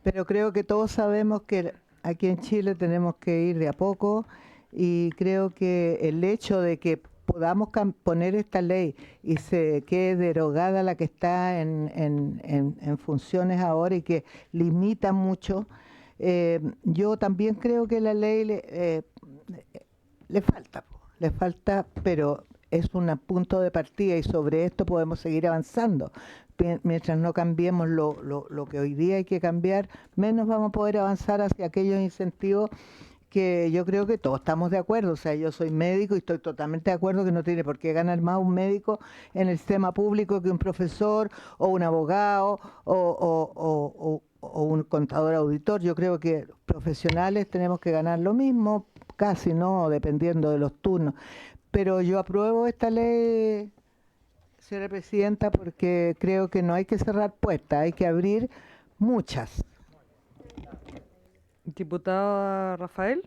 pero creo que todos sabemos que aquí en Chile tenemos que ir de a poco y creo que el hecho de que podamos poner esta ley y se quede derogada la que está en funciones ahora y que limita mucho, yo también creo que la ley le falta, pero es un punto de partida y sobre esto podemos seguir avanzando. Mientras no cambiemos lo que hoy día hay que cambiar, menos vamos a poder avanzar hacia aquellos incentivos que yo creo que todos estamos de acuerdo. O sea, yo soy médico y estoy totalmente de acuerdo que no tiene por qué ganar más un médico en el sistema público que un profesor o un abogado o un contador auditor. Yo creo que profesionales tenemos que ganar lo mismo, casi, ¿no? Dependiendo de los turnos. Pero yo apruebo esta ley, señora presidenta, porque creo que no hay que cerrar puertas, hay que abrir muchas. Diputada Rafael.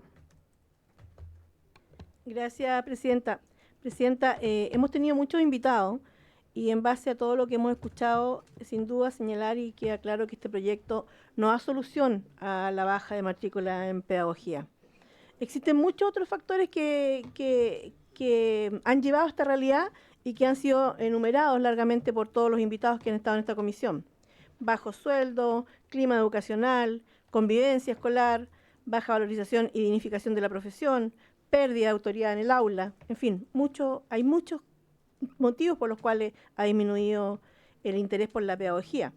Gracias, presidenta. Presidenta, hemos tenido muchos invitados y en base a todo lo que hemos escuchado, sin duda señalar y queda claro que este proyecto no da solución a la baja de matrícula en pedagogía. Existen muchos otros factores que han llevado a esta realidad y que han sido enumerados largamente por todos los invitados que han estado en esta comisión. Bajo sueldo, clima educacional, convivencia escolar, baja valorización y dignificación de la profesión, pérdida de autoridad en el aula, en fin, hay muchos motivos por los cuales ha disminuido el interés por la pedagogía.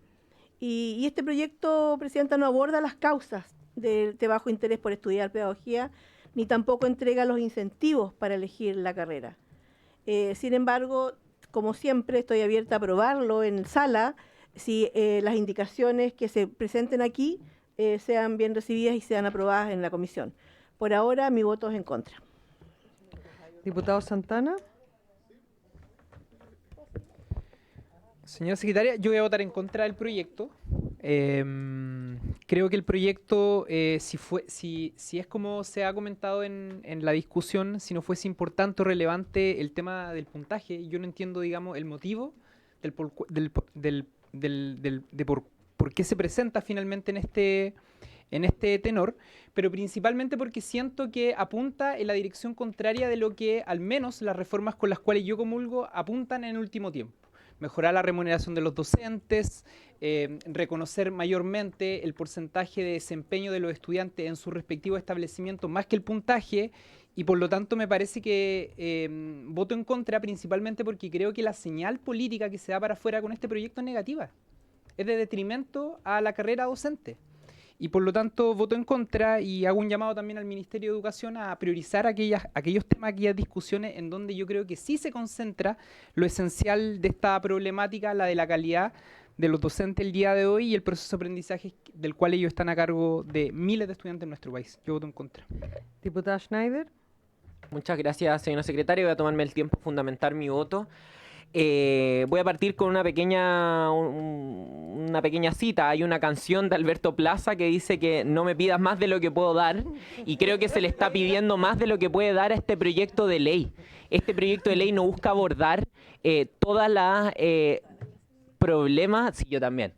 Y este proyecto, presidenta, no aborda las causas de este bajo interés por estudiar pedagogía, ni tampoco entrega los incentivos para elegir la carrera. Sin embargo, como siempre, estoy abierta a aprobarlo en sala si las indicaciones que se presenten aquí sean bien recibidas y sean aprobadas en la comisión. Por ahora, mi voto es en contra. Diputado Santana. Señora secretaria, yo voy a votar en contra del proyecto. Creo que el proyecto, si es como se ha comentado en la discusión, si no fuese importante o relevante el tema del puntaje, yo no entiendo, digamos, el motivo de por qué se presenta finalmente en este tenor, pero principalmente porque siento que apunta en la dirección contraria de lo que al menos las reformas con las cuales yo comulgo apuntan en el último tiempo. Mejorar la remuneración de los docentes, reconocer mayormente el porcentaje de desempeño de los estudiantes en sus respectivos establecimientos más que el puntaje, y por lo tanto me parece que voto en contra principalmente porque creo que la señal política que se da para afuera con este proyecto es negativa. Es de detrimento a la carrera docente. Y por lo tanto voto en contra y hago un llamado también al Ministerio de Educación a priorizar aquellos temas, aquellas discusiones en donde yo creo que sí se concentra lo esencial de esta problemática, la de la calidad de los docentes el día de hoy y el proceso de aprendizaje del cual ellos están a cargo de miles de estudiantes en nuestro país. Yo voto en contra. Diputada Schneider. Muchas gracias, señora secretaria. Voy a tomarme el tiempo de fundamentar mi voto. Voy a partir con una pequeña cita. Hay una canción de Alberto Plaza que dice que no me pidas más de lo que puedo dar, y creo que se le está pidiendo más de lo que puede dar a este proyecto de ley. Este proyecto de ley no busca abordar todas las problemas, sí, yo también,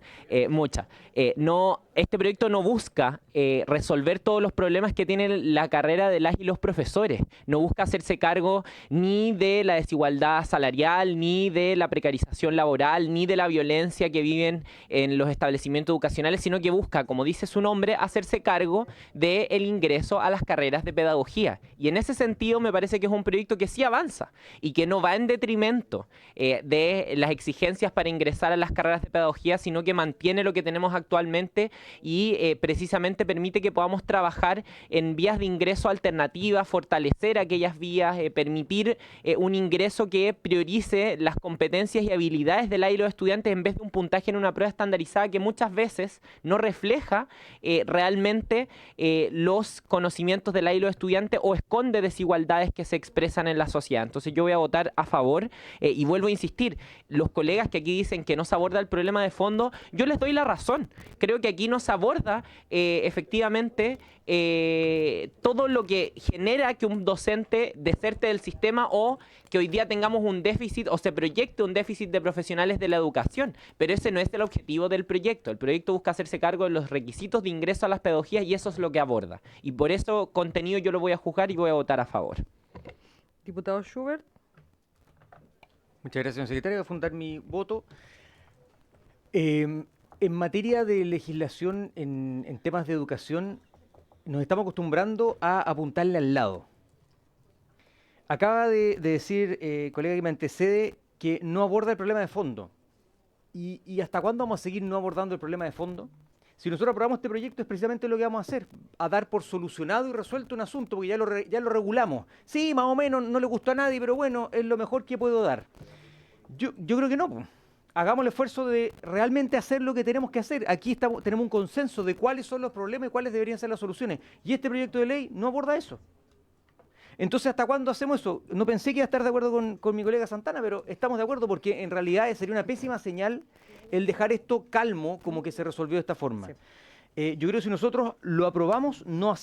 este proyecto no busca resolver todos los problemas que tiene la carrera de las y los profesores. No busca hacerse cargo ni de la desigualdad salarial, ni de la precarización laboral, ni de la violencia que viven en los establecimientos educacionales, sino que busca, como dice su nombre, hacerse cargo del ingreso a las carreras de pedagogía. Y en ese sentido me parece que es un proyecto que sí avanza y que no va en detrimento de las exigencias para ingresar a las carreras de pedagogía, sino que mantiene lo que tenemos actualmente y precisamente permite que podamos trabajar en vías de ingreso alternativas, fortalecer aquellas vías, permitir un ingreso que priorice las competencias y habilidades de las y los estudiantes en vez de un puntaje en una prueba estandarizada que muchas veces no refleja realmente los conocimientos de las y los estudiantes o esconde desigualdades que se expresan en la sociedad. Entonces yo voy a votar a favor y vuelvo a insistir, los colegas que aquí dicen que no se aborda el problema de fondo, yo les doy la razón. Creo que aquí no se aborda efectivamente todo lo que genera que un docente deserte del sistema o que hoy día tengamos un déficit o se proyecte un déficit de profesionales de la educación. Pero ese no es el objetivo del proyecto. El proyecto busca hacerse cargo de los requisitos de ingreso a las pedagogías y eso es lo que aborda. Y por eso contenido yo lo voy a juzgar y voy a votar a favor. Diputado Schubert. Muchas gracias, señor secretario. Voy a fundar mi voto. En materia de legislación en temas de educación, nos estamos acostumbrando a apuntarle al lado. Acaba de decir, colega que me antecede, que no aborda el problema de fondo. ¿Y hasta cuándo vamos a seguir no abordando el problema de fondo? Si nosotros aprobamos este proyecto es precisamente lo que vamos a hacer, a dar por solucionado y resuelto un asunto, porque ya lo regulamos. Sí, más o menos, no le gustó a nadie, pero bueno, es lo mejor que puedo dar. Yo creo que no, po. Hagamos el esfuerzo de realmente hacer lo que tenemos que hacer. Aquí tenemos un consenso de cuáles son los problemas y cuáles deberían ser las soluciones. Y este proyecto de ley no aborda eso. Entonces, ¿hasta cuándo hacemos eso? No pensé que iba a estar de acuerdo con mi colega Santana, pero estamos de acuerdo porque en realidad sería una pésima señal el dejar esto calmo, como que se resolvió de esta forma. Sí. Yo creo que si nosotros lo aprobamos, no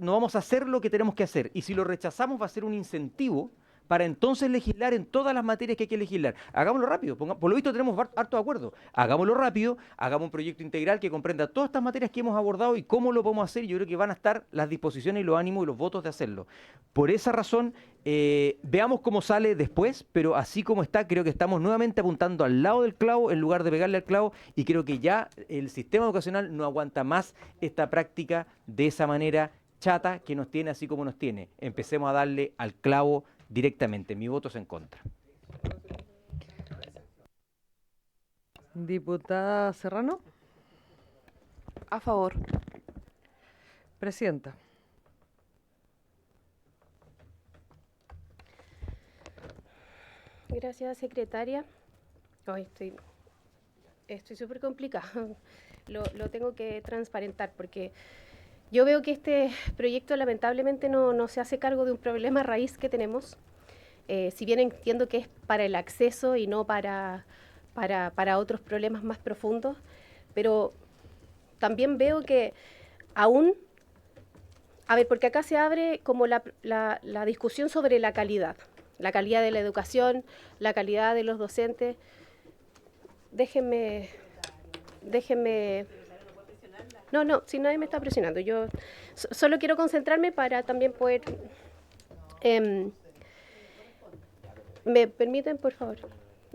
vamos a hacer lo que tenemos que hacer. Y si lo rechazamos, va a ser un incentivo para entonces legislar en todas las materias que hay que legislar. Hagámoslo rápido, por lo visto tenemos harto acuerdo. Hagámoslo rápido, hagamos un proyecto integral que comprenda todas estas materias que hemos abordado y cómo lo podemos hacer. Yo creo que van a estar las disposiciones y los ánimos y los votos de hacerlo. Por esa razón, veamos cómo sale después, pero así como está, creo que estamos nuevamente apuntando al lado del clavo en lugar de pegarle al clavo, y creo que ya el sistema educacional no aguanta más esta práctica de esa manera chata que nos tiene así como nos tiene. Empecemos a darle al clavo directamente. Mi voto es en contra. Diputada Serrano. A favor. Presidenta. Gracias, secretaria. Hoy estoy súper complicada. Lo tengo que transparentar porque yo veo que este proyecto lamentablemente no se hace cargo de un problema raíz que tenemos. Si bien entiendo que es para el acceso y no para otros problemas más profundos, pero también veo que aún, porque acá se abre como la discusión sobre la calidad de la educación, la calidad de los docentes. Déjenme. No, si nadie me está presionando. Yo solo quiero concentrarme para también poder... ¿Me permiten, por favor,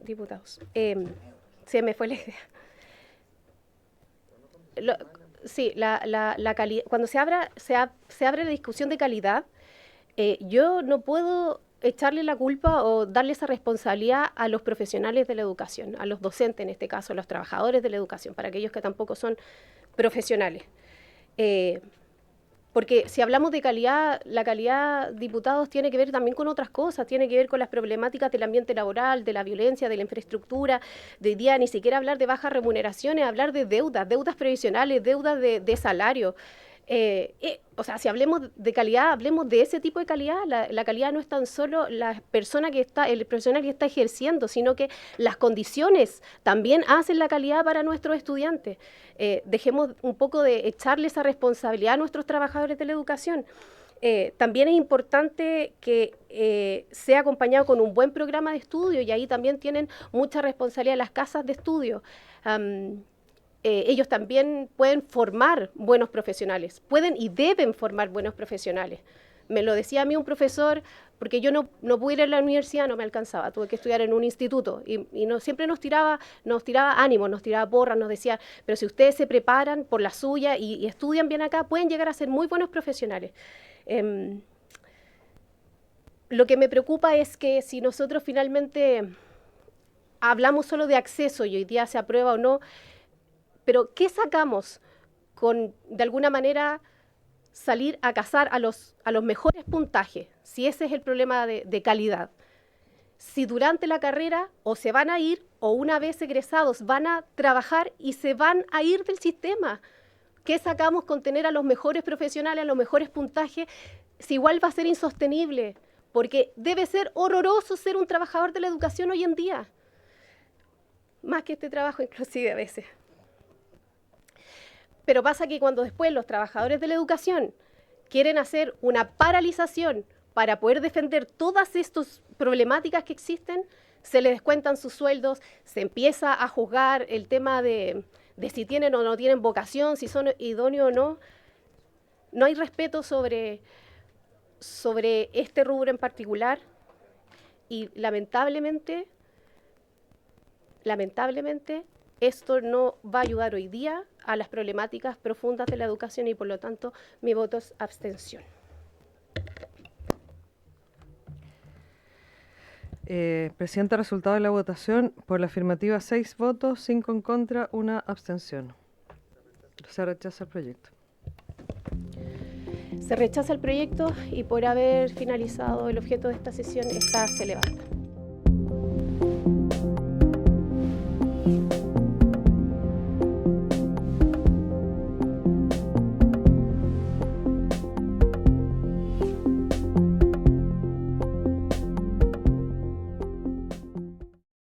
diputados? Se me fue la idea. Sí, la calidad. Cuando se abre la discusión de calidad, yo no puedo echarle la culpa o darle esa responsabilidad a los profesionales de la educación, a los docentes en este caso, a los trabajadores de la educación, para aquellos que tampoco son profesionales. Porque si hablamos de calidad, la calidad, diputados, tiene que ver también con otras cosas, tiene que ver con las problemáticas del ambiente laboral, de la violencia, de la infraestructura, de hoy día ni siquiera hablar de bajas remuneraciones, hablar de deudas previsionales, deudas de salario. O sea, si hablemos de calidad, hablemos de ese tipo de calidad. La calidad no es tan solo el profesional que está ejerciendo, sino que las condiciones también hacen la calidad para nuestros estudiantes. Dejemos un poco de echarle esa responsabilidad a nuestros trabajadores de la educación. También es importante que sea acompañado con un buen programa de estudio, y ahí también tienen mucha responsabilidad las casas de estudio. Ellos también pueden formar buenos profesionales, pueden y deben formar buenos profesionales. Me lo decía a mí un profesor, porque yo no pude ir a la universidad, no me alcanzaba, tuve que estudiar en un instituto, y siempre nos tiraba ánimo, nos tiraba porras, nos decía, pero si ustedes se preparan por la suya y estudian bien acá, pueden llegar a ser muy buenos profesionales. Lo que me preocupa es que si nosotros finalmente hablamos solo de acceso y hoy día se aprueba o no, pero ¿qué sacamos con, de alguna manera, salir a cazar a los mejores puntajes, si ese es el problema de calidad? Si durante la carrera o se van a ir o una vez egresados van a trabajar y se van a ir del sistema. ¿Qué sacamos con tener a los mejores profesionales, a los mejores puntajes, si igual va a ser insostenible? Porque debe ser horroroso ser un trabajador de la educación hoy en día. Más que este trabajo inclusive a veces. Pero pasa que cuando después los trabajadores de la educación quieren hacer una paralización para poder defender todas estas problemáticas que existen, se les descuentan sus sueldos, se empieza a juzgar el tema de si tienen o no tienen vocación, si son idóneos o no. No hay respeto sobre este rubro en particular, y lamentablemente, esto no va a ayudar hoy día a las problemáticas profundas de la educación, y por lo tanto mi voto es abstención. Presidenta, resultado de la votación: por la afirmativa 6 votos, 5 en contra, 1 abstención. Se rechaza el proyecto. Se rechaza el proyecto y por haber finalizado el objeto de esta sesión, esta se levanta.